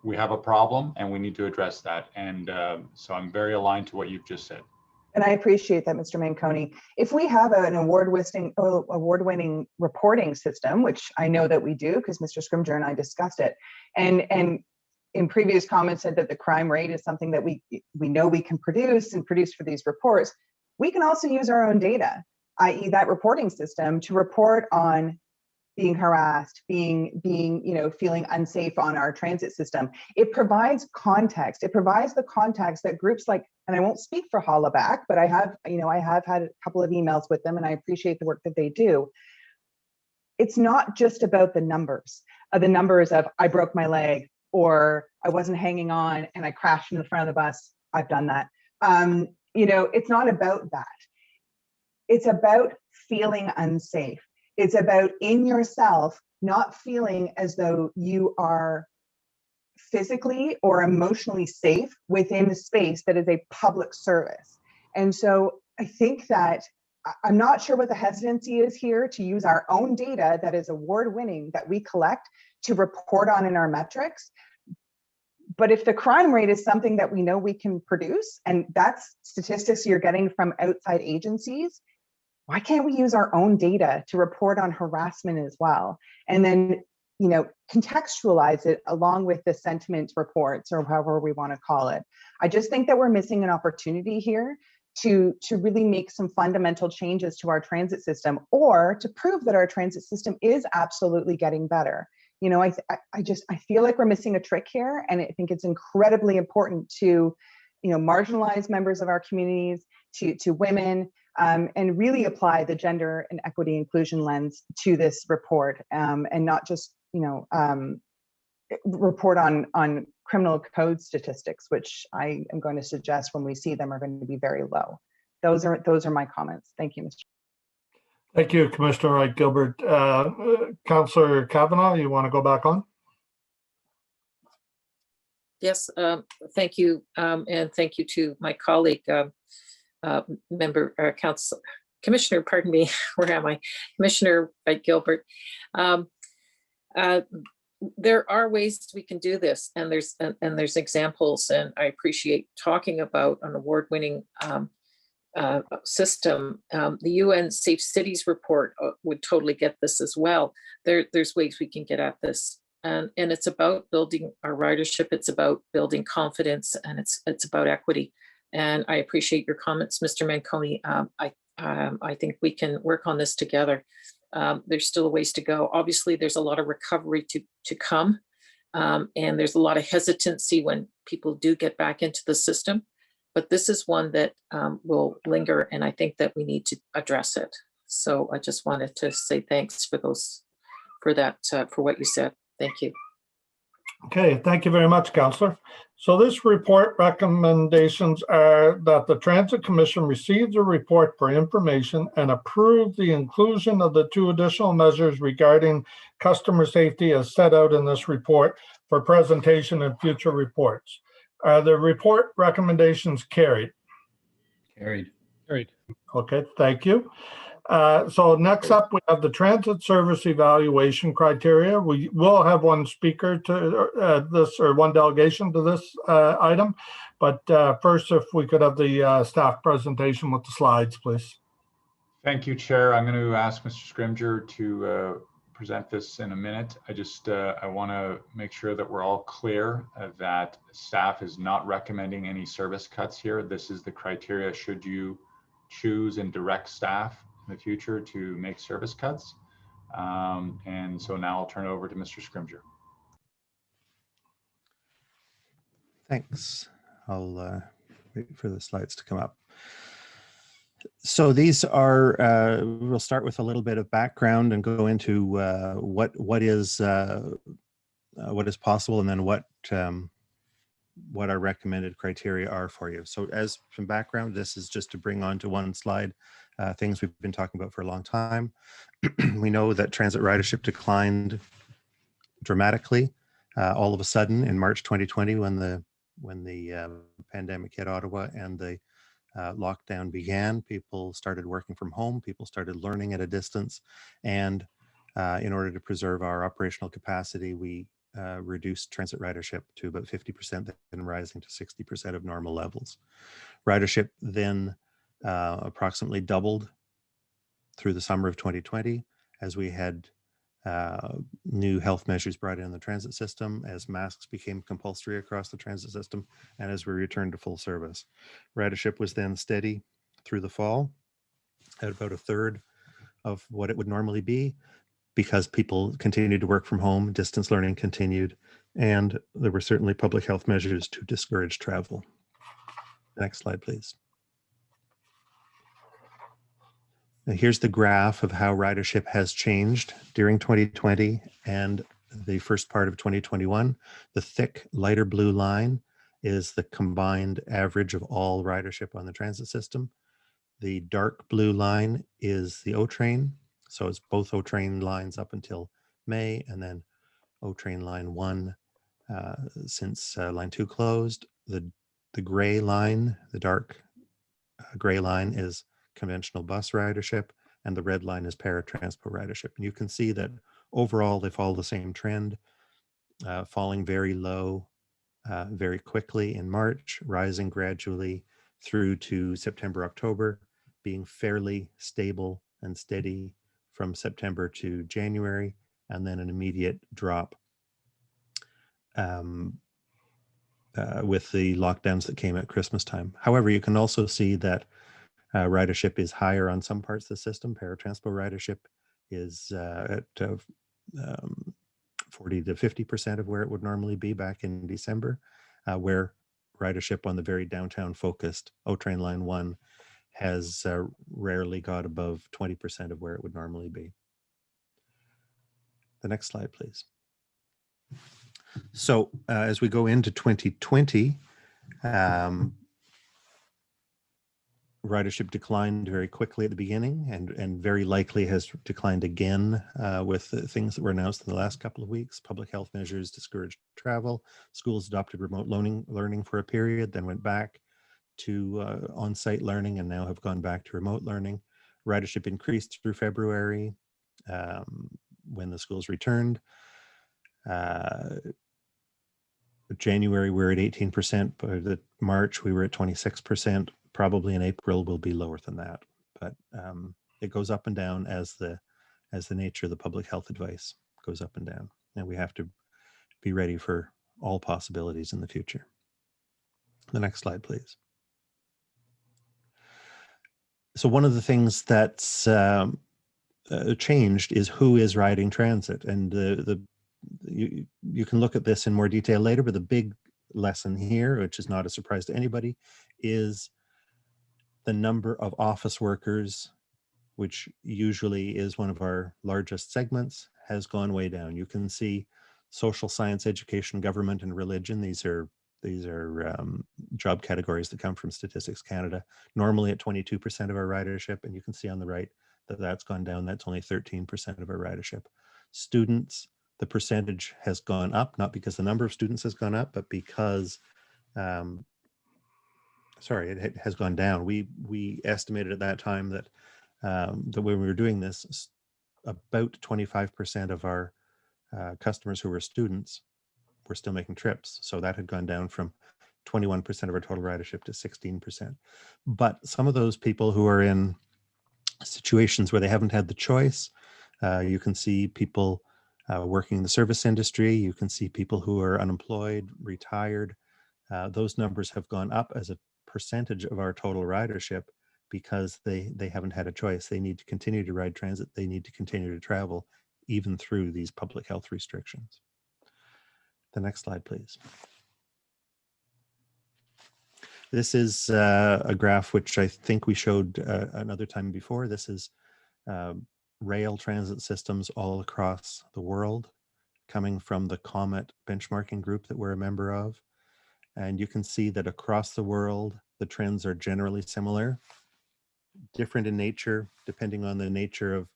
we have a problem and we need to address that. And so I'm very aligned to what you've just said. And I appreciate that, Mr. Manconi. If we have an award-winning reporting system, which I know that we do because Mr. Scrimgeour and I discussed it, and in previous comments said that the crime rate is something that we know we can produce and produce for these reports. We can also use our own data, i.e. that reporting system, to report on being harassed, being feeling unsafe on our transit system. It provides context. It provides the context that groups like, and I won't speak for Hollaback, but I have had a couple of emails with them, and I appreciate the work that they do. It's not just about the numbers of I broke my leg, or I wasn't hanging on and I crashed in the front of the bus. I've done that. It's not about that. It's about feeling unsafe. It's about in yourself not feeling as though you are physically or emotionally safe within a space that is a public service. And so I think that I'm not sure what the hesitancy is here to use our own data that is award-winning, that we collect to report on in our metrics. But if the crime rate is something that we know we can produce, and that's statistics you're getting from outside agencies, why can't we use our own data to report on harassment as well? And then, contextualize it along with the sentiment reports, or however we want to call it. I just think that we're missing an opportunity here to really make some fundamental changes to our transit system, or to prove that our transit system is absolutely getting better. I feel like we're missing a trick here, and I think it's incredibly important to, marginalize members of our communities, to women, and really apply the gender and equity inclusion lens to this report, and not just, report on criminal code statistics, which I am going to suggest when we see them are going to be very low. Those are my comments. Thank you, Mr. Thank you, Commissioner Wright Gilbert. Councillor Kavanagh, you want to go back on? Yes, thank you, and thank you to my colleague, Commissioner, pardon me, where am I? Commissioner Wright Gilbert. There are ways we can do this, and there's examples, and I appreciate talking about an award-winning system. The UN Safe Cities report would totally get this as well. There's ways we can get at this. And it's about building our ridership. It's about building confidence, and it's about equity. And I appreciate your comments, Mr. Manconi. I think we can work on this together. There's still a ways to go. Obviously, there's a lot of recovery to come, and there's a lot of hesitancy when people do get back into the system. But this is one that will linger, and I think that we need to address it. So I just wanted to say thanks for what you said. Thank you. Okay, thank you very much, Councillor. So this report recommendations are that the Transit Commission receives a report for information and approve the inclusion of the 2 additional measures regarding customer safety as set out in this report for presentation in future reports. Are the report recommendations carried? Carried. Carried. Okay, thank you. So next up, we have the transit service evaluation criteria. We will have one speaker to this, or one delegation to this item. But first, if we could have the staff presentation with the slides, please. Thank you, Chair. I'm going to ask Mr. Scrimger to present this in a minute. I want to make sure that we're all clear that staff is not recommending any service cuts here. This is the criteria should you choose and direct staff in the future to make service cuts. And so now I'll turn it over to Mr. Scrimger. Thanks. I'll wait for the slides to come up. So these are, we'll start with a little bit of background and go into what is possible, and then what our recommended criteria are for you. So as some background, this is just to bring onto one slide things we've been talking about for a long time. We know that transit ridership declined dramatically all of a sudden in March 2020 when the pandemic hit Ottawa and the lockdown began. People started working from home, people started learning at a distance, and in order to preserve our operational capacity, we reduced transit ridership to about 50%, then rising to 60% of normal levels. Ridership then approximately doubled through the summer of 2020 as we had new health measures brought in the transit system, as masks became compulsory across the transit system, and as we returned to full service. Ridership was then steady through the fall at about a third of what it would normally be, because people continued to work from home, distance learning continued, and there were certainly public health measures to discourage travel. Next slide, please. Now here's the graph of how ridership has changed during 2020 and the first part of 2021. The thick, lighter blue line is the combined average of all ridership on the transit system. The dark blue line is the O-Train. So it's both O-Train lines up until May, and then O-Train line 1 since line 2 closed. The gray line, the dark gray line, is conventional bus ridership, and the red line is Paratranspo Ridership. And you can see that overall they follow the same trend, falling very low very quickly in March, rising gradually through to September, October, being fairly stable and steady from September to January, and then an immediate drop with the lockdowns that came at Christmas time. However, you can also see that ridership is higher on some parts of the system. Paratranspo ridership is at 40 to 50% of where it would normally be back in December, where ridership on the very downtown focused O-Train line 1 has rarely got above 20% of where it would normally be. The next slide, please. So as we go into 2020, ridership declined very quickly at the beginning, and very likely has declined again with the things that were announced in the last couple of weeks. Public health measures discouraged travel. Schools adopted remote learning for a period, then went back to on-site learning, and now have gone back to remote learning. Ridership increased through February when the schools returned. January, we're at 18%, but March, we were at 26%. Probably in April will be lower than that, but it goes up and down as the nature of the public health advice goes up and down, and we have to be ready for all possibilities in the future. The next slide, please. So one of the things that's changed is who is riding transit, and you can look at this in more detail later, but the big lesson here, which is not a surprise to anybody, is the number of office workers, which usually is one of our largest segments, has gone way down. You can see social science, education, government, and religion. These are job categories that come from Statistics Canada, normally at 22% of our ridership, and you can see on the right that that's gone down. That's only 13% of our ridership. Students, the percentage has gone up, not because the number of students has gone up, but because it has gone down. We estimated at that time that that when we were doing this, about 25% of our customers who were students were still making trips. So that had gone down from 21% of our total ridership to 16%. But some of those people who are in situations where they haven't had the choice, you can see people working in the service industry, you can see people who are unemployed, retired. Those numbers have gone up as a percentage of our total ridership because they haven't had a choice. They need to continue to ride transit. They need to continue to travel even through these public health restrictions. The next slide, please. This is a graph which I think we showed another time before. This is rail transit systems all across the world, coming from the COMET benchmarking group that we're a member of. And you can see that across the world, the trends are generally similar, different in nature, depending on the nature of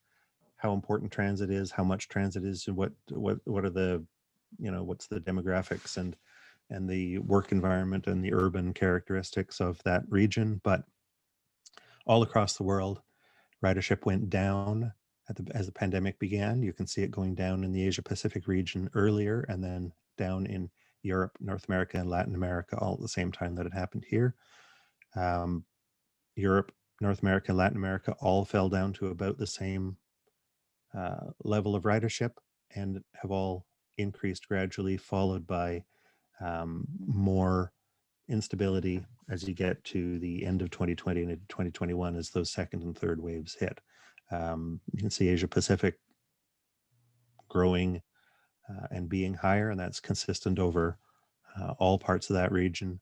how important transit is, how much transit is, and what are the, what's the demographics and the work environment and the urban characteristics of that region. But all across the world, ridership went down as the pandemic began. You can see it going down in the Asia Pacific region earlier, and then down in Europe, North America, and Latin America all at the same time that it happened here. Europe, North America, Latin America all fell down to about the same level of ridership and have all increased gradually, followed by more instability as you get to the end of 2020 and into 2021 as those second and third waves hit. You can see Asia Pacific growing and being higher, and that's consistent over all parts of that region.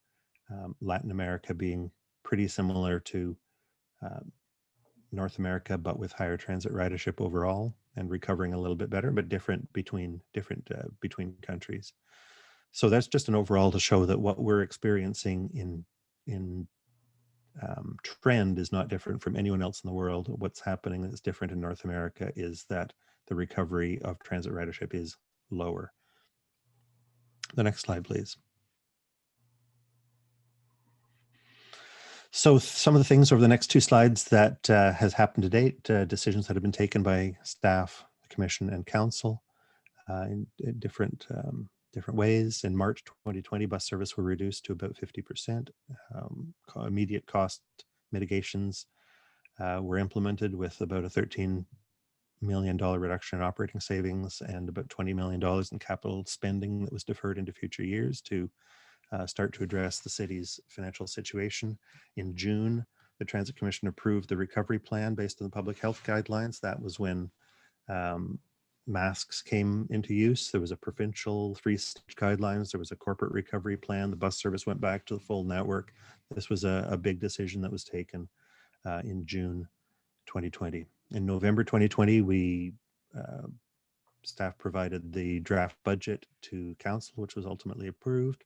Latin America being pretty similar to North America, but with higher transit ridership overall and recovering a little bit better, but different between countries. So that's just an overall to show that what we're experiencing in trend is not different from anyone else in the world. What's happening that's different in North America is that the recovery of transit ridership is lower. The next slide, please. So some of the things over the next two slides that has happened to date, decisions that have been taken by staff, the commission, and council in different ways. In March 2020, bus service were reduced to about 50%. Immediate cost mitigations were implemented with about a $13 million reduction in operating savings and about $20 million in capital spending that was deferred into future years to start to address the city's financial situation. In June, the Transit Commission approved the recovery plan based on the public health guidelines. That was when masks came into use. There was a provincial 3-stage guidelines. There was a corporate recovery plan. The bus service went back to the full network. This was a big decision that was taken in June 2020. In November 2020, we staff provided the draft budget to council, which was ultimately approved.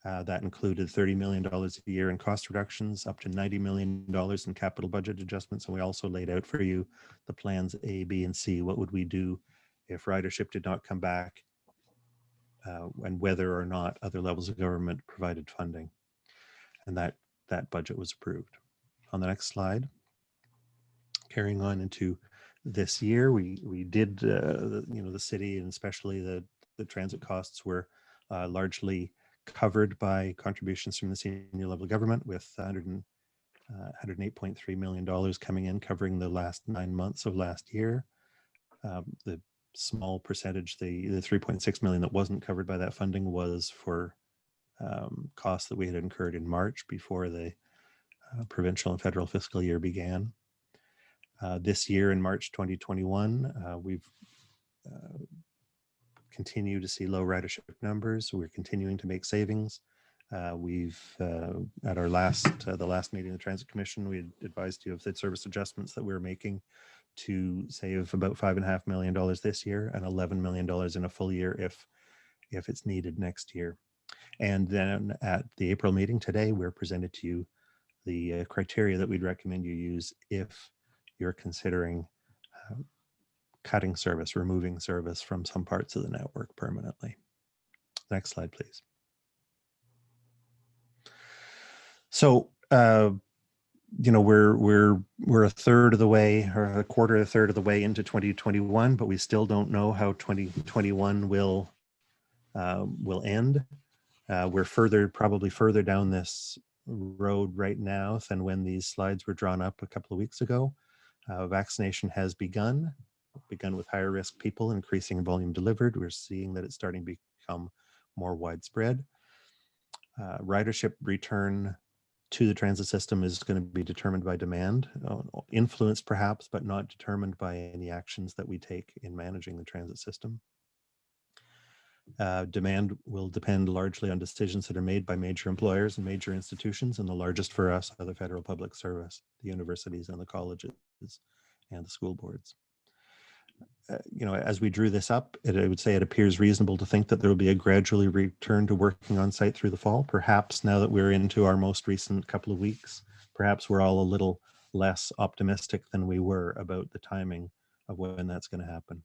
That included $30 million a year in cost reductions, up to $90 million in capital budget adjustments. And we also laid out for you the plans A, B, and C. What would we do if ridership did not come back, and whether or not other levels of government provided funding. And that budget was approved. On the next slide, carrying on into this year, we did, the city and especially the transit costs were largely covered by contributions from the senior level government, with $108.3 million coming in, covering the last 9 months of last year. The small percentage, the $3.6 million that wasn't covered by that funding, was for costs that we had incurred in March before the provincial and federal fiscal year began. This year in March 2021, we've continue to see low ridership numbers. We're continuing to make savings. We've at our the last meeting of the Transit Commission, we had advised you of the service adjustments that we're making to save about $5.5 million this year and $11 million in a full year if it's needed next year. And then at the April meeting today, we're presented to you the criteria that we'd recommend you use if you're considering cutting service, removing service from some parts of the network permanently. Next slide, please. So, we're a third of the way, or a quarter, a third of the way into 2021, but we still don't know how 2021 will end. We're probably further down this road right now than when these slides were drawn up a couple of weeks ago. Vaccination has begun with higher risk people, increasing in volume delivered. We're seeing that it's starting to become more widespread. Ridership return to the transit system is going to be determined by demand, influenced perhaps, but not determined by any actions that we take in managing the transit system. Demand will depend largely on decisions that are made by major employers and major institutions, and the largest for us are the federal public service, the universities and the colleges and the school boards. As we drew this up, I would say it appears reasonable to think that there will be a gradually return to working on site through the fall. Perhaps now that we're into our most recent couple of weeks, perhaps we're all a little less optimistic than we were about the timing of when that's going to happen.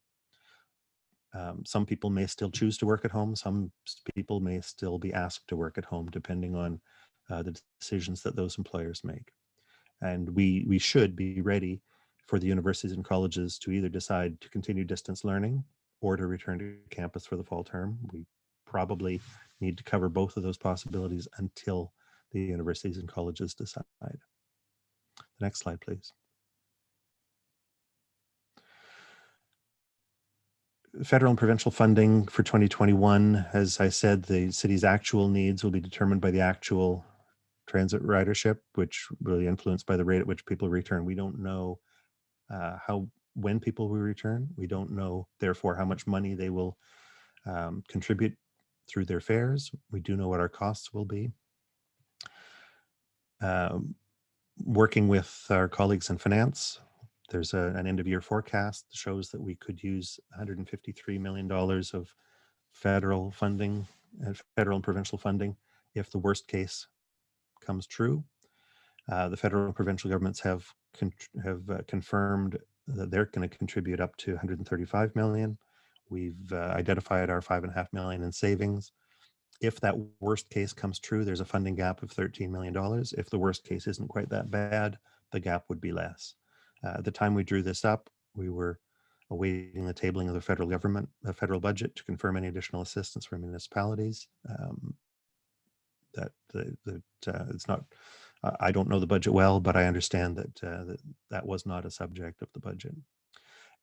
Some people may still choose to work at home. Some people may still be asked to work at home, depending on the decisions that those employers make. And we should be ready for the universities and colleges to either decide to continue distance learning or to return to campus for the fall term. We probably need to cover both of those possibilities until the universities and colleges decide. The next slide, please. federal and provincial funding for 2021, as I said, the city's actual needs will be determined by the actual transit ridership, which really influenced by the rate at which people return. We don't know when people will return. We don't know, therefore, how much money they will contribute through their fares. We do know what our costs will be. Working with our colleagues in finance, there's an end of year forecast that shows that we could use $153 million of federal funding, federal and provincial funding, if the worst case comes true. The federal and provincial governments have confirmed that they're going to contribute up to 135 million. We've identified our 5.5 million in savings. If that worst case comes true, there's a funding gap of $13 million. If the worst case isn't quite that bad, the gap would be less. At the time we drew this up, we were awaiting the tabling of the federal government, the federal budget, to confirm any additional assistance from municipalities. It's not, I don't know the budget well, but I understand that that was not a subject of the budget.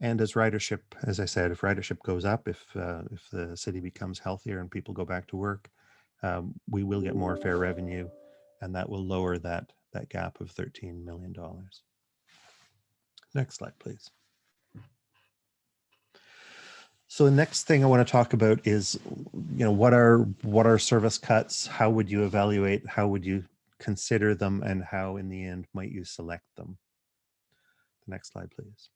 And as ridership, as I said, if ridership goes up, if the city becomes healthier and people go back to work, we will get more fare revenue, and that will lower that gap of $13 million. Next slide, please. So the next thing I want to talk about is, what are service cuts? How would you evaluate? How would you consider them? And how, in the end, might you select them? The next slide, please.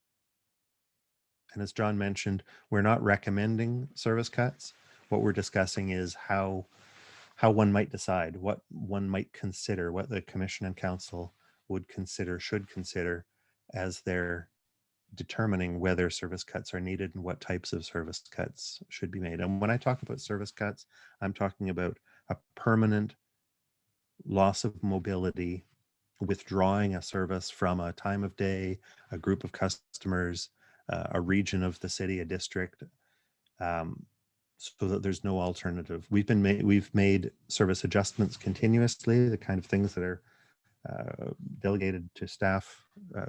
And as John mentioned, we're not recommending service cuts. What we're discussing is how one might decide, what one might consider, what the Commission and Council would consider, should consider, as they're determining whether service cuts are needed and what types of service cuts should be made. And when I talk about service cuts, I'm talking about a permanent loss of mobility, withdrawing a service from a time of day, a group of customers, a region of the city, a district, so that there's no alternative. We've made service adjustments continuously, the kind of things that are delegated to staff,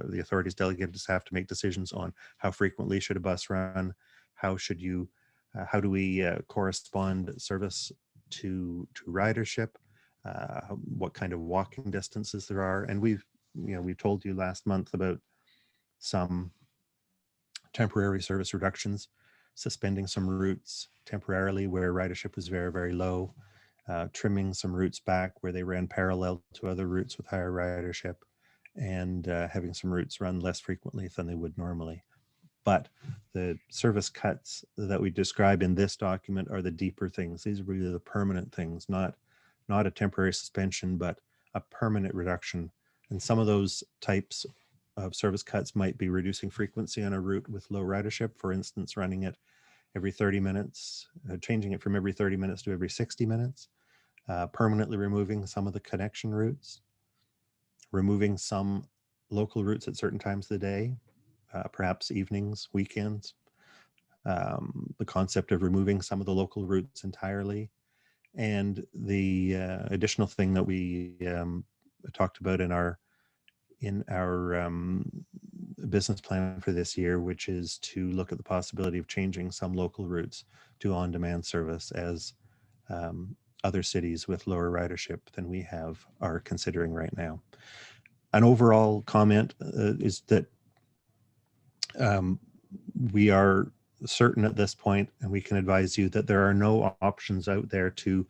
the authorities delegated to staff to make decisions on how frequently should a bus run, how do we correspond service to ridership, what kind of walking distances there are. And we told you last month about some temporary service reductions, suspending some routes temporarily where ridership was very, very low, trimming some routes back where they ran parallel to other routes with higher ridership, and having some routes run less frequently than they would normally. But the service cuts that we describe in this document are the deeper things. These are really the permanent things, not a temporary suspension, but a permanent reduction. And some of those types of service cuts might be reducing frequency on a route with low ridership, for instance, running it every 30 minutes, changing it from every 30 minutes to every 60 minutes, permanently removing some of the connection routes, removing some local routes at certain times of the day, perhaps evenings, weekends, the concept of removing some of the local routes entirely. And the additional thing that we talked about in our business plan for this year, which is to look at the possibility of changing some local routes to on-demand service, as other cities with lower ridership than we have are considering right now. An overall comment is that we are certain at this point, and we can advise you that there are no options out there to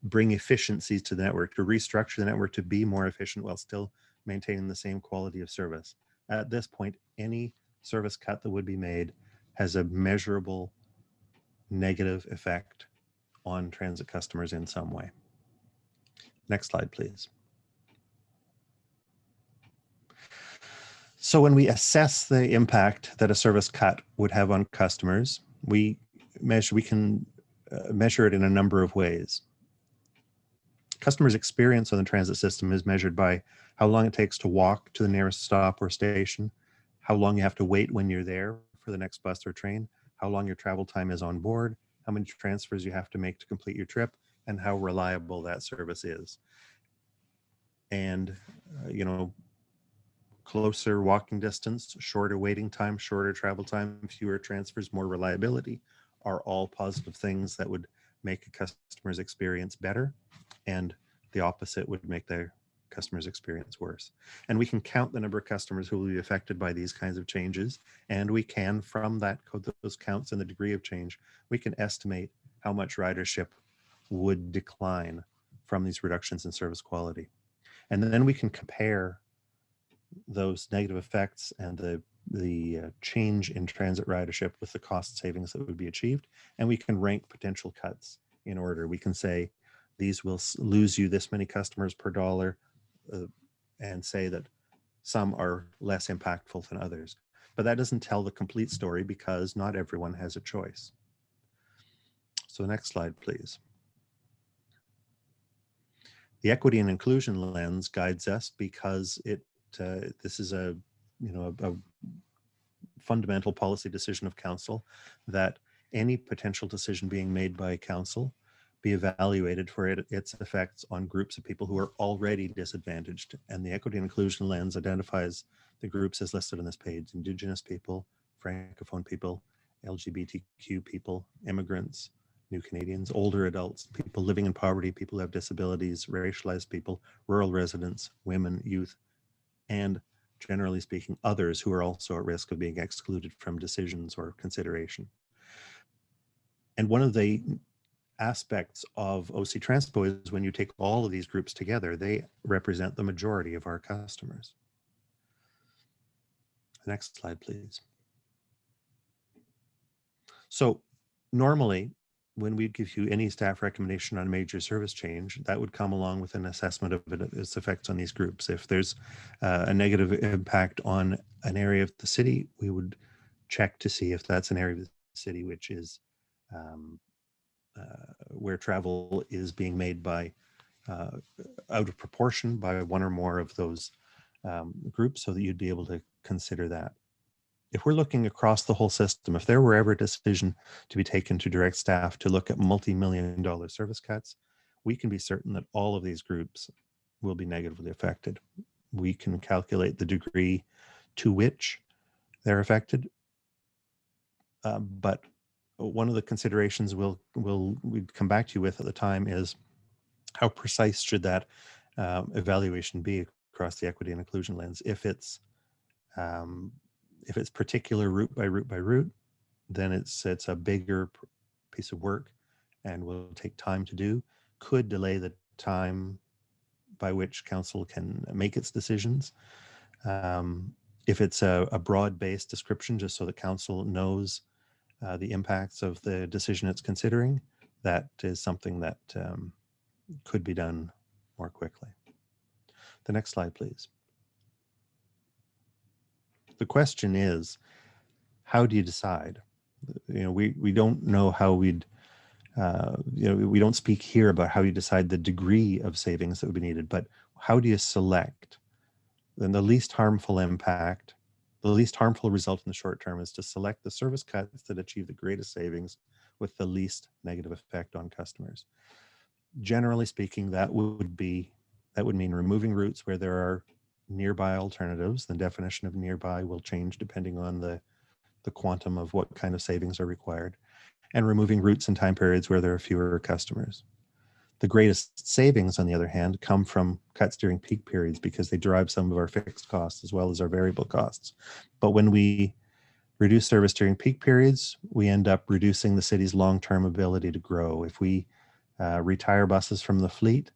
bring efficiencies to the network, to restructure the network to be more efficient while still maintaining the same quality of service. At this point, any service cut that would be made has a measurable negative effect on transit customers in some way. Next slide, please. So when we assess the impact that a service cut would have on customers, we can measure it in a number of ways. Customers' experience on the transit system is measured by how long it takes to walk to the nearest stop or station, how long you have to wait when you're there for the next bus or train, how long your travel time is on board, how many transfers you have to make to complete your trip, and how reliable that service is. And, closer walking distance, shorter waiting time, shorter travel time, fewer transfers, more reliability are all positive things that would make a customer's experience better, and the opposite would make their customer's experience worse. And we can count the number of customers who will be affected by these kinds of changes, and we can, from those counts and the degree of change, we can estimate how much ridership would decline from these reductions in service quality. And then we can compare those negative effects and the change in transit ridership with the cost savings that would be achieved, and we can rank potential cuts in order. We can say these will lose you this many customers per dollar, and say that some are less impactful than others. But that doesn't tell the complete story because not everyone has a choice. So next slide, please. The equity and inclusion lens guides us because this is a fundamental policy decision of council, that any potential decision being made by council be evaluated for its effects on groups of people who are already disadvantaged. And the equity and inclusion lens identifies the groups as listed on this page: Indigenous people, Francophone people, LGBTQ people, immigrants, new Canadians, older adults, people living in poverty, people who have disabilities, racialized people, rural residents, women, youth, and generally speaking, others who are also at risk of being excluded from decisions or consideration. And one of the aspects of OC Transpo is when you take all of these groups together, they represent the majority of our customers. Next slide, please. So normally, when we give you any staff recommendation on major service change, that would come along with an assessment of its effects on these groups. If there's a negative impact on an area of the city, we would check to see if that's an area of the city which is where travel is being made by out of proportion by one or more of those groups, so that you'd be able to consider that. If we're looking across the whole system, if there were ever a decision to be taken to direct staff to look at multi-million-dollar service cuts, we can be certain that all of these groups will be negatively affected. We can calculate the degree to which they're affected, but one of the considerations we'd come back to you with at the time is how precise should that evaluation be across the equity and inclusion lens. If it's particular route by route by route, then it's a bigger piece of work and will take time to do, could delay the time by which council can make its decisions. If it's a broad-based description, just so that council knows the impacts of the decision it's considering, that is something that could be done more quickly. The next slide, please. The question is, how do you decide? We don't know how we'd, we don't speak here about how you decide the degree of savings that would be needed, but how do you select? Then the least harmful impact, the least harmful result in the short term is to select the service cuts that achieve the greatest savings with the least negative effect on customers. Generally speaking, that would mean removing routes where there are nearby alternatives. The definition of nearby will change depending on the quantum of what kind of savings are required, and removing routes and time periods where there are fewer customers. The greatest savings, on the other hand, come from cuts during peak periods because they derive some of our fixed costs as well as our variable costs. But when we reduce service during peak periods, we end up reducing the city's long-term ability to grow. If we retire buses from the fleet,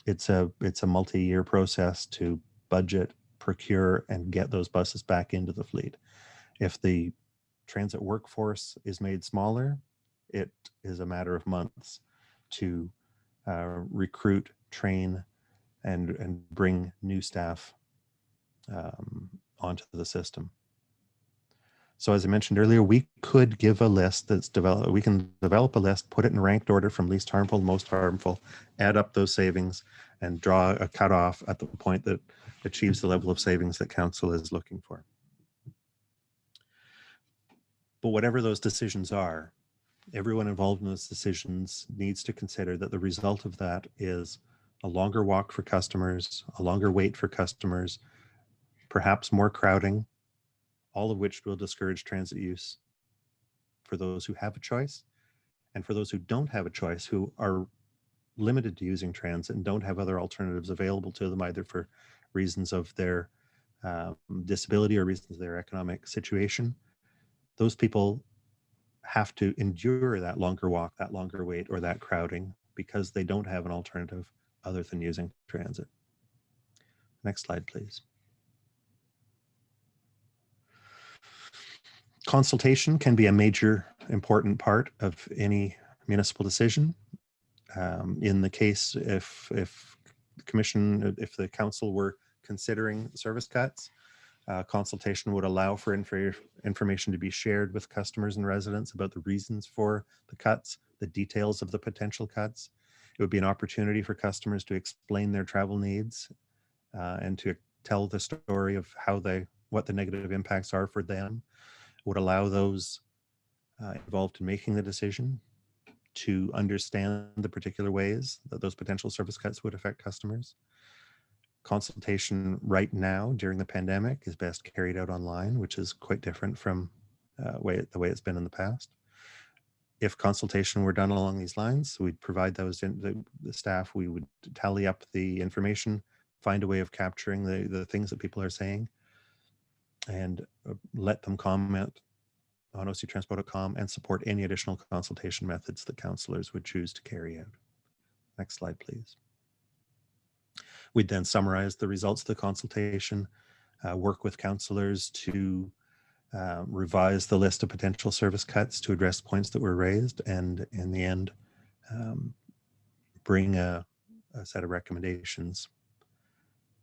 it's a multi-year process to budget, procure, and get those buses back into the fleet. If the transit workforce is made smaller, it is a matter of months to recruit, train, and bring new staff onto the system. So as I mentioned earlier, we could give a list that's developed. We can develop a list, put it in ranked order from least harmful to most harmful, add up those savings, and draw a cutoff at the point that achieves the level of savings that council is looking for. But whatever those decisions are, everyone involved in those decisions needs to consider that the result of that is a longer walk for customers, a longer wait for customers, perhaps more crowding, all of which will discourage transit use for those who have a choice, and for those who don't have a choice, who are limited to using transit and don't have other alternatives available to them, either for reasons of their disability or reasons of their economic situation. Those people have to endure that longer walk, that longer wait, or that crowding because they don't have an alternative other than using transit. Next slide, please. Consultation can be a major important part of any municipal decision. In the case if the commission, if the council were considering service cuts, consultation would allow for information to be shared with customers and residents about the reasons for the cuts, the details of the potential cuts. It would be an opportunity for customers to explain their travel needs and to tell the story of what the negative impacts are for them. It would allow those involved in making the decision to understand the particular ways that those potential service cuts would affect customers. Consultation right now during the pandemic is best carried out online, which is quite different from the way it's been in the past. If consultation were done along these lines, we'd provide those in the staff, we would tally up the information, find a way of capturing the things that people are saying, and let them comment on octranspo.com and support any additional consultation methods that councillors would choose to carry out. Next slide, please. We'd then summarize the results of the consultation, work with councillors to revise the list of potential service cuts to address points that were raised, and in the end, bring a set of recommendations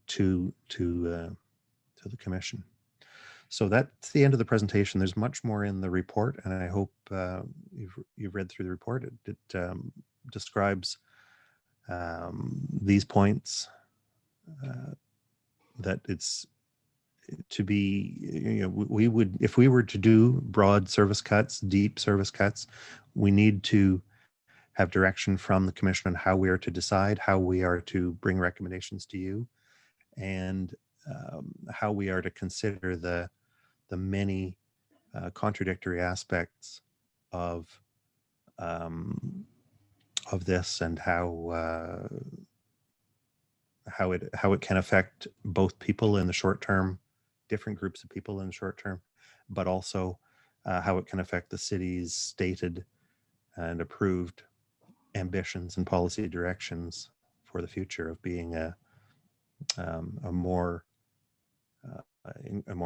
to the commission. So that's the end of the presentation. There's much more in the report, and I hope you've read through the report. It describes these points, that it's to be, we would, if we were to do broad service cuts, deep service cuts, we need to have direction from the commission on how we are to decide, how we are to bring recommendations to you, and how we are to consider the many contradictory aspects of this, and how it can affect both people in the short term, different groups of people in the short term, but also how it can affect the city's stated and approved ambitions and policy directions for the future of being a more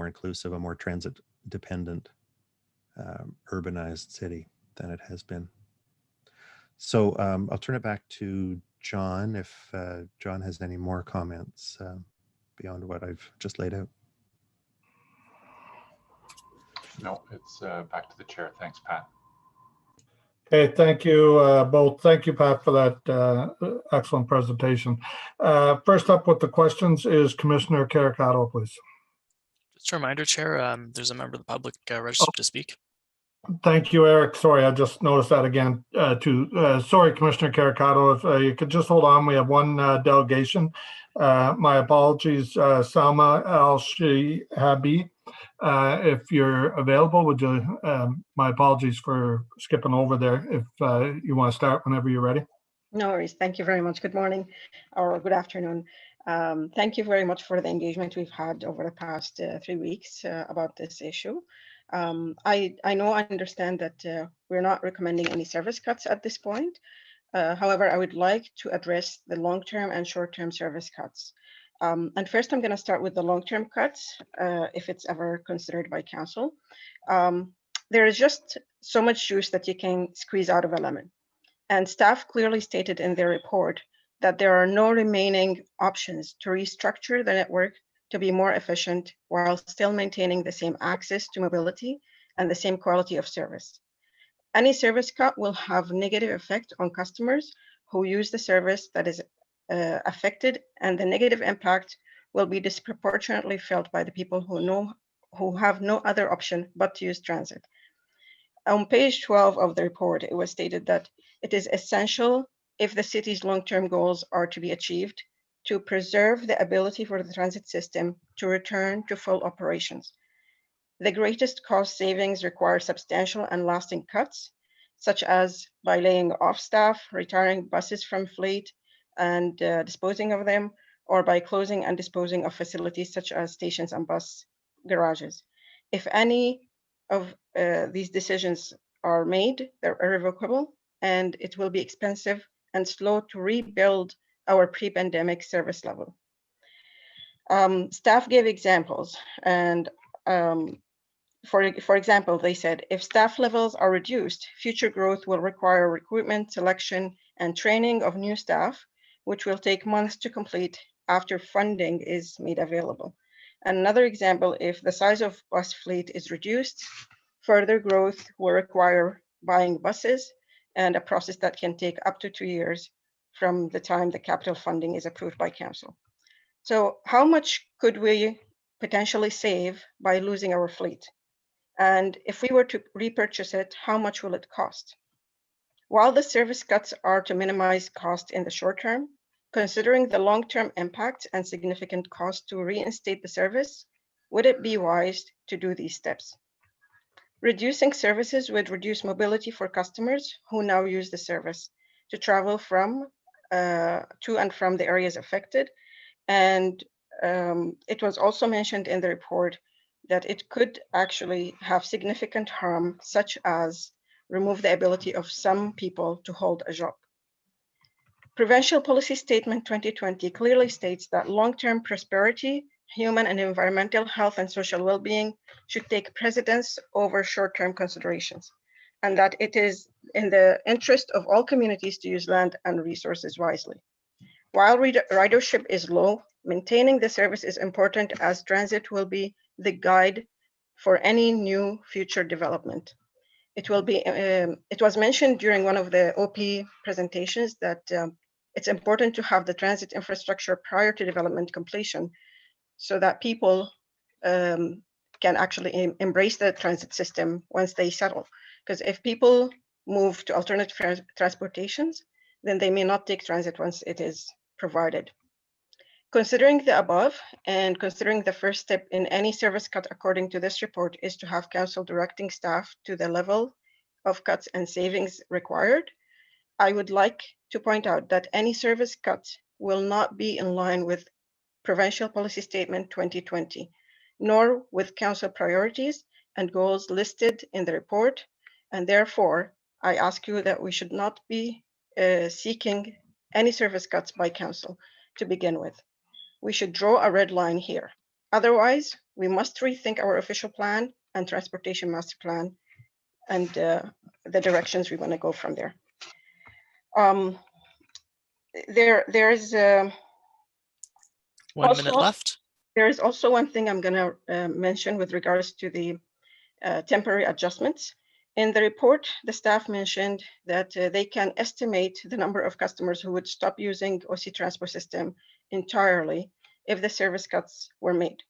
inclusive, a more transit dependent, urbanized city than it has been. So I'll turn it back to John if John has any more comments beyond what I've just laid out. No, it's back to the chair. Thanks, Pat. Okay, thank you both. Thank you, Pat, for that excellent presentation. First up with the questions is Commissioner Caracado, please. Just a reminder, Chair, there's a member of the public registered to speak. Thank you, Eric. Sorry, I just noticed that again too. Sorry, Commissioner Caracado, if you could just hold on. We have one delegation. My apologies, Salma Al-Shihabi. If you're available, would you, my apologies for skipping over there. If you want to start whenever you're ready. No worries. Thank you very much. Good morning or good afternoon. Thank you very much for the engagement we've had over the past 3 weeks about this issue. I understand that we're not recommending any service cuts at this point. However, I would like to address the long-term and short-term service cuts. And first, I'm going to start with the long-term cuts, if it's ever considered by council. There is just so much juice that you can squeeze out of a lemon. And staff clearly stated in their report that there are no remaining options to restructure the network to be more efficient while still maintaining the same access to mobility and the same quality of service. Any service cut will have negative effect on customers who use the service that is affected, and the negative impact will be disproportionately felt by the people who have no other option but to use transit. On page 12 of the report, it was stated that it is essential, if the city's long-term goals are to be achieved, to preserve the ability for the transit system to return to full operations. The greatest cost savings require substantial and lasting cuts, such as by laying off staff, retiring buses from fleet and disposing of them, or by closing and disposing of facilities such as stations and bus garages. If any of these decisions are made, they're irrevocable, and it will be expensive and slow to rebuild our pre-pandemic service level. Staff gave examples, and for example, they said, if staff levels are reduced, future growth will require recruitment, selection, and training of new staff, which will take months to complete after funding is made available. Another example, if the size of bus fleet is reduced, further growth will require buying buses, and a process that can take up to 2 years from the time the capital funding is approved by council. So how much could we potentially save by losing our fleet? And if we were to repurchase it, how much will it cost? While the service cuts are to minimize cost in the short term, considering the long-term impact and significant cost to reinstate the service, would it be wise to do these steps? Reducing services would reduce mobility for customers who now use the service to travel from to and from the areas affected. And it was also mentioned in the report that it could actually have significant harm, such as remove the ability of some people to hold a job. Provincial Policy Statement 2020 clearly states that long-term prosperity, human and environmental health and social well-being should take precedence over short-term considerations, and that it is in the interest of all communities to use land and resources wisely. While ridership is low, maintaining the service is important, as transit will be the guide for any new future development. It was mentioned during one of the OP presentations that it's important to have the transit infrastructure prior to development completion, so that people can actually embrace the transit system once they settle. Because if people move to alternative transportations, then they may not take transit once it is provided. Considering the above, and considering the first step in any service cut according to this report is to have council directing staff to the level of cuts and savings required, I would like to point out that any service cut will not be in line with Provincial Policy Statement 2020, nor with council priorities and goals listed in the report, and therefore I ask you that we should not be seeking any service cuts by council to begin with. We should draw a red line here. Otherwise, we must rethink our official plan and transportation master plan and the directions we want to go from there. There is 1 minute left. There is also one thing I'm going to mention with regards to the temporary adjustments. In the report, the staff mentioned that they can estimate the number of customers who would stop using OC Transport System entirely if the service cuts were made.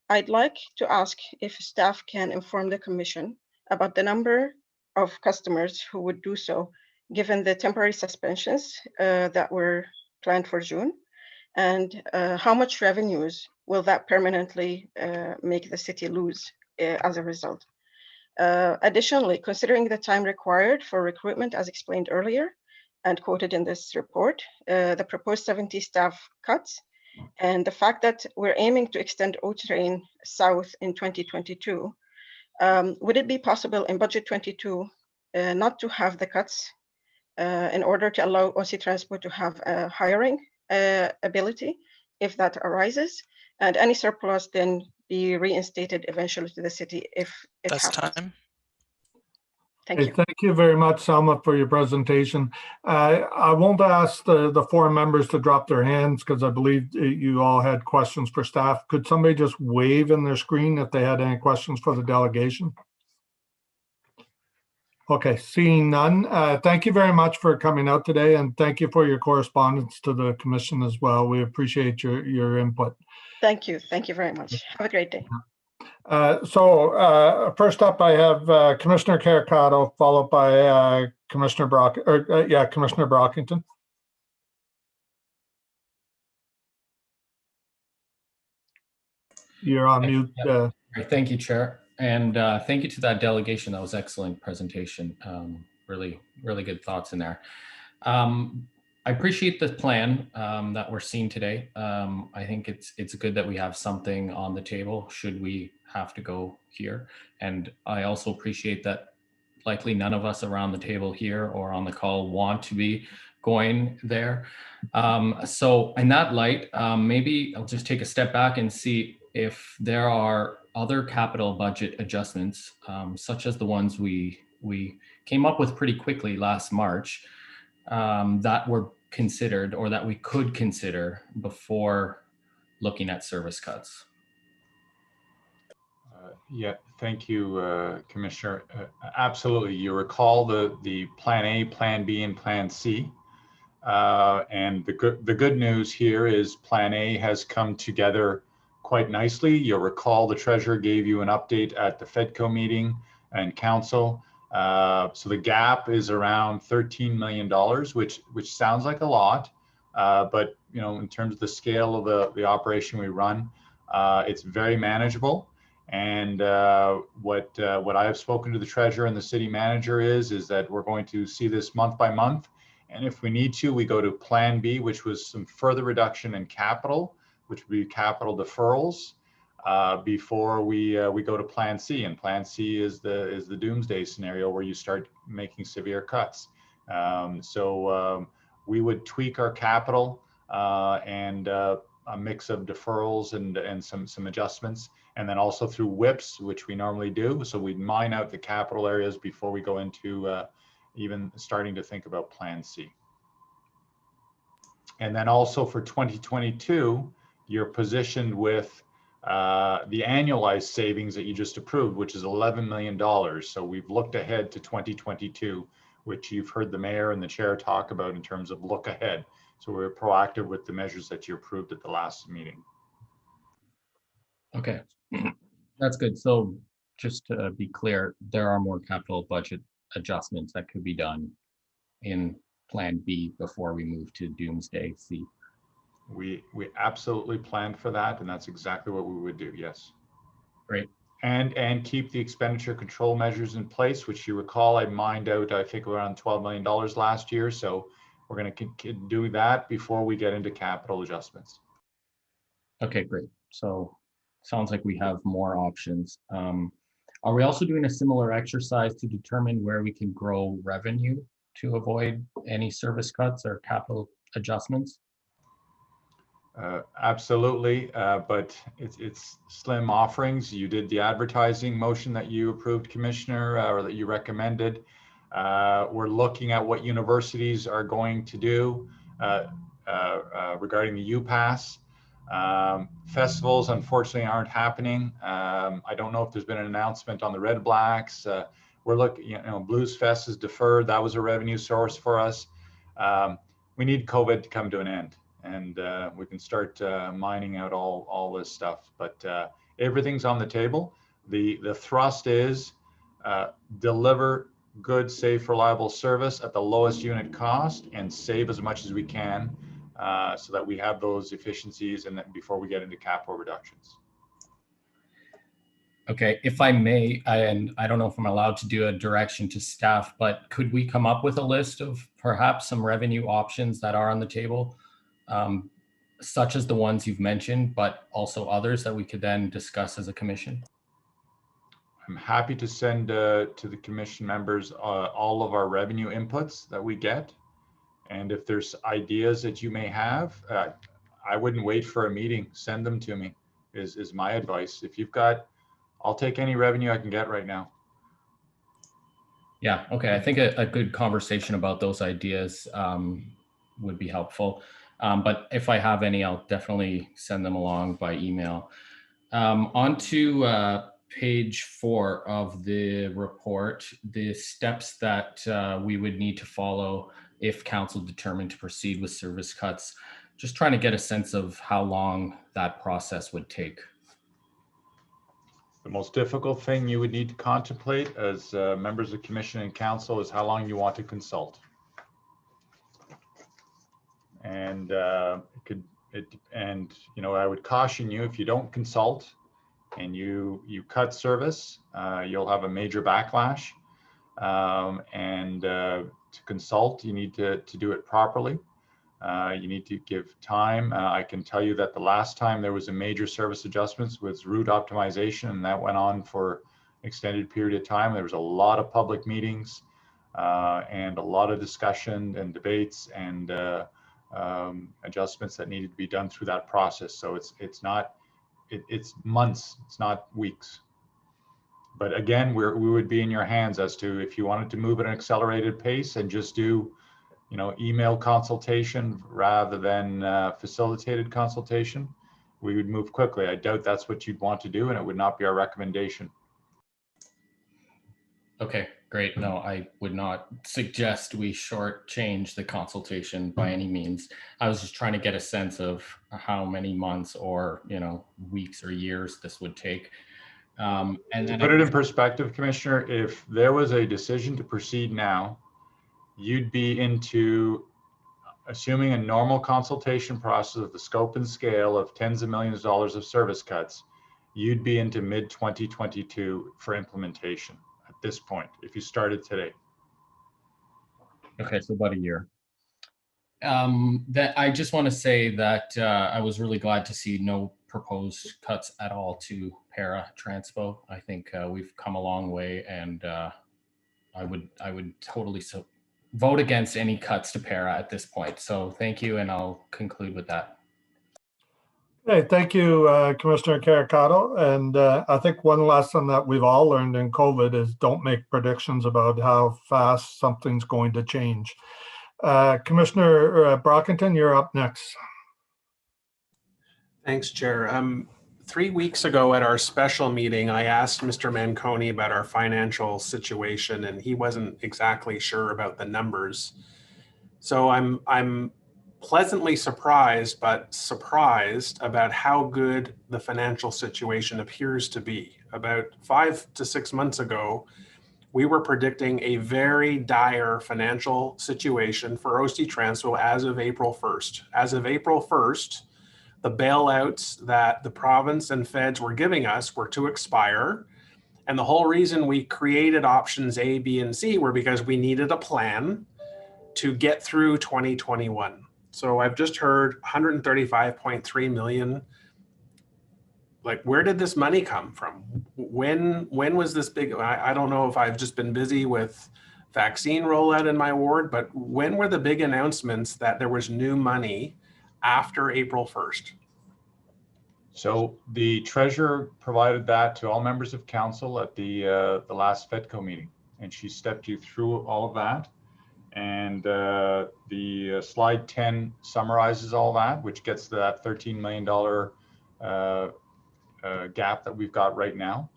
I'd like to ask if staff can inform the Commission about the number of customers who would do so, given the temporary suspensions that were planned for June, and how much revenues will that permanently make the city lose as a result. Additionally, considering the time required for recruitment, as explained earlier and quoted in this report, the proposed 70 staff cuts, and the fact that we're aiming to extend O-Train south in 2022, would it be possible in budget 22 not to have the cuts in order to allow OC Transport to have a hiring ability if that arises, and any surplus then be reinstated eventually to the city if it That's happens. time. Thank you. Thank you very much, Selma, for your presentation. I won't ask the four members to drop their hands because I believe you all had questions for staff. Could somebody just wave in their screen if they had any questions for the delegation? Okay, seeing none. Thank you very much for coming out today, and thank you for your correspondence to the commission as well. We appreciate your input. Thank you. Thank you very much. Have a great day. First up, I have Commissioner Caracado, followed by Commissioner Brockington. You're on mute. Great. Thank you, Chair. And thank you to that delegation. That was excellent presentation. Really, really good thoughts in there. I appreciate the plan that we're seeing today. I think it's good that we have something on the table should we have to go here. And I also appreciate that likely none of us around the table here or on the call want to be going there. So in that light, maybe I'll just take a step back and see if there are other capital budget adjustments, such as the ones we came up with pretty quickly last March, that were considered or that we could consider before looking at service cuts. Yeah, thank you, Commissioner. Absolutely. You recall the Plan A, Plan B, and Plan C. And the good news here is Plan A has come together quite nicely. You'll recall the Treasurer gave you an update at the FEDCO meeting and Council. So the gap is around $13 million, which sounds like a lot, but you know, in terms of the scale of the operation we run, it's very manageable. And what I have spoken to the Treasurer and the City Manager is that we're going to see this month by month. And if we need to, we go to Plan B, which was some further reduction in capital, which would be capital deferrals, before we go to Plan C. And Plan C is the doomsday scenario where you start making severe cuts. We would tweak our capital and a mix of deferrals and some adjustments, and then also through whips, which we normally do. So we'd mine out the capital areas before we go into even starting to think about Plan C. And then also for 2022, you're positioned with the annualized savings that you just approved, which is $11 million. So we've looked ahead to 2022, which you've heard the Mayor and the Chair talk about in terms of look ahead. So we're proactive with the measures that you approved at the last meeting. Okay, that's good. So just to be clear, there are more capital budget adjustments that could be done in Plan B before we move to Doomsday C. We absolutely planned for that, and that's exactly what we would do. Yes. Great. And keep the expenditure control measures in place, which you recall I mined out, I think around $12 million last year. So we're going to do that before we get into capital adjustments. Okay, great. So sounds like we have more options. Are we also doing a similar exercise to determine where we can grow revenue to avoid any service cuts or capital adjustments? Absolutely, but it's slim offerings. You did the advertising motion that you approved, Commissioner, or that you recommended. We're looking at what universities are going to do regarding the UPass. Festivals, unfortunately, aren't happening. I don't know if there's been an announcement on the Red Blacks. We're looking, Blues Fest is deferred. That was a revenue source for us. We need COVID to come to an end, and we can start mining out all this stuff. But everything's on the table. The thrust is deliver good, safe, reliable service at the lowest unit cost and save as much as we can so that we have those efficiencies and then before we get into capital reductions. Okay, if I may, and I don't know if I'm allowed to do a direction to staff, but could we come up with a list of perhaps some revenue options that are on the table, such as the ones you've mentioned, but also others that we could then discuss as a commission? I'm happy to send to the commission members all of our revenue inputs that we get. And if there's ideas that you may have, I wouldn't wait for a meeting. Send them to me is my advice. If you've got, I'll take any revenue I can get right now. Yeah, okay. I think a good conversation about those ideas would be helpful. But if I have any, I'll definitely send them along by email. On to page 4 of the report, the steps that we would need to follow if council determined to proceed with service cuts. Just trying to get a sense of how long that process would take. The most difficult thing you would need to contemplate as members of commission and council is how long you want to consult. And I would caution you, if you don't consult, and you cut service, you'll have a major backlash. And to consult, you need to do it properly. You need to give time. I can tell you that the last time there was a major service adjustments was route optimization, and that went on for an extended period of time. There was a lot of public meetings and a lot of discussion and debates and adjustments that needed to be done through that process. So it's months, it's not weeks. But again, we would be in your hands as to if you wanted to move at an accelerated pace and just do, email consultation rather than facilitated consultation, we would move quickly. I doubt that's what you'd want to do, and it would not be our recommendation. Okay, great. No, I would not suggest we shortchange the consultation by any means. I was just trying to get a sense of how many months or, weeks or years this would take. And to then put it in perspective, Commissioner, if there was a decision to proceed now, you'd be into, assuming a normal consultation process of the scope and scale of tens of millions of dollars of service cuts, you'd be into mid-2022 for implementation at this point, if you started today. Okay, so about a year. That I just want to say that I was really glad to see no proposed cuts at all to Paratranspo. I think we've come a long way, and I would totally vote against any cuts to Para at this point. So thank you, and I'll conclude with that. Okay, thank you, Commissioner Caracado. And I think one lesson that we've all learned in COVID is don't make predictions about how fast something's going to change. Commissioner Brockington, you're up next. Thanks, Chair. 3 weeks ago at our special meeting, I asked Mr. Manconi about our financial situation, and he wasn't exactly sure about the numbers. So I'm pleasantly surprised, but surprised about how good the financial situation appears to be. About 5 to 6 months ago, we were predicting a very dire financial situation for OC Transpo as of April 1st. As of April 1st, the bailouts that the province and feds were giving us were to expire. And the whole reason we created options A, B, and C were because we needed a plan to get through 2021. So I've just heard 135.3 million. Like, where did this money come from? When was this big? I don't know if I've just been busy with vaccine rollout in my ward, but when were the big announcements that there was new money after April 1st? So the treasurer provided that to all members of council at the last FedCo meeting, and she stepped you through all of that. And the slide 10 summarizes all that, which gets to that $13 million gap that we've got right now.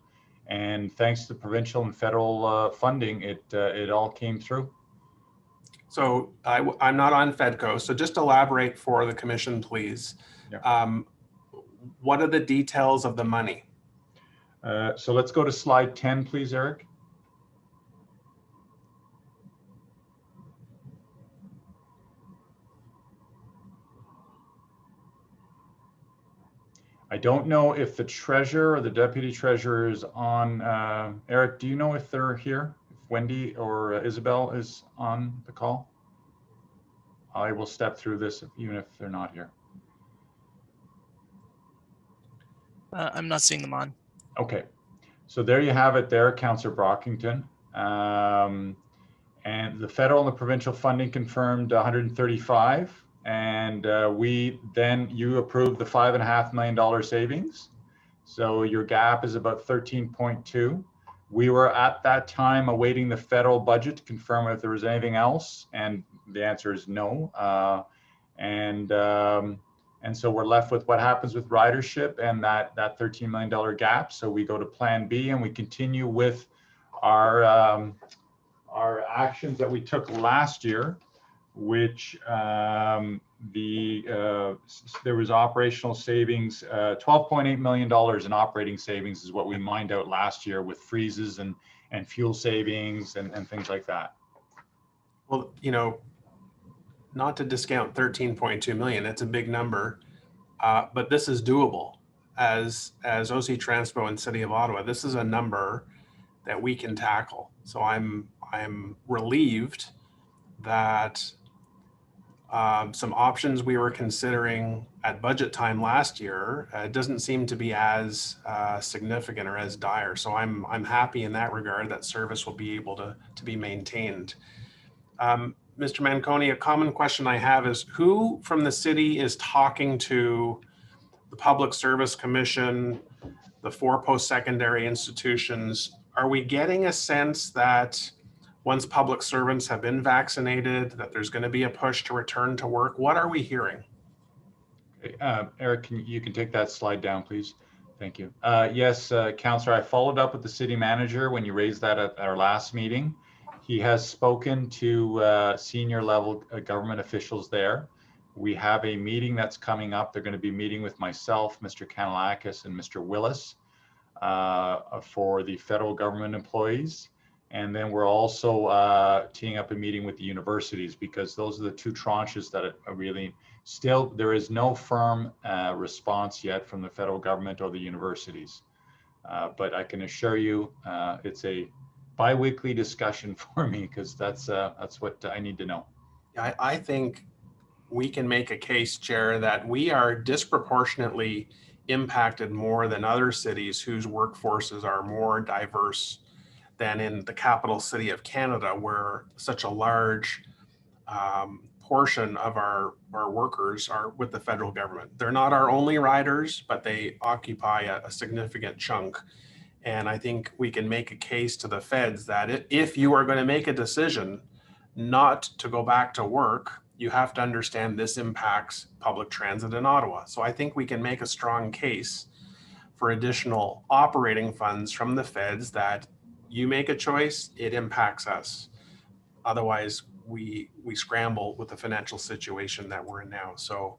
And thanks to provincial and federal funding, it all came through. So I'm not on FedCo, so just elaborate for the commission, please. Yeah. What are the details of the money? So let's go to slide 10, please, Eric. I don't know if the treasurer or the deputy treasurer is on. Eric, do you know if they're here? If Wendy or Isabel is on the call? I will step through this even if they're not here. I'm not seeing them on. Okay, so there you have it there, Councillor Brockington. And the federal and the provincial funding confirmed 135. And you approved the $5.5 million savings. So your gap is about 13.2. We were at that time awaiting the federal budget to confirm if there was anything else, and the answer is no. And so we're left with what happens with ridership and that $13 million gap. So we go to Plan B and we continue with our actions that we took last year, which there was operational savings, $12.8 million in operating savings is what we mined out last year with freezes and fuel savings and things like that. Well, not to discount 13.2 million, it's a big number, but this is doable. as OC Transpo and City of Ottawa, this is a number that we can tackle. So I'm relieved that some options we were considering at budget time last year doesn't seem to be as significant or as dire. So I'm happy in that regard that service will be able to be maintained. Mr. Manconi, a common question I have is who from the city is talking to the Public Service Commission, the 4 post-secondary institutions? Are we getting a sense that once public servants have been vaccinated, that there's going to be a push to return to work? What are we hearing? Okay, Eric, you can take that slide down, please. Thank you. Yes, Councillor, I followed up with the city manager when you raised that at our last meeting. He has spoken to senior level government officials there. We have a meeting that's coming up. They're going to be meeting with myself, Mr. Kanalakis, and Mr. Willis for the federal government employees. And then we're also teeing up a meeting with the universities, because those are the 2 tranches that are really still, there is no firm response yet from the federal government or the universities. But I can assure you it's a bi-weekly discussion for me, because that's what I need to know. I think we can make a case, Chair, that we are disproportionately impacted more than other cities whose workforces are more diverse than in the capital city of Canada, where such a large portion of our workers are with the federal government. They're not our only riders, but they occupy a significant chunk. And I think we can make a case to the feds that if you are going to make a decision not to go back to work, you have to understand this impacts public transit in Ottawa. So I think we can make a strong case for additional operating funds from the feds that you make a choice, it impacts us. Otherwise, we scramble with the financial situation that we're in now. So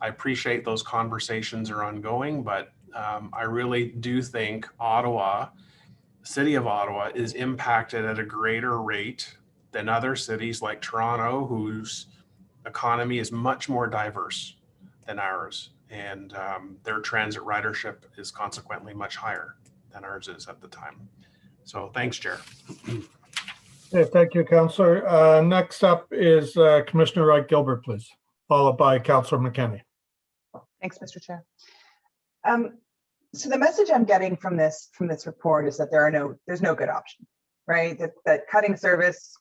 I appreciate those conversations are ongoing, but I really do think Ottawa, City of Ottawa, is impacted at a greater rate than other cities like Toronto, whose economy is much more diverse than ours. And their transit ridership is consequently much higher than ours is at the time. So thanks, Chair. Okay, thank you, Councillor. Next up is Commissioner Wright Gilbert, please, followed by Councillor McKenney. Thanks, Mr. Chair. So the message I'm getting from this report is that there's no good option, right? That cutting service,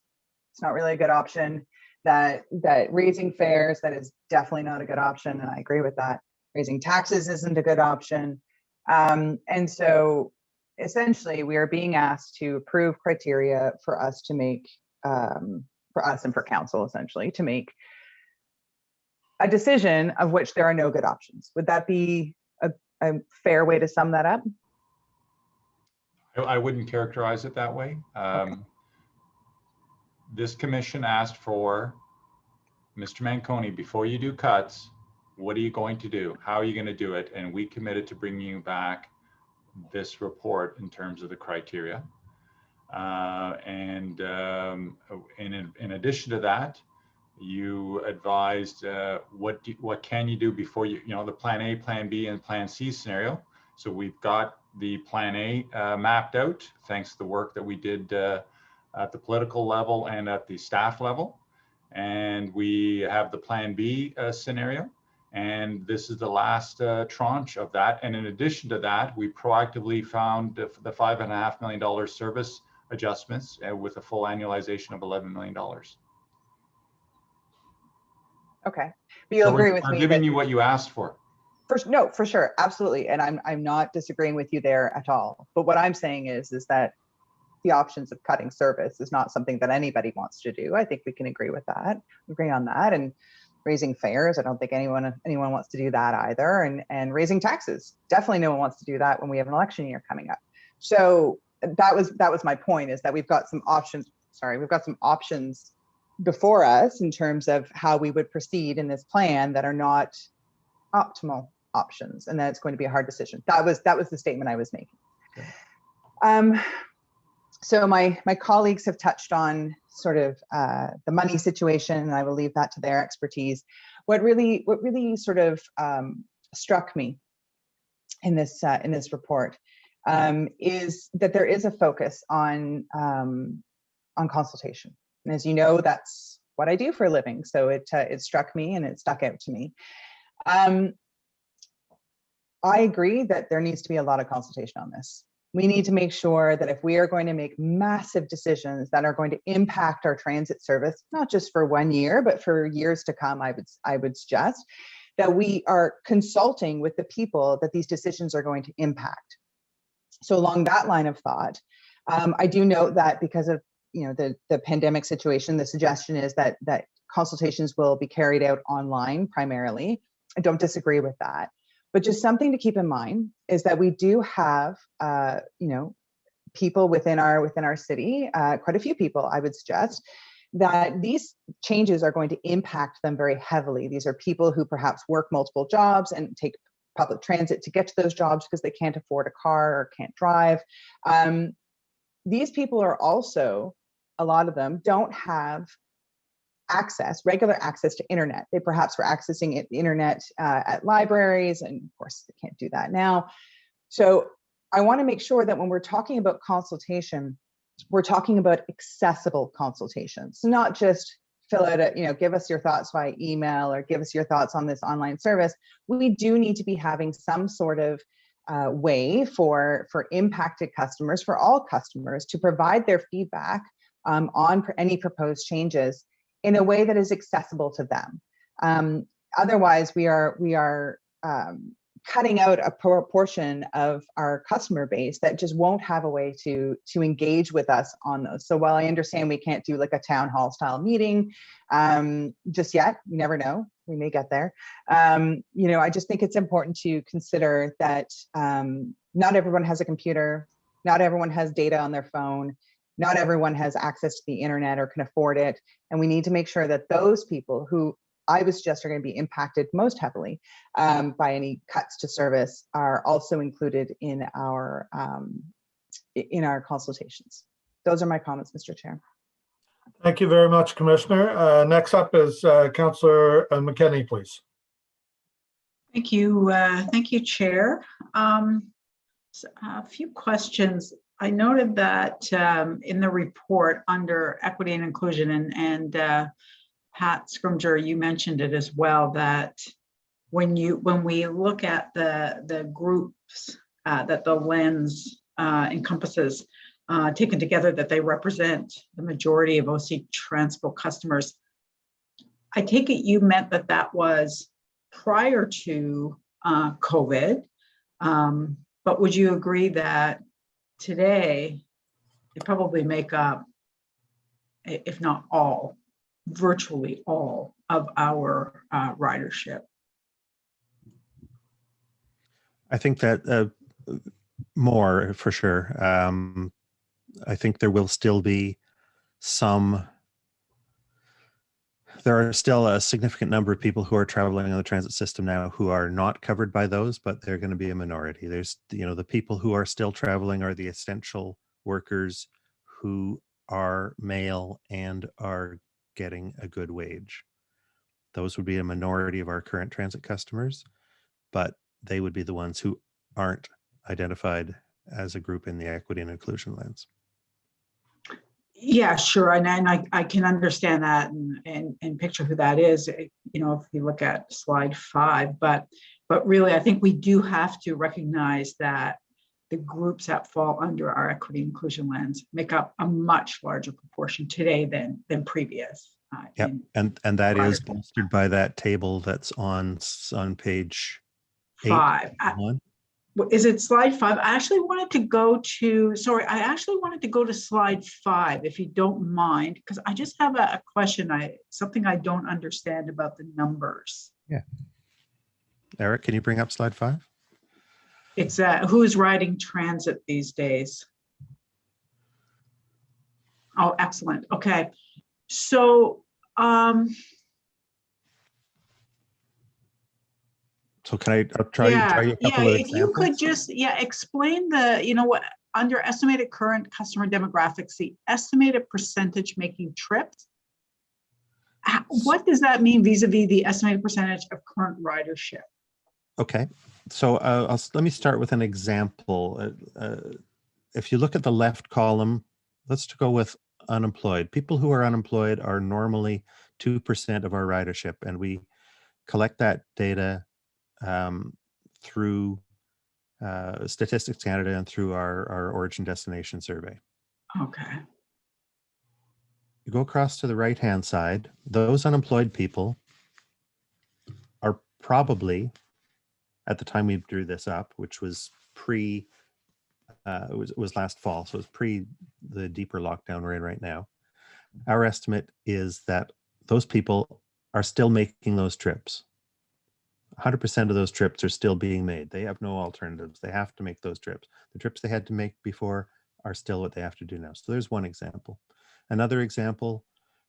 it's not really a good option. That raising fares, that is definitely not a good option, and I agree with that. Raising taxes isn't a good option, and so essentially we are being asked to approve criteria for us to make, for us and for council essentially to make a decision of which there are no good options. Would that be a fair way to sum that up? I wouldn't characterize it that way. Okay. This commission asked for, Mr. Manconi, before you do cuts, what are you going to do? How are you going to do it? And we committed to bringing you back this report in terms of the criteria. In addition to that, you advised what can you do before the plan A, plan B, and plan C scenario. So we've got the plan A mapped out, thanks to the work that we did at the political level and at the staff level. And we have the plan B scenario. And this is the last tranche of that. And in addition to that, we proactively found the $5.5 million service adjustments with a full annualization of $11 million. Okay, but you'll agree with me. We're giving you what you asked for. No, for sure, absolutely, and I'm not disagreeing with you there at all. But what I'm saying is that the options of cutting service is not something that anybody wants to do. I think we can agree with that, agree on that, and raising fares, I don't think anyone wants to do that either, and raising taxes, definitely no one wants to do that when we have an election year coming up. So that was my point, is that we've got some options. Sorry, we've got some options before us in terms of how we would proceed in this plan that are not optimal options, and that it's going to be a hard decision. That was the statement I was making. Okay. So my colleagues have touched on sort of the money situation, and I will leave that to their expertise. What really sort of struck me in this report is that there is a focus on consultation. And as you know, that's what I do for a living. So it struck me and it stuck out to me. I agree that there needs to be a lot of consultation on this. We need to make sure that if we are going to make massive decisions that are going to impact our transit service, not just for 1 year, but for years to come, I would suggest that we are consulting with the people that these decisions are going to impact. So along that line of thought, I do note that because of the pandemic situation, the suggestion is that consultations will be carried out online primarily. I don't disagree with that. But just something to keep in mind is that we do have, people within our city, quite a few people, I would suggest, that these changes are going to impact them very heavily. These are people who perhaps work multiple jobs and take public transit to get to those jobs because they can't afford a car or can't drive. These people are also, a lot of them don't have regular access to internet. They perhaps were accessing the internet at libraries, and of course they can't do that now. So I want to make sure that when we're talking about consultation, we're talking about accessible consultations, not just fill out give us your thoughts via email or give us your thoughts on this online service. We do need to be having some sort of way for impacted customers, for all customers, to provide their feedback on any proposed changes in a way that is accessible to them. Otherwise, we are cutting out a portion of our customer base that just won't have a way to engage with us on those. So while I understand we can't do like a town hall style meeting just yet, you never know, we may get there. I just think it's important to consider that not everyone has a computer, not everyone has data on their phone, not everyone has access to the internet or can afford it. And we need to make sure that those people who I would suggest are going to be impacted most heavily by any cuts to service are also included in our consultations. Those are my comments, Mr. Chair. Thank you very much, Commissioner. Next up is Councillor McKenney, please. Thank you, Chair. A few questions. I noted that in the report under equity and inclusion, and Pat Scrimger, you mentioned it as well, that when we look at the groups that the lens encompasses, taken together, that they represent the majority of OC Transpo customers. I take it you meant that was prior to COVID, but would you agree that today they probably make up, if not all, virtually all of our ridership? I think that more for sure. I think there will still be there are still a significant number of people who are traveling on the transit system now who are not covered by those, but they're going to be a minority. There's, the people who are still traveling are the essential workers who are male and are getting a good wage. Those would be a minority of our current transit customers, but they would be the ones who aren't identified as a group in the equity and inclusion lens. Yeah, sure, and I can understand that and picture who that is. If you look at slide 5, but really, I think we do have to recognize that the groups that fall under our equity inclusion lens make up a much larger proportion today than previous. Yep, and that is bolstered by that table that's on page 5. Is it slide 5? I actually wanted to go to, slide 5, if you don't mind, because I just have a question, something I don't understand about the numbers. Yeah. Eric, can you bring up slide 5? It's who's riding transit these days? Oh, excellent. Okay. So, so can I try you a couple of examples? If you could just explain what under estimated current customer demographics, the estimated percentage making trips. What does that mean vis-a-vis the estimated percentage of current ridership? Okay, so let me start with an example. If you look at the left column, let's go with unemployed. People who are unemployed are normally 2% of our ridership, and we collect that data through Statistics Canada and through our origin destination survey. Okay. You go across to the right-hand side, those unemployed people are probably, at the time we drew this up, which was it was last fall, so it was pre the deeper lockdown we're in right now. Our estimate is that those people are still making those trips. 100% of those trips are still being made. They have no alternatives. They have to make those trips. The trips they had to make before are still what they have to do now. So there's one example. Another example,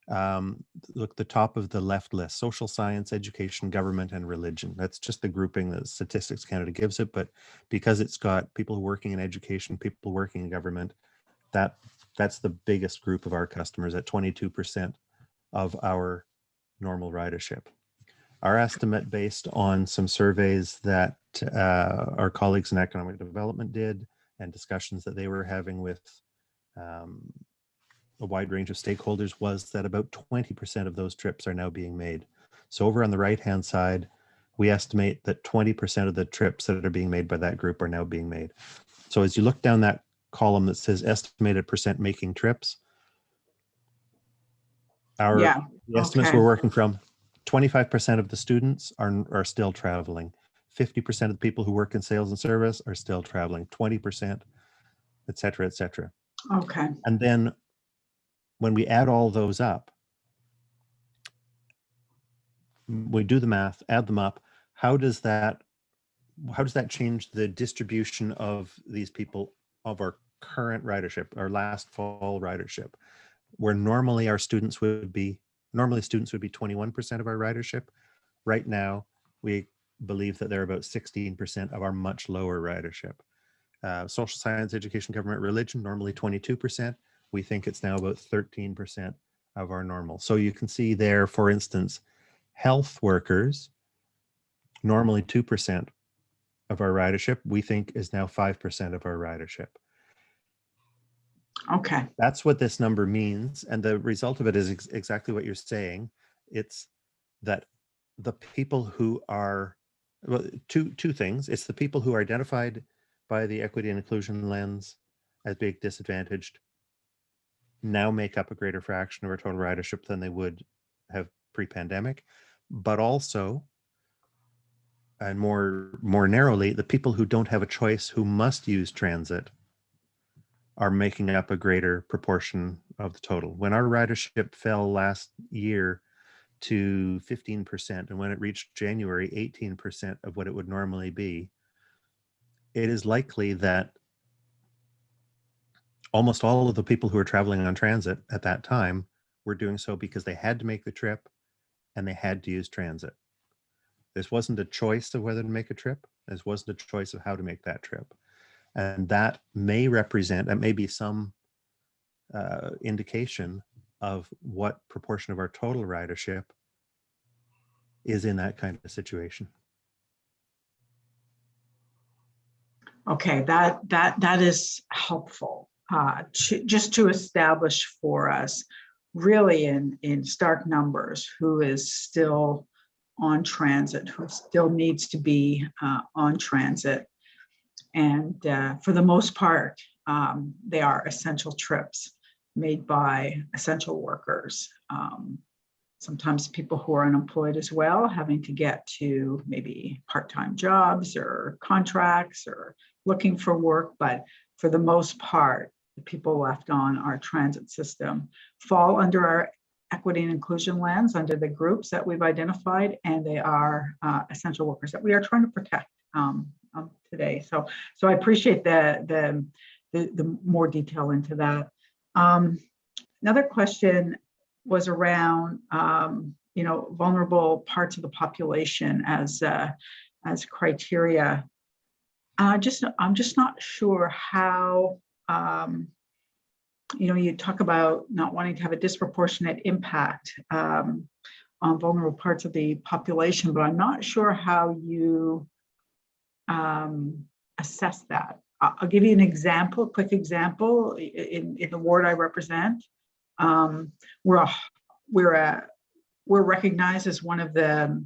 look at the top of the left list: social science, education, government, and religion. That's just the grouping that Statistics Canada gives it, but because it's got people working in education, people working in government, that's the biggest group of our customers at 22% of our normal ridership. Our estimate, based on some surveys that our colleagues in economic development did and discussions that they were having with a wide range of stakeholders, was that about 20% of those trips are now being made. So over on the right-hand side, we estimate that 20% of the trips that are being made by that group are now being made. So as you look down that column that says estimated percent making trips, the estimates we're working from, 25% of the students are still traveling. 50% of the people who work in sales and service are still traveling, 20%, et cetera, et cetera. Okay. And then when we add all those up, we do the math, add them up, how does that change the distribution of these people of our current ridership, our last fall ridership, where normally students would be 21% of our ridership. Right now, we believe that they're about 16% of our much lower ridership. Social science, education, government, religion, normally 22%. We think it's now about 13% of our normal. So you can see there, for instance, health workers, normally 2% of our ridership, we think is now 5% of our ridership. Okay. That's what this number means. And the result of it is exactly what you're saying. It's that the people who are, well, two things. It's the people who are identified by the equity and inclusion lens as being disadvantaged now make up a greater fraction of our total ridership than they would have pre-pandemic, but also, and more narrowly, the people who don't have a choice, who must use transit, are making up a greater proportion of the total. When our ridership fell last year to 15%, and when it reached January, 18% of what it would normally be, it is likely that almost all of the people who were traveling on transit at that time were doing so because they had to make the trip and they had to use transit. This wasn't a choice of whether to make a trip. This wasn't a choice of how to make that trip. And that may represent, that may be some indication of what proportion of our total ridership is in that kind of situation. Okay, that is helpful just to establish for us, really in stark numbers, who is still on transit, who still needs to be on transit. And for the most part, they are essential trips made by essential workers. Sometimes people who are unemployed as well, having to get to maybe part-time jobs or contracts or looking for work. But for the most part, the people left on our transit system fall under our equity and inclusion lens, under the groups that we've identified, and they are essential workers that we are trying to protect today. So I appreciate the more detail into that. Another question was around vulnerable parts of the population as criteria. I'm just not sure how you talk about not wanting to have a disproportionate impact on vulnerable parts of the population, but I'm not sure how you assess that? I'll give you an example, a quick example. In the ward I represent, we're recognized as one of the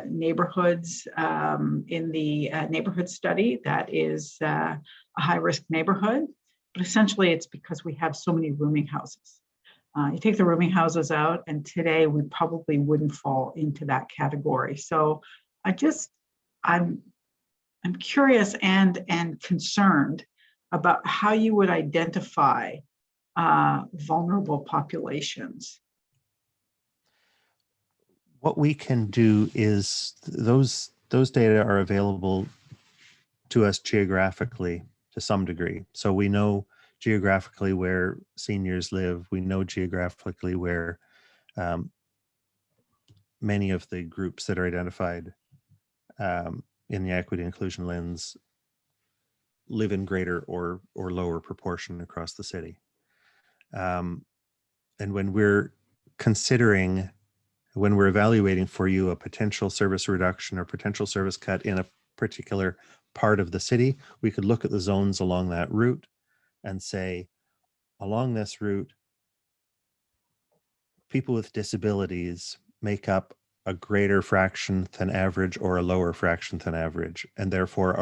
neighborhoods in the neighborhood study that is a high-risk neighborhood. But essentially, it's because we have so many rooming houses. You take the rooming houses out, and today we probably wouldn't fall into that category. So I'm curious and concerned about how you would identify vulnerable populations. What we can do is those data are available to us geographically to some degree. So we know geographically where seniors live. We know geographically where many of the groups that are identified in the equity inclusion lens live in greater or lower proportion across the city. And when we're evaluating for you a potential service reduction or potential service cut in a particular part of the city, we could look at the zones along that route and say, along this route, people with disabilities make up a greater fraction than average or a lower fraction than average, and therefore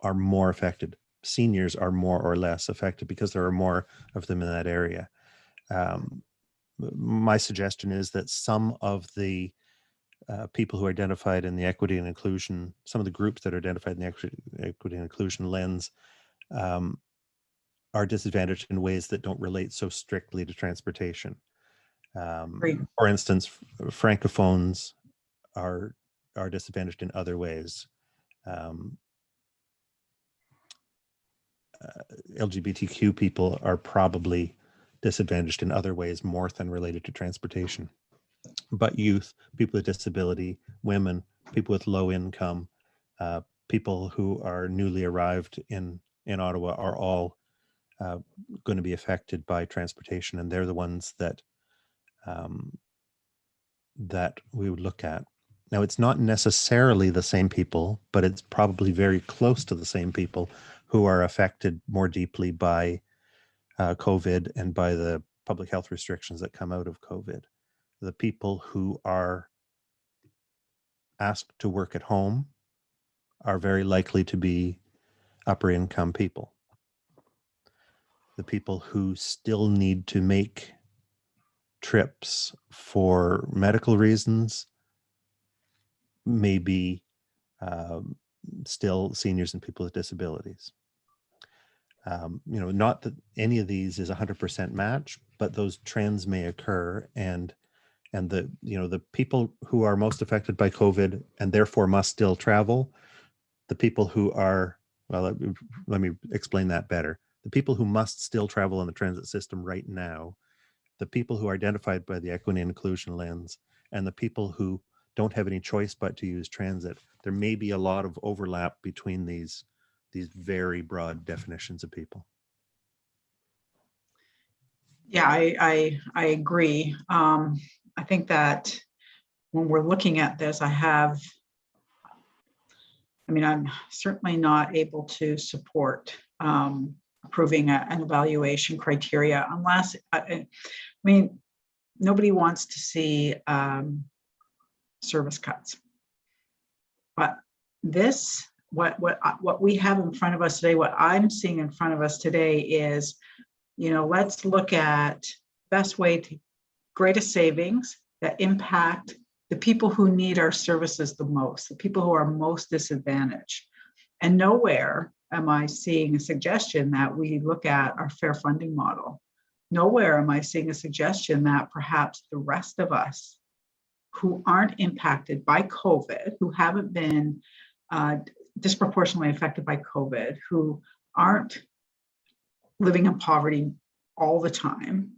are more affected. Seniors are more or less affected because there are more of them in that area. My suggestion is that some of the people who are identified in the equity and inclusion, some of the groups that are identified in the equity and inclusion lens are disadvantaged in ways that don't relate so strictly to transportation. For instance, francophones are disadvantaged in other ways. LGBTQ people are probably disadvantaged in other ways more than related to transportation. But youth, people with disability, women, people with low income, people who are newly arrived in Ottawa are all going to be affected by transportation, and they're the ones that that we would look at. Now, it's not necessarily the same people, but it's probably very close to the same people who are affected more deeply by COVID and by the public health restrictions that come out of COVID. The people who are asked to work at home are very likely to be upper income people. The people who still need to make trips for medical reasons may be still seniors and people with disabilities. Not that any of these is 100% match, but those trends may occur, and the people who are most affected by COVID and therefore must still travel, the people who are, well, let me explain that better. The people who must still travel in the transit system right now, the people who are identified by the equity and inclusion lens, and the people who don't have any choice but to use transit, there may be a lot of overlap between these very broad definitions of people. Yeah, I agree. I think that when we're looking at this, I'm certainly not able to support approving an evaluation criteria unless, nobody wants to see service cuts. But this, what we have in front of us today, what I'm seeing in front of us today is, let's look at best way to greatest savings that impact the people who need our services the most, the people who are most disadvantaged. And nowhere am I seeing a suggestion that we look at our fair funding model. Nowhere am I seeing a suggestion that perhaps the rest of us who aren't impacted by COVID, who haven't been disproportionately affected by COVID, who aren't living in poverty all the time,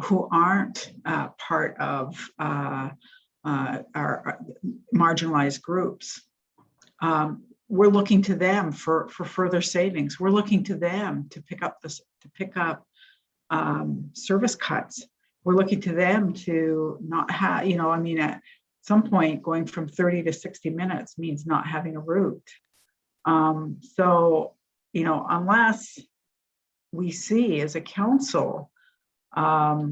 who aren't part of our marginalized groups. We're looking to them for further savings. We're looking to them to pick up service cuts. We're looking to them to not have, some point, going from 30 to 60 minutes means not having a route. So, you know, unless we see as a council, at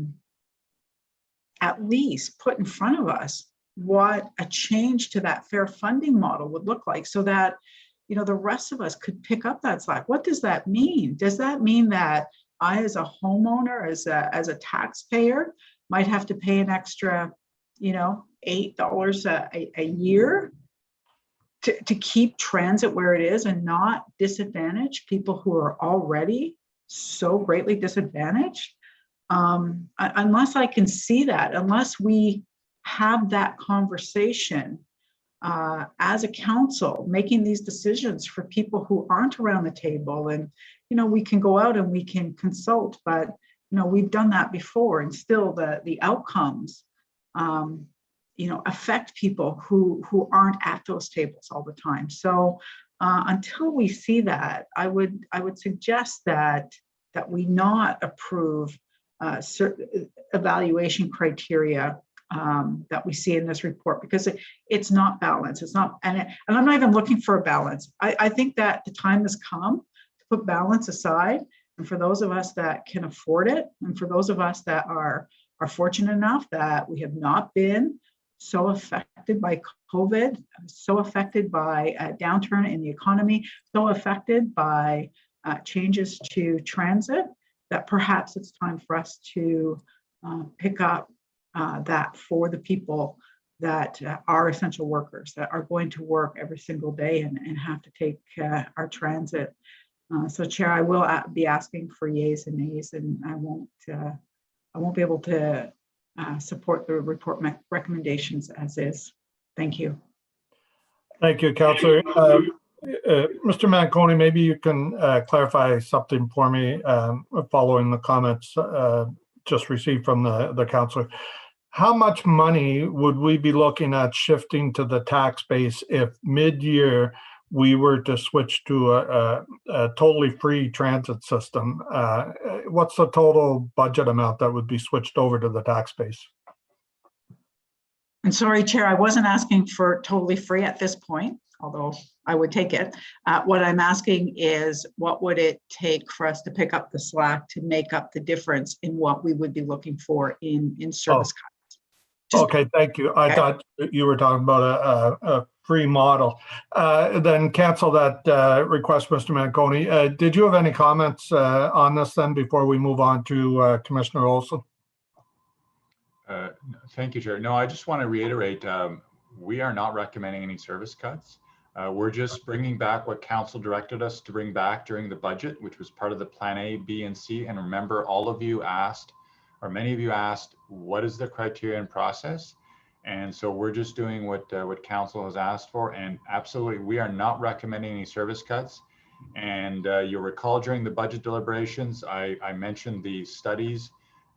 least put in front of us what a change to that fair funding model would look like, so that, you know, the rest of us could pick up that slack. What does that mean? Does that mean that I, as a homeowner, as a taxpayer, might have to pay an extra, you know, $8 a year to keep transit where it is and not disadvantage people who are already so greatly disadvantaged? Unless I can see that, unless we have that conversation as a council, making these decisions for people who aren't around the table, and, you know, we can go out and we can consult, but, you know, we've done that before, and still the outcomes, you know, affect people who aren't at those tables all the time. So until we see that, I would suggest that we not approve certain evaluation criteria that we see in this report, because it's not balanced. It's not, and I'm not even looking for a balance. I think that the time has come to put balance aside, and for those of us that can afford it, and for those of us that are fortunate enough that we have not been so affected by COVID, so affected by a downturn in the economy, so affected by changes to transit, that perhaps it's time for us to pick up that for the people that are essential workers, that are going to work every single day and have to take our transit. So, Chair, I will be asking for yeas and nays, and I won't be able to support the report recommendations as is. Thank you. Thank you, Councillor. Mr. Manconi, maybe you can clarify something for me following the comments just received from the councillor. How much money would we be looking at shifting to the tax base if mid-year we were to switch to a totally free transit system? What's the total budget amount that would be switched over to the tax base? And sorry, Chair, I wasn't asking for totally free at this point, although I would take it. What I'm asking is, what would it take for us to pick up the slack to make up the difference in what we would be looking for in service cuts? Okay, thank you. I thought you were talking about a free model. Then cancel that request, Mr. Manconi. Did you have any comments on this then before we move on to Commissioner Olson? Thank you, Chair. No, I just want to reiterate, we are not recommending any service cuts. We're just bringing back what Council directed us to bring back during the budget, which was part of the Plan A, B, and C. And remember, all of you asked, or many of you asked, what is the criteria and process? And so we're just doing what Council has asked for. And absolutely, we are not recommending any service cuts. And you'll recall during the budget deliberations, I mentioned the studies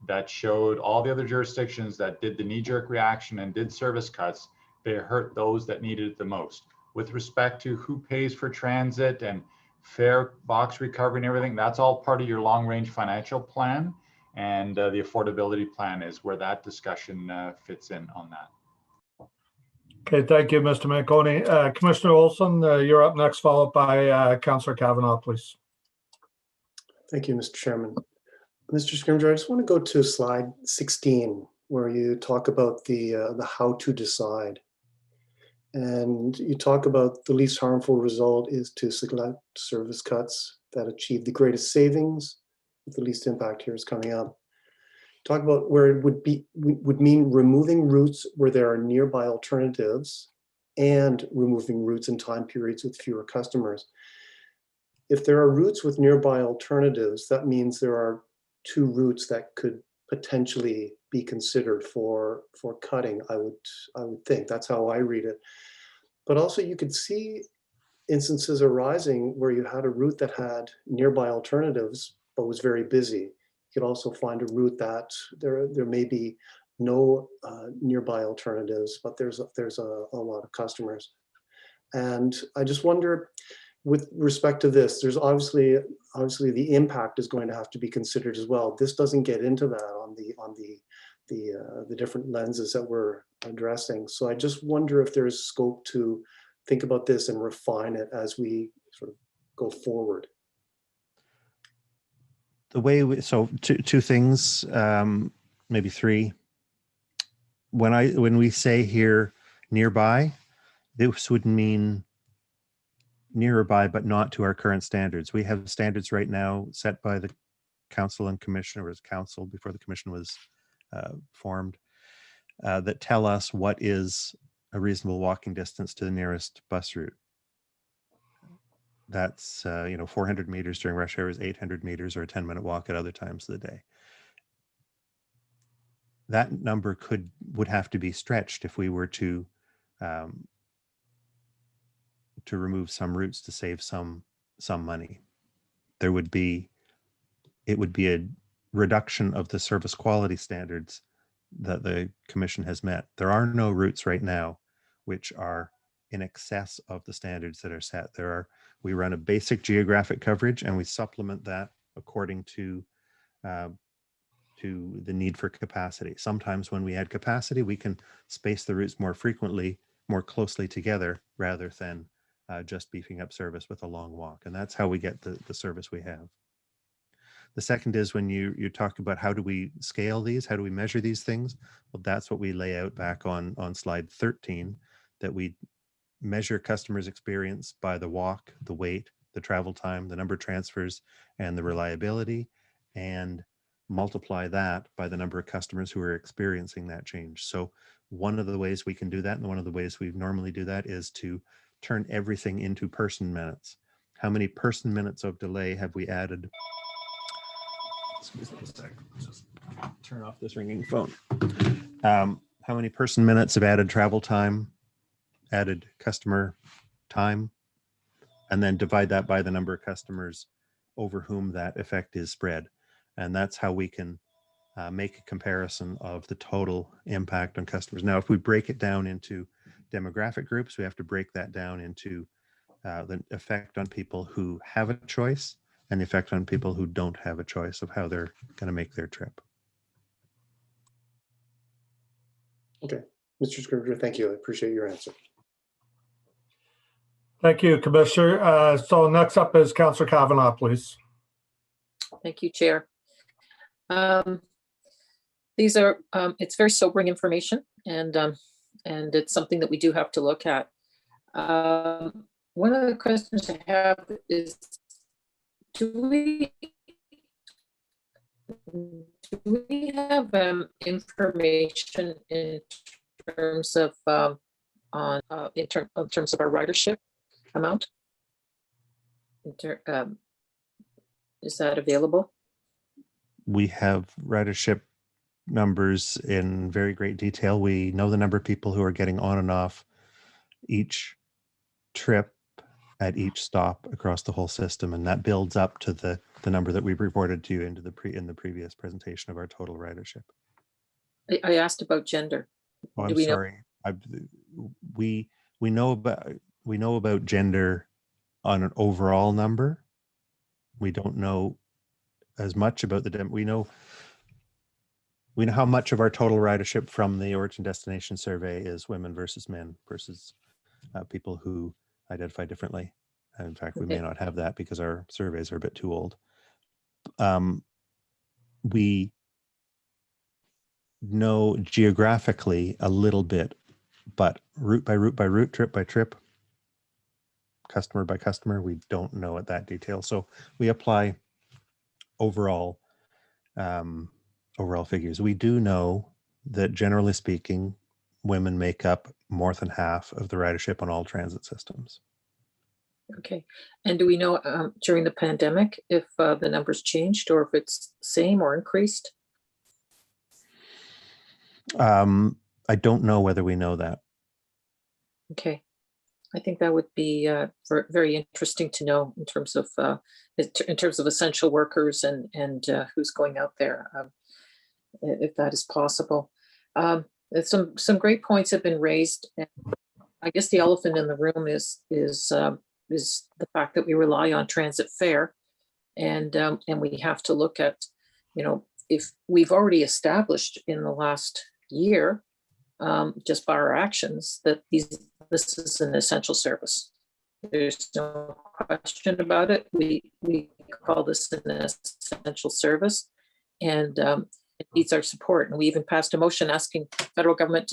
that showed all the other jurisdictions that did the knee-jerk reaction and did service cuts, they hurt those that needed it the most. With respect to who pays for transit and fare box recovery and everything, that's all part of your long-range financial plan. And the affordability plan is where that discussion fits in on that. Okay, thank you, Mr. Manconi. Commissioner Olson, you're up next, followed by Councillor Kavanaugh, please. Thank you, Mr. Chairman. Mr. Scrimgeour, I just want to go to slide 16, where you talk about the how to decide. And you talk about the least harmful result is to select service cuts that achieve the greatest savings. The least impact here is coming up. Talk about where it would mean removing routes where there are nearby alternatives and removing routes in time periods with fewer customers. If there are routes with nearby alternatives, that means there are 2 routes that could potentially be considered for cutting. I would think that's how I read it. But also you could see instances arising where you had a route that had nearby alternatives but was very busy. You could also find a route that there may be no nearby alternatives, but there's a lot of customers. And I just wonder, with respect to this, there's obviously the impact is going to have to be considered as well. This doesn't get into that on the the different lenses that we're addressing. So I just wonder if there's scope to think about this and refine it as we sort of go forward. The way we, so two things, maybe three. When we say here nearby, this would mean nearby, but not to our current standards. We have standards right now set by the council and commission, or as council before the commission was formed, that tell us what is a reasonable walking distance to the nearest bus route. That's 400 meters during rush hours, 800 meters, or a 10-minute walk at other times of the day. That number would have to be stretched if we were to remove some routes to save some money. It would be a reduction of the service quality standards that the commission has met. There are no routes right now which are in excess of the standards that are set. We run a basic geographic coverage and we supplement that according to the need for capacity. Sometimes when we add capacity, we can space the routes more frequently, more closely together, rather than just beefing up service with a long walk. And that's how we get the service we have. The second is when you talk about how do we scale these, how do we measure these things? Well, that's what we lay out back on slide 13, that we measure customers' experience by the walk, the wait, the travel time, the number of transfers, and the reliability, and multiply that by the number of customers who are experiencing that change. So one of the ways we can do that, and one of the ways we normally do that, is to turn everything into person minutes. How many person minutes of delay have we added? Excuse me a sec. Just turn off this ringing phone. How many person minutes of added travel time, added customer time, and then divide that by the number of customers over whom that effect is spread. And that's how we can make a comparison of the total impact on customers. Now, if we break it down into demographic groups, we have to break that down into the effect on people who have a choice and the effect on people who don't have a choice of how they're going to make their trip. Okay, Mr. Scrimger, thank you. I appreciate your answer. Thank you, Commissioner. So next up is Councillor Kavanaugh, please. Thank you, Chair. These are, it's very sobering information, and it's something that we do have to look at. One of the questions I have is, do we have information in terms of in terms of our ridership amount? Is that available? We have ridership numbers in very great detail. We know the number of people who are getting on and off each trip at each stop across the whole system, and that builds up to the number that we reported to you in the previous presentation of our total ridership. I asked about gender. Oh, I'm sorry. We know about gender on an overall number. We don't know as much about we know how much of our total ridership from the origin destination survey is women versus men versus people who identify differently. In fact, we may not have that because our surveys are a bit too old. We know geographically a little bit, but route by route by route, trip by trip, customer by customer, we don't know at that detail. So we apply overall figures. We do know that generally speaking, women make up more than half of the ridership on all transit systems. Okay. And do we know during the pandemic if the numbers changed or if it's same or increased? I don't know whether we know that. Okay. I think that would be very interesting to know in terms of essential workers and who's going out there, if that is possible. Some great points have been raised, and I guess the elephant in the room is the fact that we rely on transit fare, and we have to look at, if we've already established in the last year, just by our actions, that this is an essential service. There's no question about it. We call this an essential service, and it needs our support. And we even passed a motion asking federal government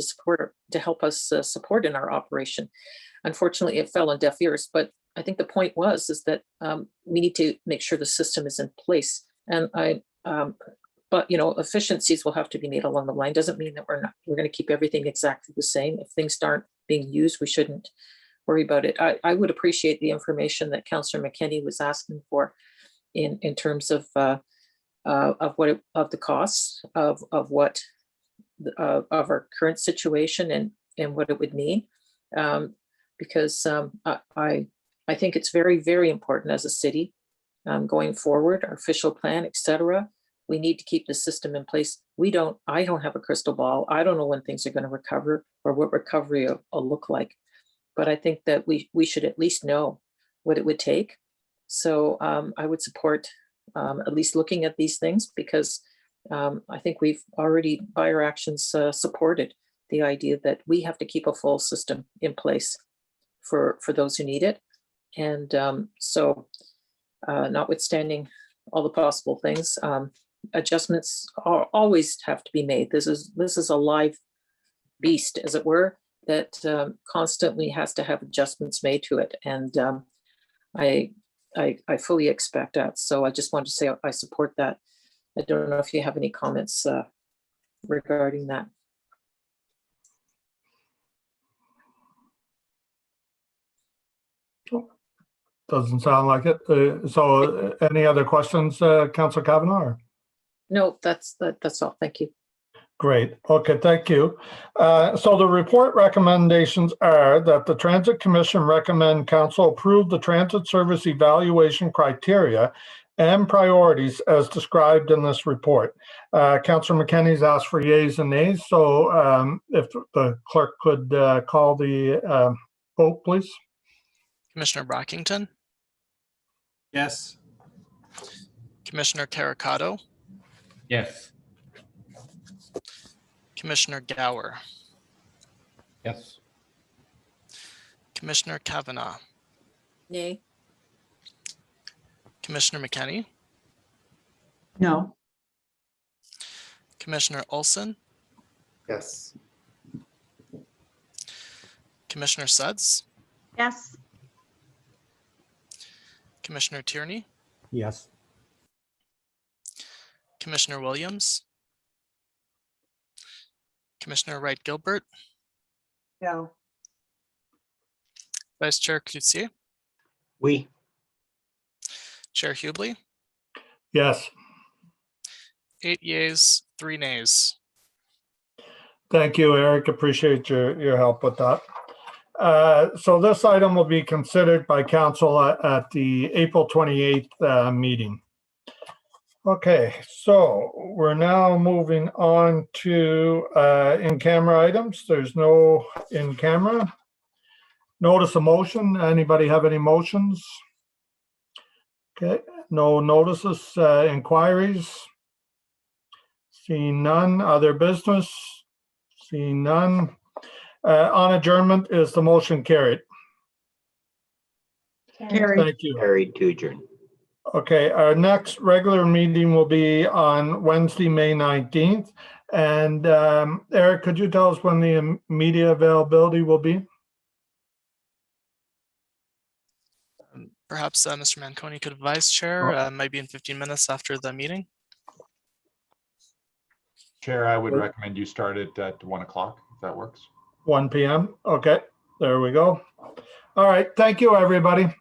to help us support in our operation. Unfortunately, it fell on deaf ears. But I think the point is that we need to make sure the system is in place. And but efficiencies will have to be made along the line. Doesn't mean that we're going to keep everything exactly the same. If things aren't being used, we shouldn't worry about it. I would appreciate the information that Councillor McKenney was asking for in terms of the costs of our current situation and what it would mean, because I think it's very, very important as a city going forward, our official plan, etc. We need to keep the system in place. I don't have a crystal ball. I don't know when things are going to recover or what recovery will look like. But I think that we should at least know what it would take. So I would support at least looking at these things, because I think we've already, by our actions, supported the idea that we have to keep a full system in place for those who need it. And so notwithstanding all the possible things, adjustments always have to be made. This is a live beast, as it were, that constantly has to have adjustments made to it. And I fully expect that. So I just wanted to say I support that. I don't know if you have any comments regarding that. Doesn't sound like it. So any other questions, Councillor Kavanagh? No, that's all. Thank you. Great. Okay, thank you. So the report recommendations are that the Transit Commission recommend Council approve the transit service evaluation criteria and priorities as described in this report. Councillor McKenney's asked for yeas and nays. So if the clerk could call the vote, please. Commissioner Brockington, Yes. Commissioner Caracado, Yes. Commissioner Gower, Yes. Commissioner Kavanagh, Nay. Commissioner McKenney, No. Commissioner Olson, Yes. Commissioner Suds, Yes. Commissioner Tierney, Yes. Commissioner Williams, Commissioner Wright Gilbert, No. Vice Chair Cloutier, Oui. Chair Hubley, Yes. 8 yeas, 3 nays. Thank you, Eric. Appreciate your help with that. So this item will be considered by council at the April 28th meeting. Okay, so we're now moving on to in-camera items. There's no in-camera. Notice of motion. Anybody have any motions? Okay, no notices, inquiries. Seeing none. Other business? Seeing none. On adjournment, is the motion carried? Carried. Thank you. Carried to adjourn. Okay, our next regular meeting will be on Wednesday, May 19th. And Eric, could you tell us when the media availability will be? Perhaps Mr. Manconi could advise Chair, maybe in 15 minutes after the meeting. Chair, I would recommend you start it at 1 o'clock, if that works. 1 p.m. Okay, there we go. All right, thank you, everybody.